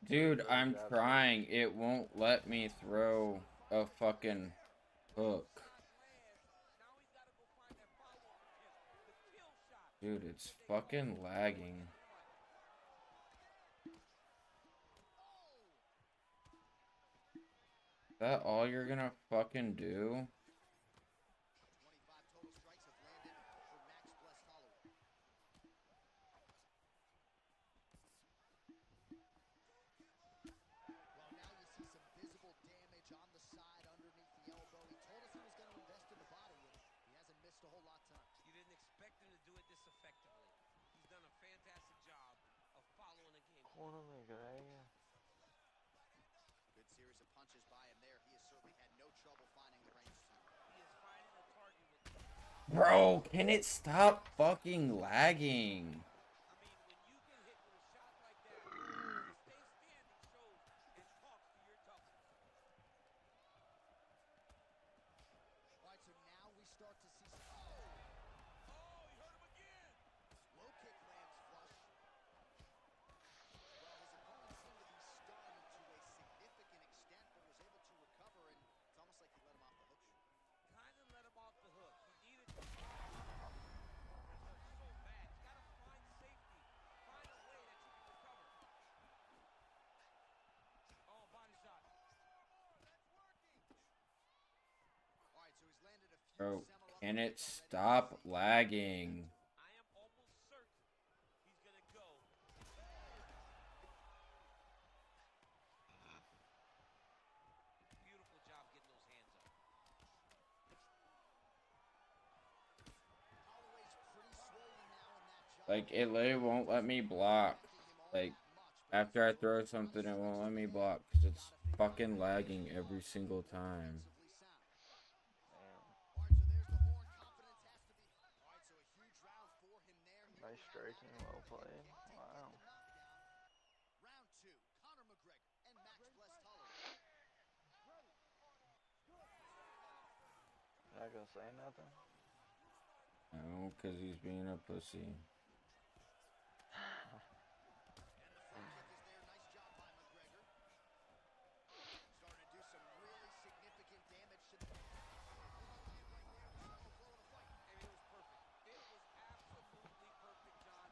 Dude, I'm trying. It won't let me throw a fucking hook. Dude, it's fucking lagging. Is that all you're gonna fucking do? Corner McGregor. Good series of punches by him there. He has certainly had no trouble finding the range zone. He is finding a target with... Bro, can it stop fucking lagging? Alright, so now we start to see some... Oh, he hurt him again! Low kick lands flush. Well, his opponent seemed to be stunned to a significant extent, but was able to recover, and it's almost like he let him off the hook. Kind of let him off the hook. He needed to... so bad. You gotta find safety. Find a way that you can recover. Oh, body shot. Alright, so he's landed a few... Bro, can it stop lagging? Like, it literally won't let me block. Like, after I throw something, it won't let me block because it's fucking lagging every single time. Nice striking, well played. Wow. Round two, Conor McGregor and Max Bless Holloway. You're not gonna say nothing? No, because he's being a pussy. Starting to do some really significant damage to the... And it was perfect. It was absolutely perfect, John.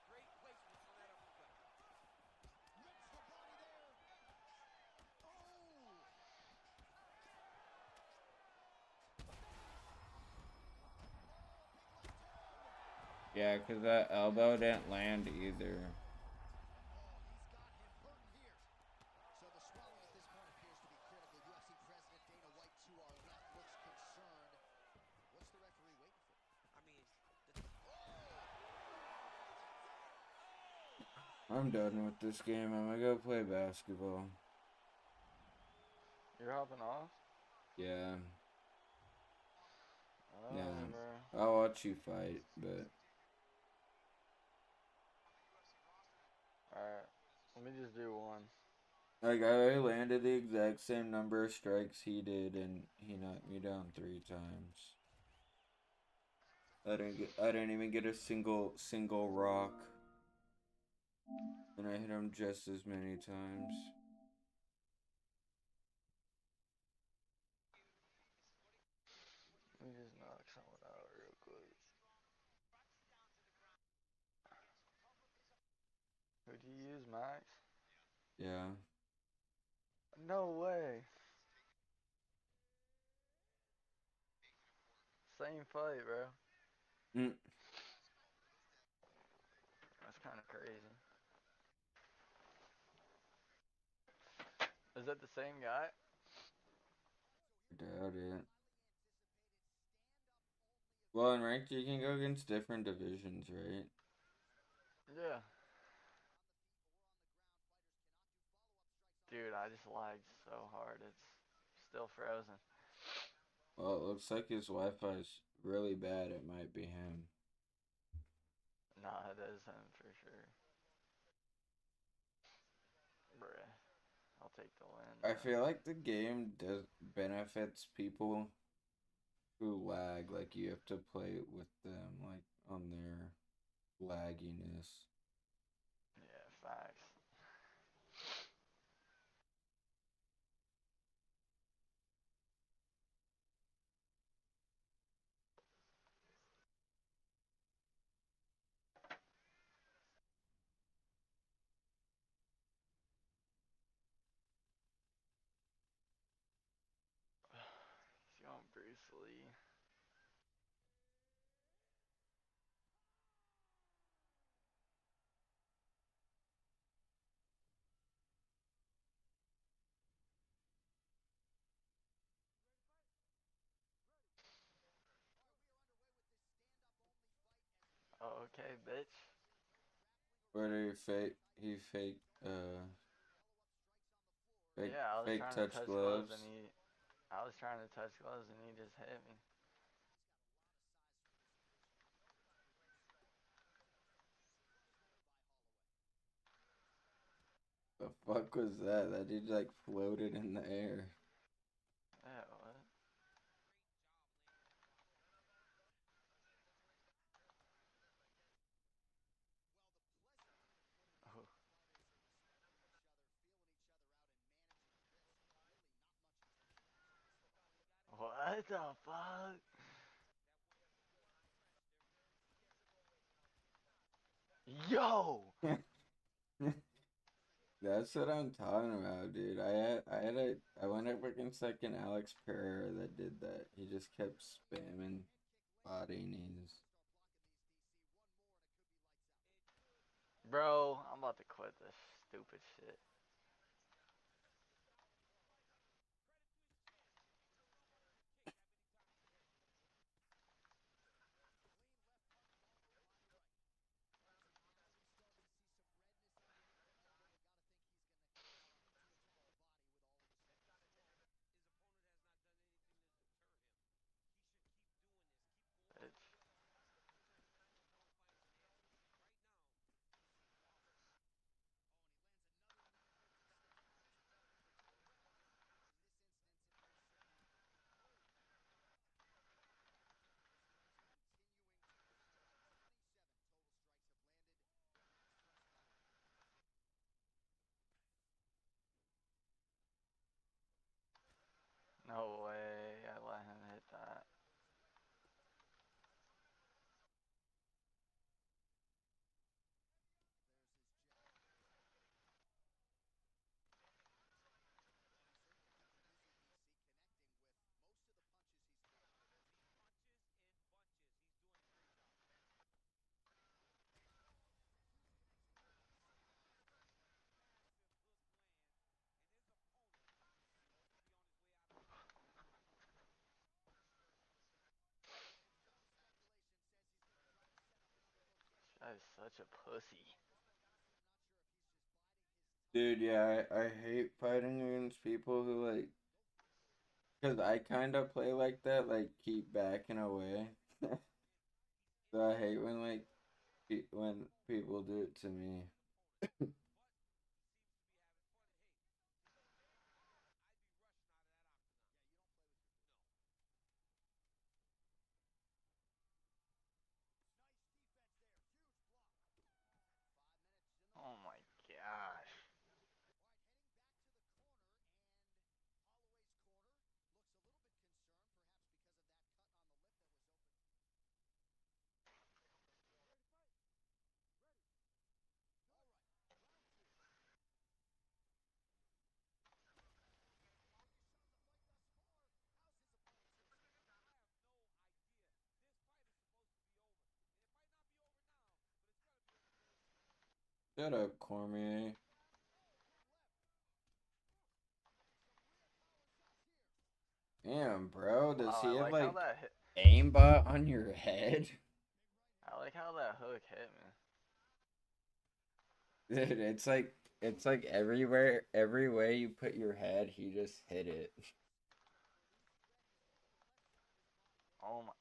Great placement on that uppercut. Rips the body there. Oh! Yeah, because that elbow didn't land either. So the swelling at this point appears to be critical. UFC President Dana White to our left looks concerned. What's the referee waiting for? I mean, I'm done with this game. I'm gonna go play basketball. You're hopping off? Yeah. Oh, Yeah. bro. I'll watch you fight, but... Alright. Let me just do one. Like, I landed the exact same number of strikes he did, and he knocked me down 3 times. I didn't even get a single rock. And I hit him just as many times. Let me just knock someone out real quick. Who do you use, Max? Yeah. No way. Same fight, bro. Mm. That's kind of crazy. Is that the same guy? Doubt it. Well, in ranked, you can go against different divisions, right? Yeah. Dude, I just lagged so hard. It's still frozen. Well, it looks like his Wi-Fi's really bad. It might be him. Nah, it is him for sure. Bruh. I'll take the win. I feel like the game does benefits people who lag. Like, you have to play with them, like, on their lagginess. Yeah, facts. He's going Bruce Lee. Okay, bitch. Where do you fake? He fake, Yeah, I was fake trying to touch touch gloves and gloves. I was trying to touch gloves and he just hit me. The fuck was that? That dude like floated in the air. Yeah, what? Oh. What the fuck? Yo! That's what I'm talking about, dude. I went up against like an Alex Pereira that did that. He just kept spamming body knees. Bro, I'm about to quit this stupid shit. Bitch. No way, I let him hit that. This guy is such a pussy. Dude, yeah, I hate fighting against people who like, cause I kind of play like that, like keep backing away. So I hate when like when people do it to me. Shut up, Cormier. Damn, bro. Does Wow, he I have like how like that hit. aimbot on your head? I like how that hook hit me. Dude, it's like everywhere, every way you put your head, he just hit it. Oh my.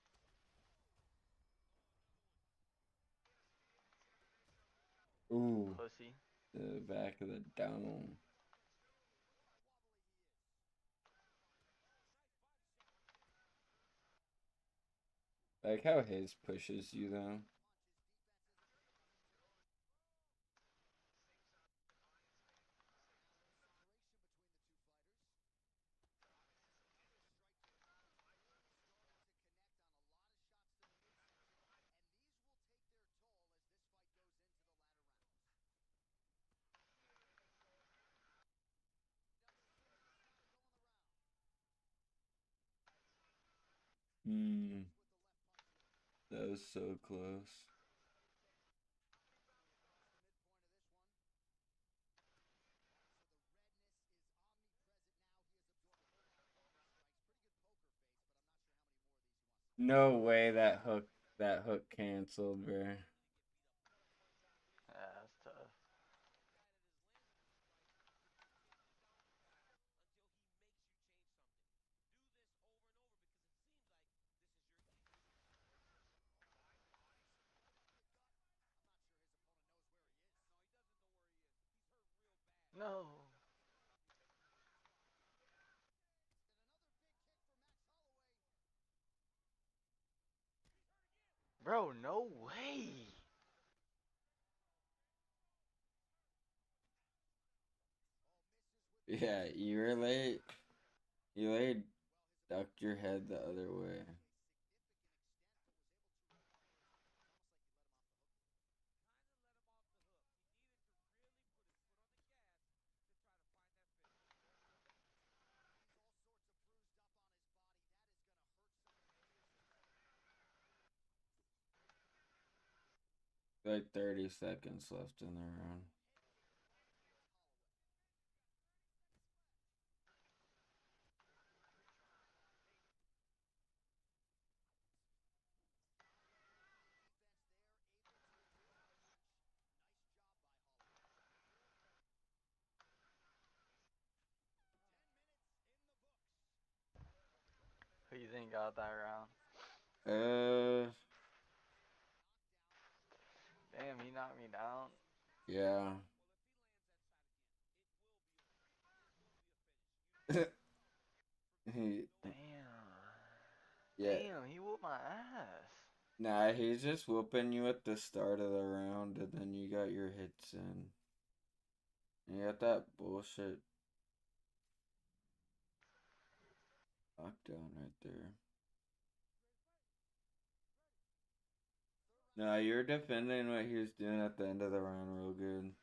Ooh. Pussy. The back of the dome. Like how his pushes you though. Hmm. That was so close. No way that hook canceled, bro. Yeah, that's tough. No. Bro, no way. Yeah, you were late. You late ducked your head the other way. Like 30 seconds left in the round. Who you think got that round? Damn, he knocked me down. Yeah. he Damn. Yeah. Damn, he whooped my ass. Nah, he's just whooping you at the start of the round and then you got your hits in. You got that bullshit knockdown right there. Nah, you're defending what he was doing at the end of the round real good.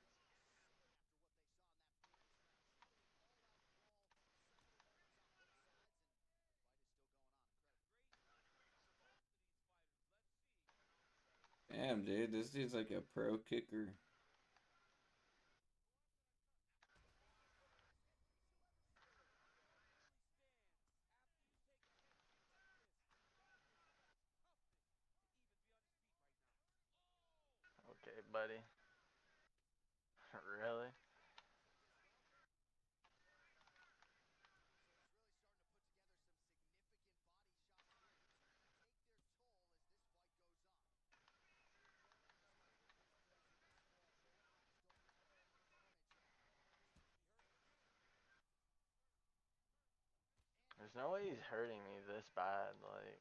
Damn, dude, this dude's like a pro kicker. Okay, buddy. Really? There's no way he's hurting me this bad, like.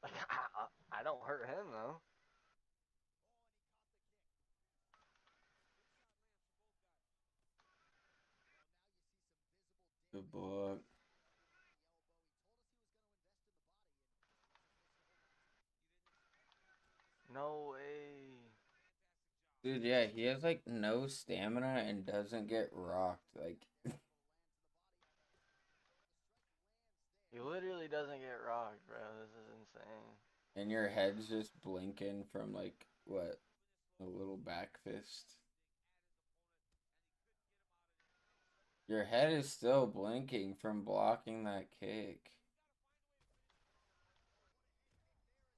Like, I don't hurt him though. Good block. No way. Dude, yeah, he has like no stamina and doesn't get rocked. Like, He literally doesn't get rocked, bro. This is insane. And your head's just blinking from like what? A little back fist. Your head is still blinking from blocking that kick.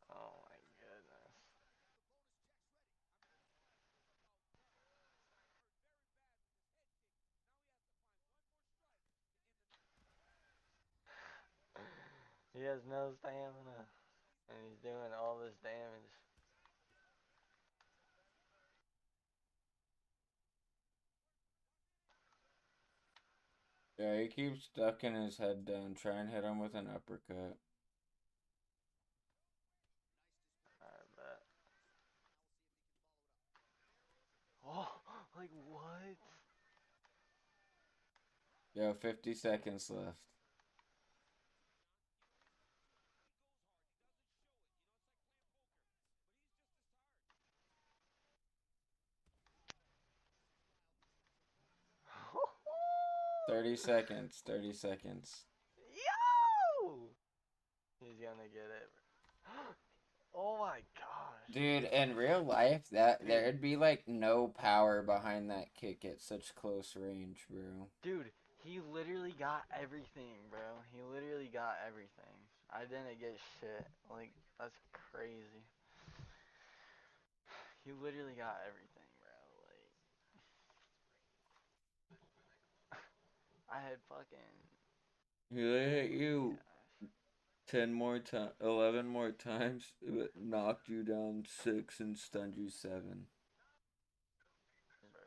Oh my goodness. He has no stamina. And he's doing all this damage. Yeah, he keeps ducking his head down. Try and hit him with an uppercut. I bet. Oh, like what? Yo, 50 seconds left. $30 seconds. 30 seconds. Yo! He's gonna get it. Oh my gosh. Dude, in real life, there'd be like no power behind that kick at such close range, bro. Dude, he literally got everything, bro. He literally got everything. I didn't get shit. Like, that's crazy. He literally got everything, bro. Like, I had fucking. He hit Oh you 10 more times, 11 more times, it knocked you down 6 and stunned you 7. Bro.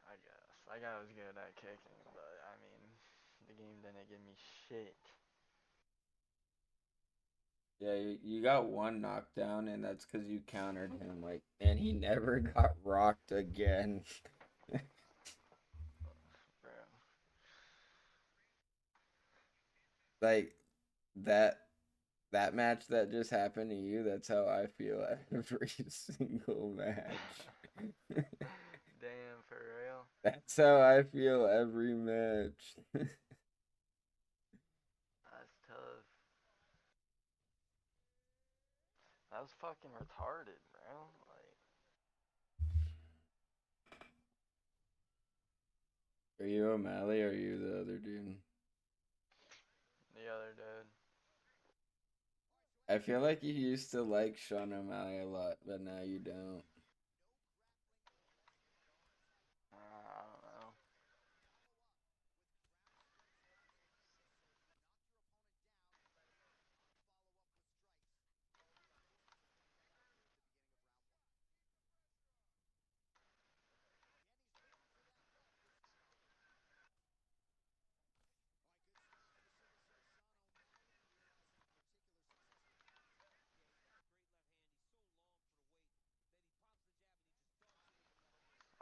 I guess. I was good at kicking, but I mean, the game didn't give me shit. Yeah, you got one knockdown, and that's because you countered him, like, and he never got rocked again. Bro. Like, that match that just happened to you, that's how I feel every single match. Damn, for real? That's how I feel every match. That's tough. That was fucking retarded, bro. Like, Are you O'Malley or are you the other dude? the other dude. I feel like you used to like Sean O'Malley a lot, but now you don't. I don't know.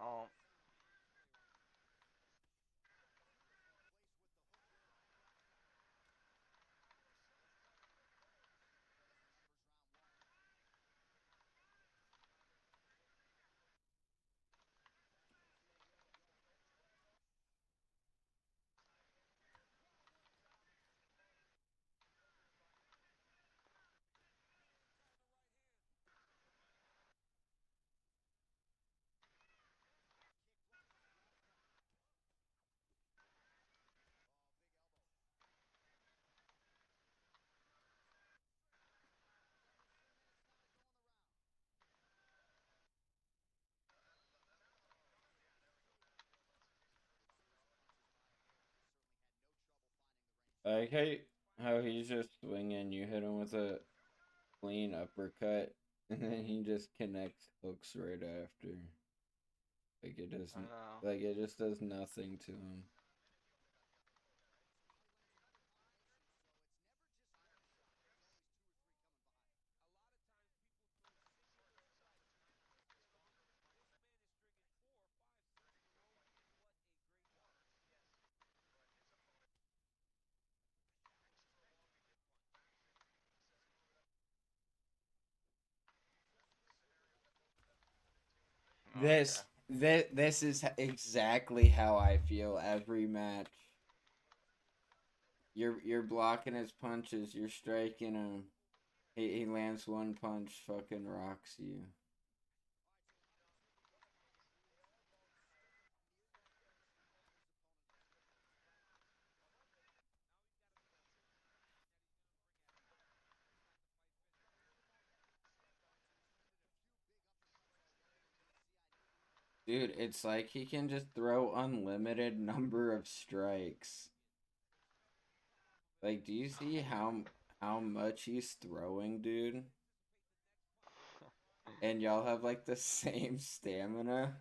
Oh. I like how he's just swinging. You hit him with a clean uppercut, and then he just connects hooks right after. Like it I doesn't. know. Like it just does nothing to him. Okay. This is exactly how I feel every match. You're blocking his punches. You're striking him. He lands one punch, fucking rocks you. Dude, it's like he can just throw unlimited number of strikes. Like, do you see how much he's throwing, dude? And y'all have like the same stamina?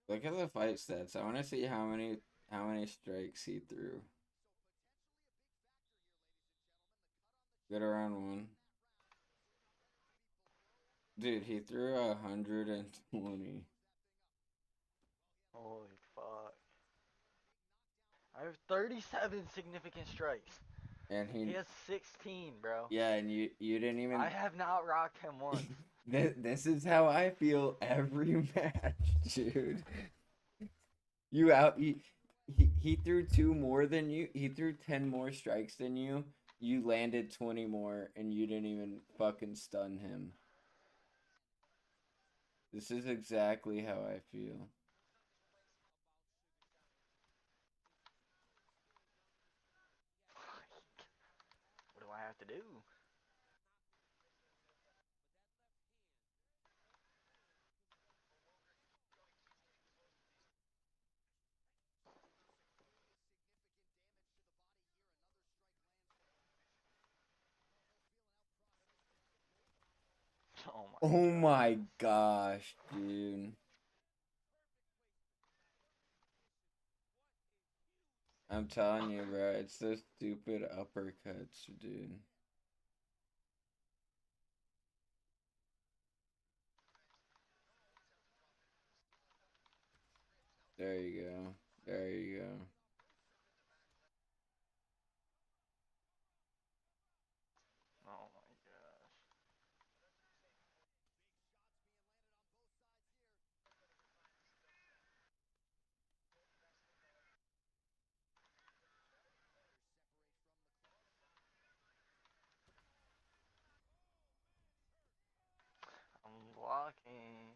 Look at the fight stats. I want to see how many strikes he threw. Good around one. Dude, he threw 120. Holy fuck. I have 37 significant strikes. And he has 16, bro. Yeah, and you didn't even. I have not rocked him once. This is how I feel every match, dude. He threw 2 more than you. He threw 10 more strikes than you. You landed 20 more, and you didn't even fucking stun him. This is exactly how I feel. What do I have to do? Oh my gosh, dude. I'm telling you, bro, it's those stupid uppercuts, dude. There you go. There you go. Oh my gosh. I'm blocking.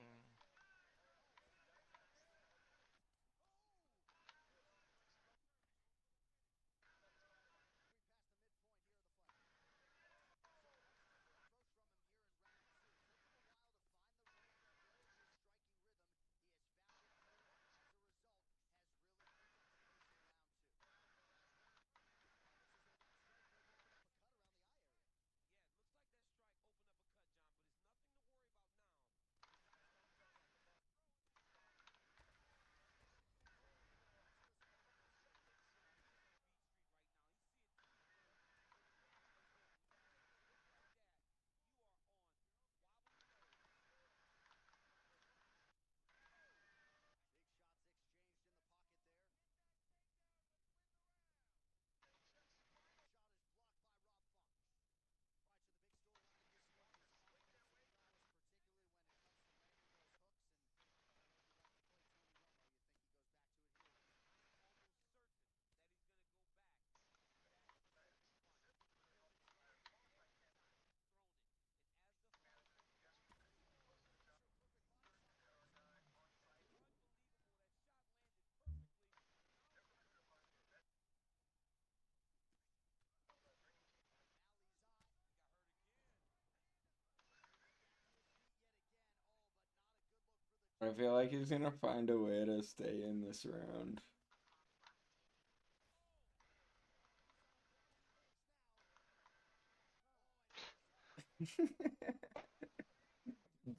I feel like he's gonna find a way to stay in this round.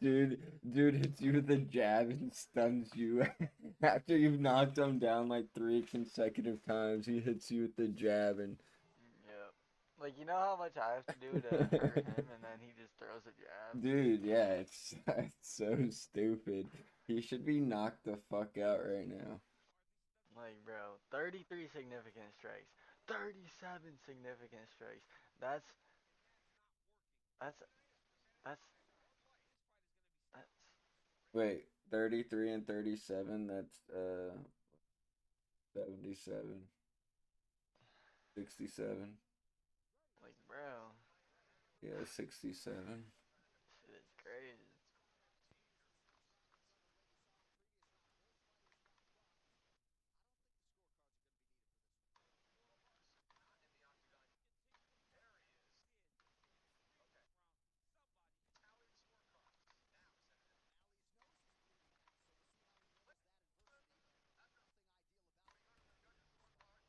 Dude hits you with a jab and stuns you. After you've knocked him down like 3 consecutive times, he hits you with the jab and. Yep. Like, you know how much I have to do to hurt him, and then he just throws a jab? Dude, yeah, it's so stupid. He should be knocked the fuck out right now. Like, bro, 33 significant strikes, 37 significant strikes. That's that's that's that's Wait, 33 and 37, that's 77, 67. like, bro, Yeah, 67. shit is crazy.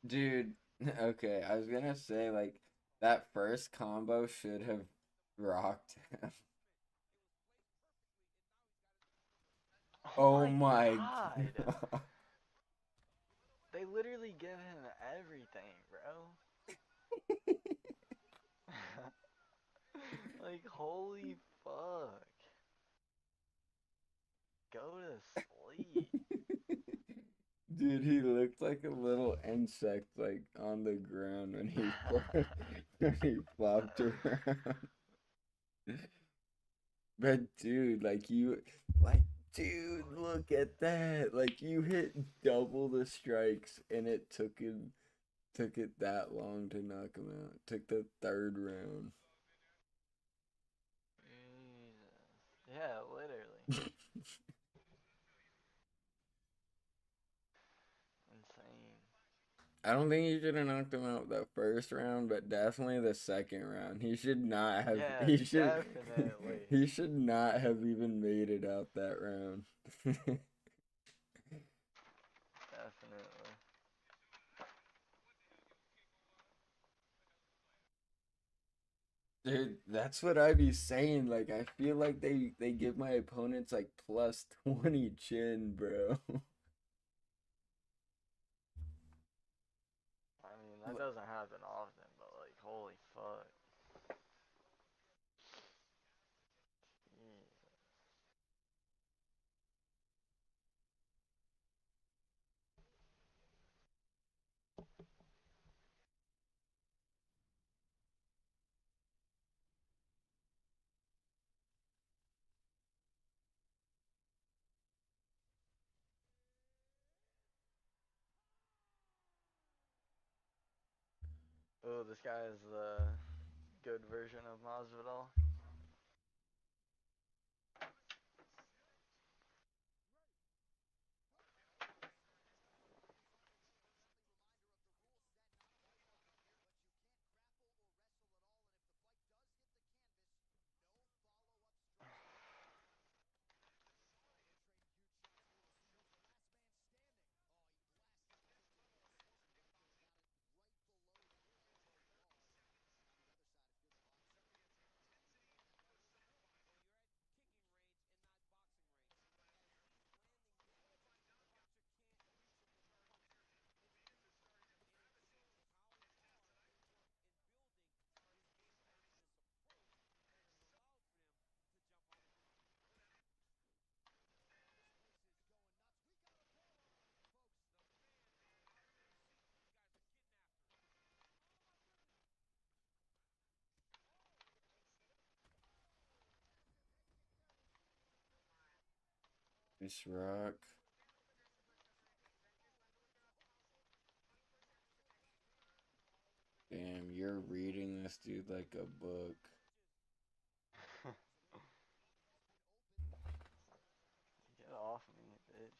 Dude, okay, I was gonna say, like, that first combo should have rocked him. Oh Oh my my god. god. They literally give him everything, bro. Like, holy fuck. Go to sleep. Dude, he looked like a little insect, like, on the ground when he when he flopped around. But dude, dude, look at that. Like, you hit double the strikes, and it took it that long to knock him out. It took the third round. Jesus. Yeah, literally. Insane. I don't think he should have knocked him out the first round, but definitely the second round. He should not have. Yeah, He should. definitely. He should not have even made it out that round. Definitely. Dude, that's what I be saying. Like, I feel like they give my opponents like plus 20 chin, bro. I mean, that doesn't happen often, but like, holy fuck. Jesus. Oh, this guy is the good version of Masvidal. Miss Rock. Damn, you're reading this dude like a book. Get off me, bitch.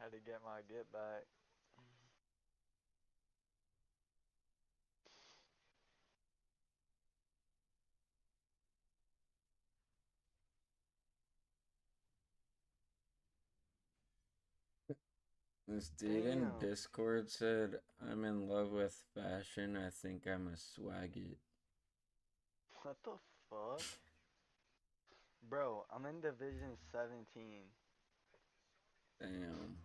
Had to get my get back. This dude in Damn. Discord said, I'm in love with fashion. I think I'm a swagget. What the fuck? Bro, I'm in Division 17. Damn.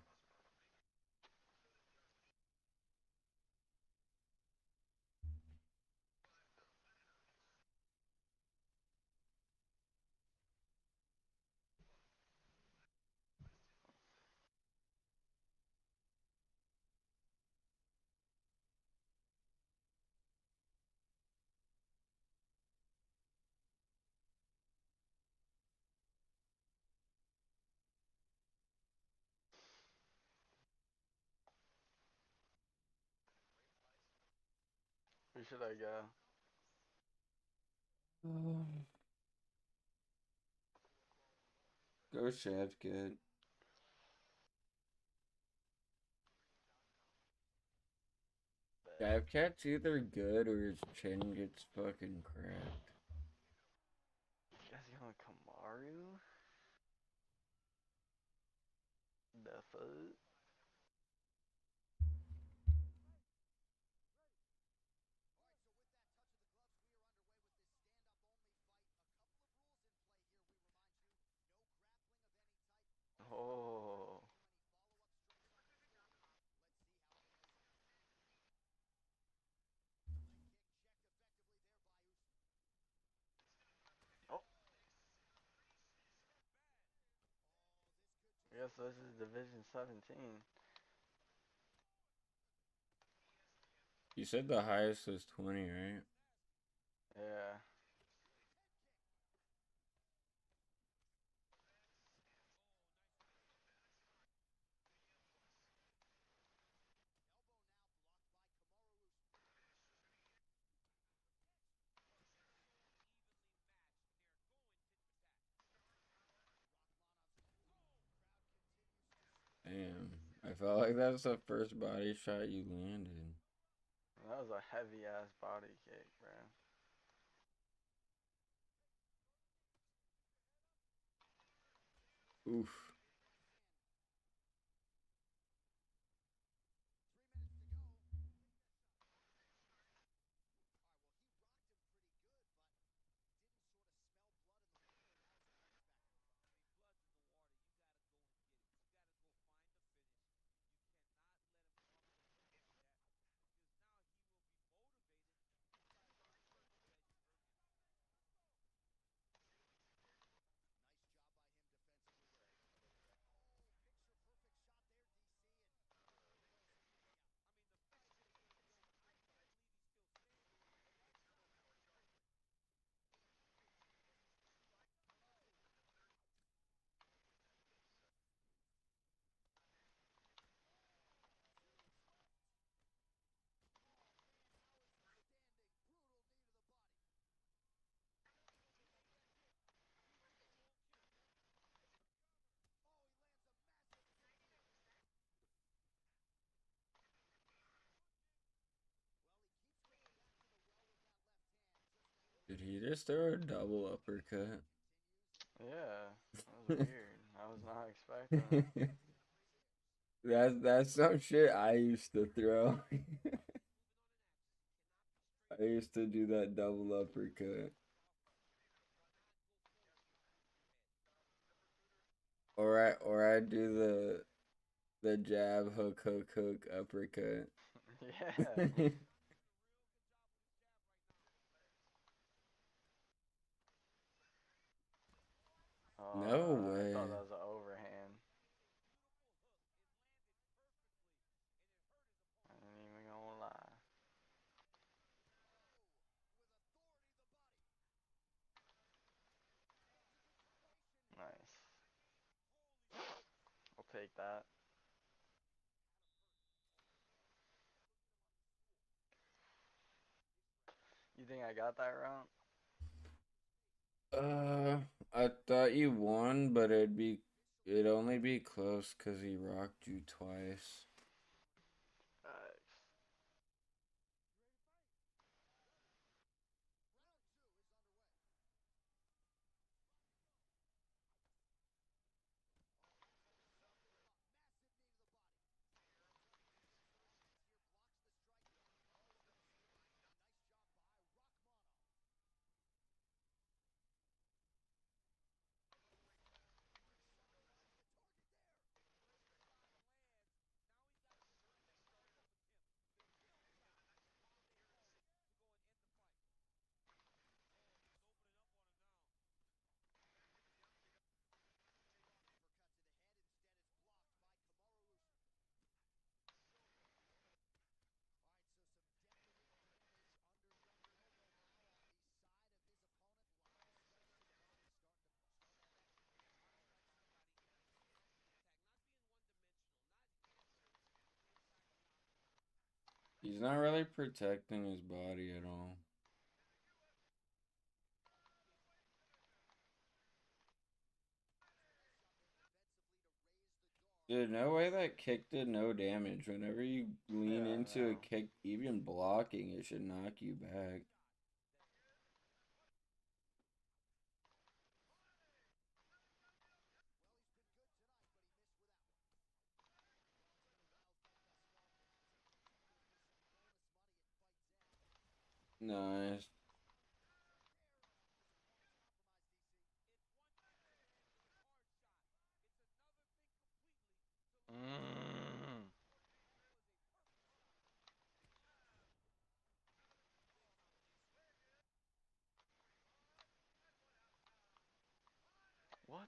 Where should I go? Go Chef, good. Cat's either good or his chin gets fucking cracked. You guys going Kamaru? The fuck? Oh. Oh. I guess this is Division 17. You said the highest was 20, right? Yeah. Damn. I felt like that was the first body shot you landed. That was a heavy ass body kick, bro. Oof. Did he just throw a double uppercut? Yeah. That was weird. I was not expecting it. That's some shit I used to throw. I used to do that double uppercut. Or I do the jab hook uppercut. Yeah. No I thought way. that was an overhand. I ain't even gonna lie. Nice. I'll take that. You think I got that round? Uh, I thought you won, but it'd be It'd only be close because he rocked you twice. He's not really protecting his body at all. Dude, no way that kick did no damage. Whenever you lean into a kick, even blocking, it should knock you back. Nice. What?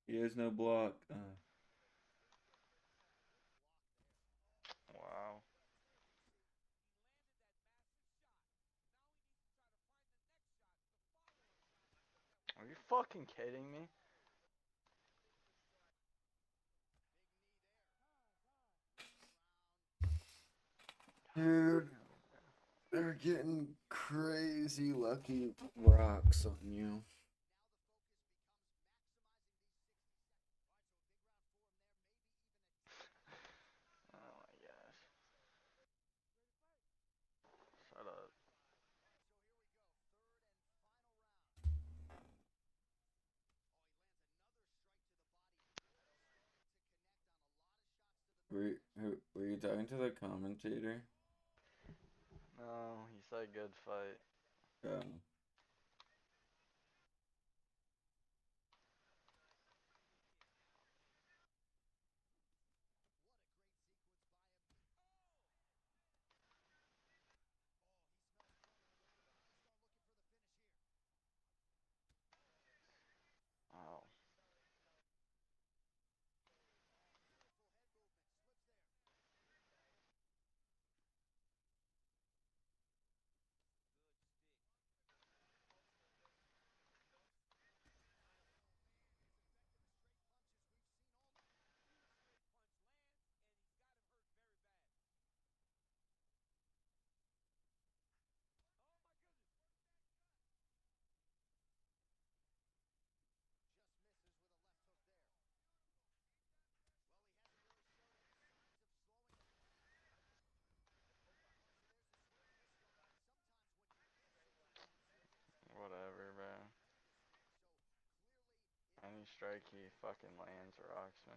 He has no block. Wow. Are you fucking kidding me? Dude, they're getting crazy lucky rocks on you. Oh my gosh. Shut up. Were you talking to the commentator? No, he said good fight. Oh. Whatever, bro. Any strike he fucking lands rocks me.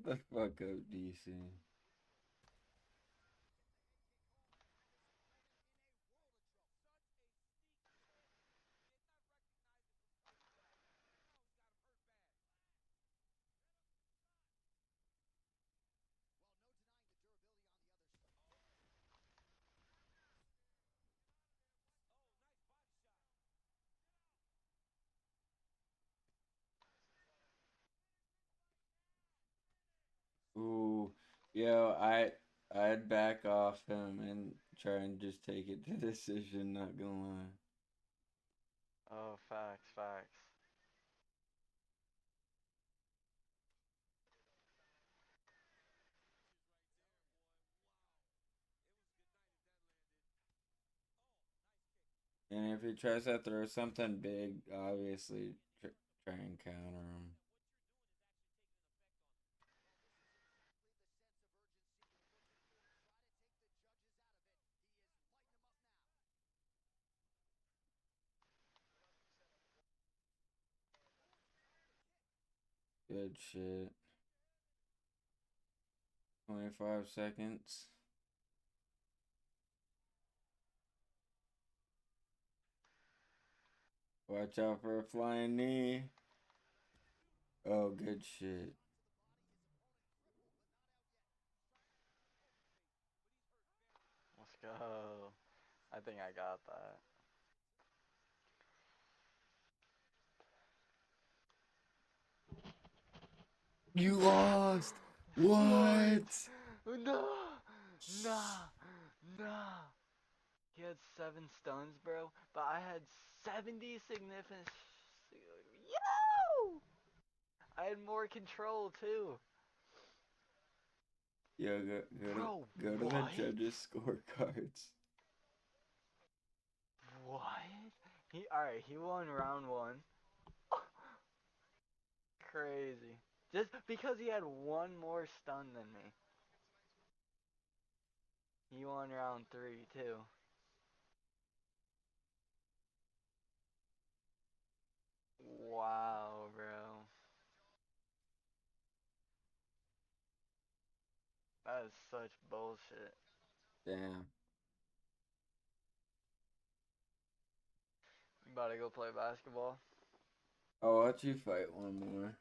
the fuck up, DC. Ooh, yo, I'd back off him and try and just take it to decision. Not gonna lie. Oh, facts, facts. And if he tries to throw something big, obviously try and counter him. Good shit. 25 seconds. Watch out for a flying knee. Oh, good shit. Let's go. I think I got that. You lost. What? What? No, nah, nah. He had 7 stuns, bro, but I had 70 significant. Yo! I had more control too. Yo, Bro, go to the what? judges' scorecards. What? Alright, he won round 1. Crazy. Just because he had 1 more stun than me. He won round 3 too. Wow, bro. That is such bullshit. Damn. You about to go play basketball? I'll let you fight one more.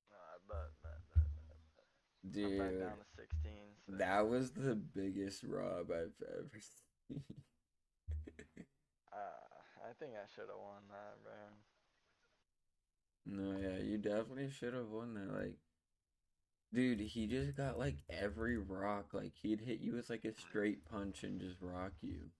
I bet. I'm back Dude, down to 16. So. that was the biggest rob I've ever seen. I think I should have won that, bro. No, yeah, you definitely should have won that. Like, dude, he just got like every rock. Like, he'd hit you with like a straight punch and just rock you.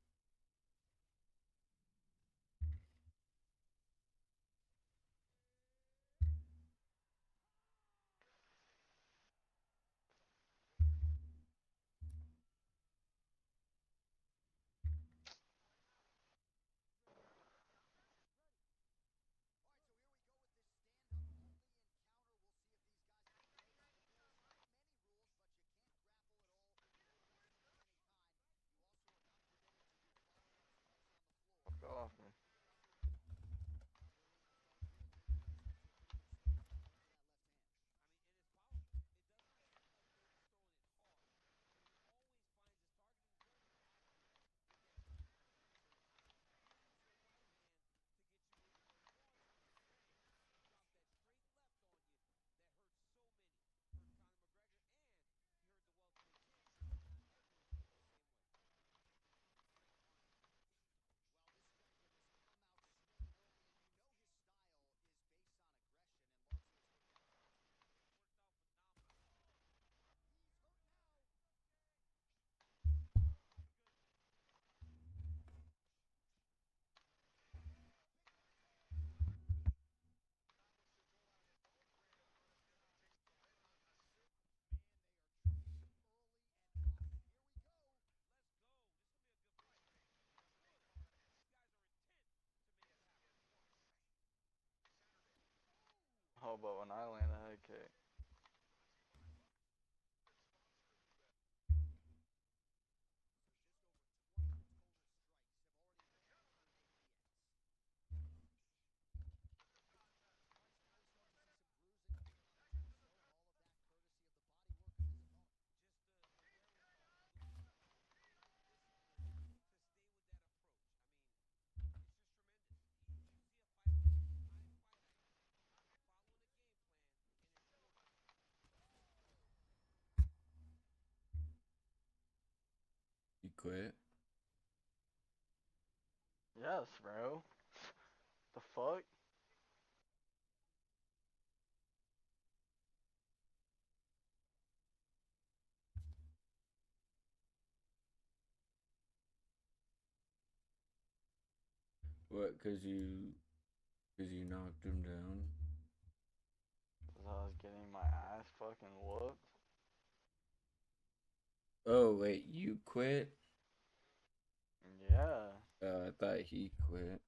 Go off me. Oh, but when I land a head kick. quit? Yes, bro. The fuck? What? Cause you knocked him down? Cause I was getting my ass fucking whooped. Oh wait, you quit? Yeah. I thought he quit.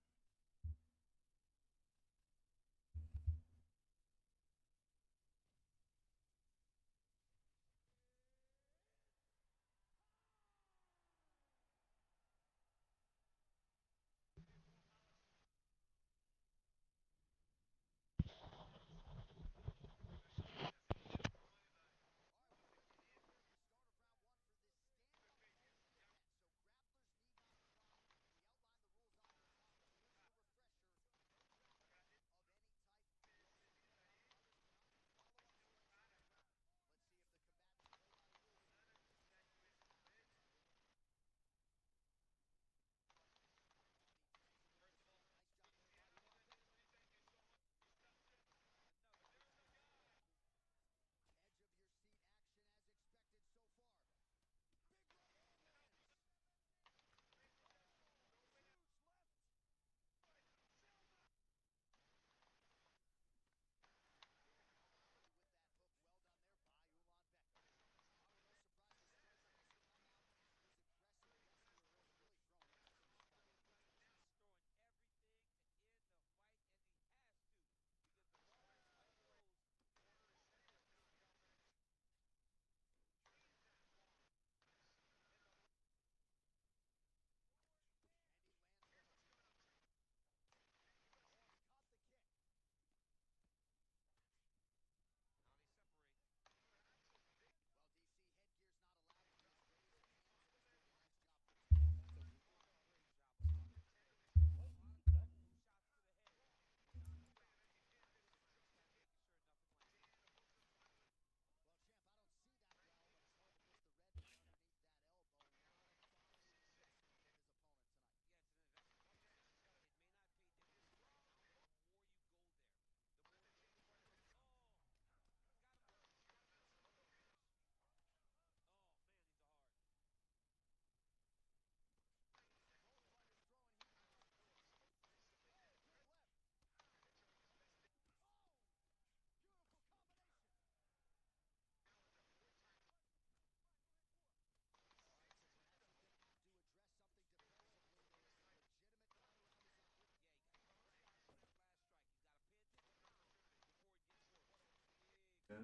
Yeah.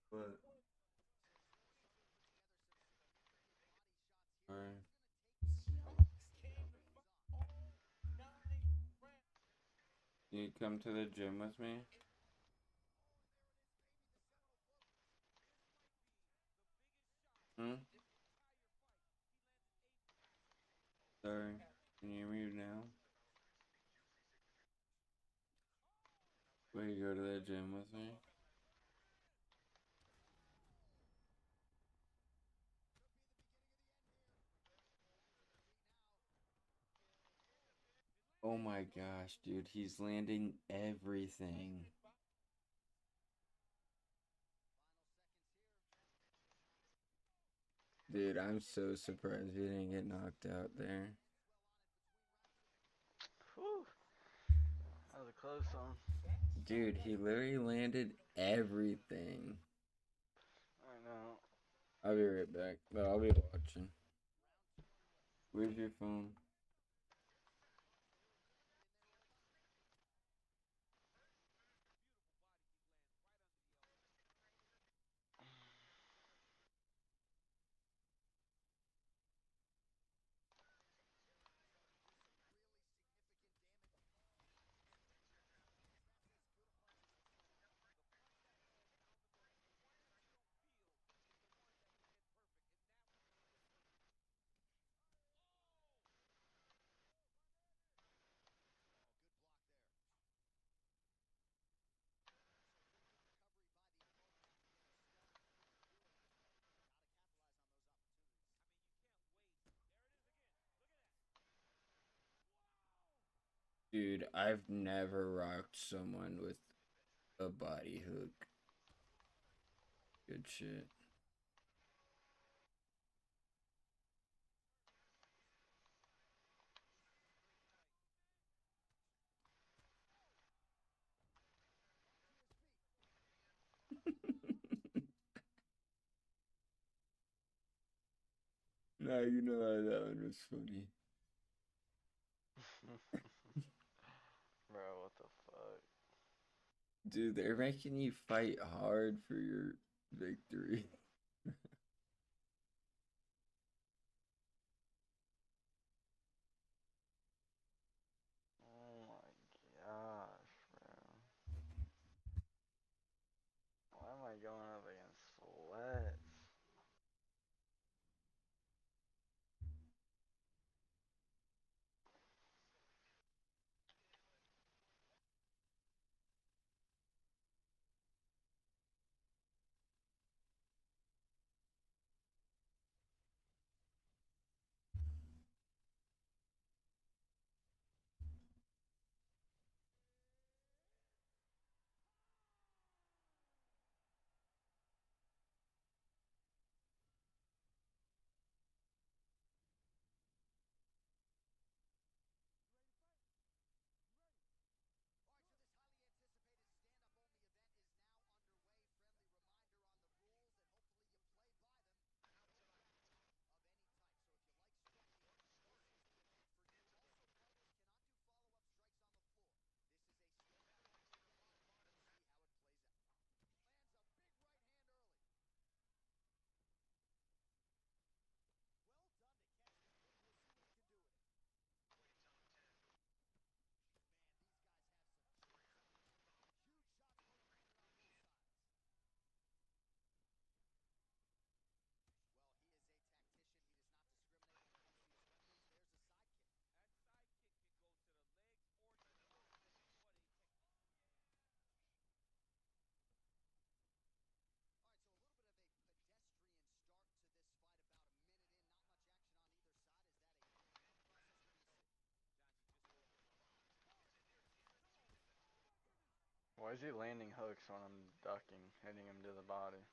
But alright. You come to the gym with me? Hmm? Sorry. Can you hear me now? Will you go to the gym with me? Oh my gosh, dude, he's landing everything. Dude, I'm so surprised he didn't get knocked out there. Whew. That was a close one. Dude, he literally landed everything. I know. I'll be right back, but I'll be watching. Where's your phone? Dude, I've never rocked someone with a body hook. Good shit. Now you know how that one was funny. Bro, what the fuck? Dude, they're making you fight hard for your victory. Oh my gosh, bro. Why am I going up against Sweats? Why is he landing hooks when I'm ducking, hitting him to the body?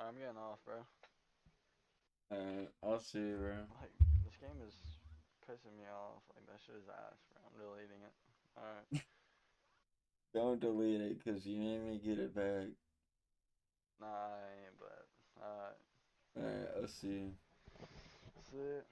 I'm getting off, bro. I'll see you, bro. Like, this game is pissing me off. Like, that shit is ass, bro. I'm deleting it. Alright. Don't delete it, because you made me get it back. Nah, I ain't, but alright. Alright, I'll see you. That's it.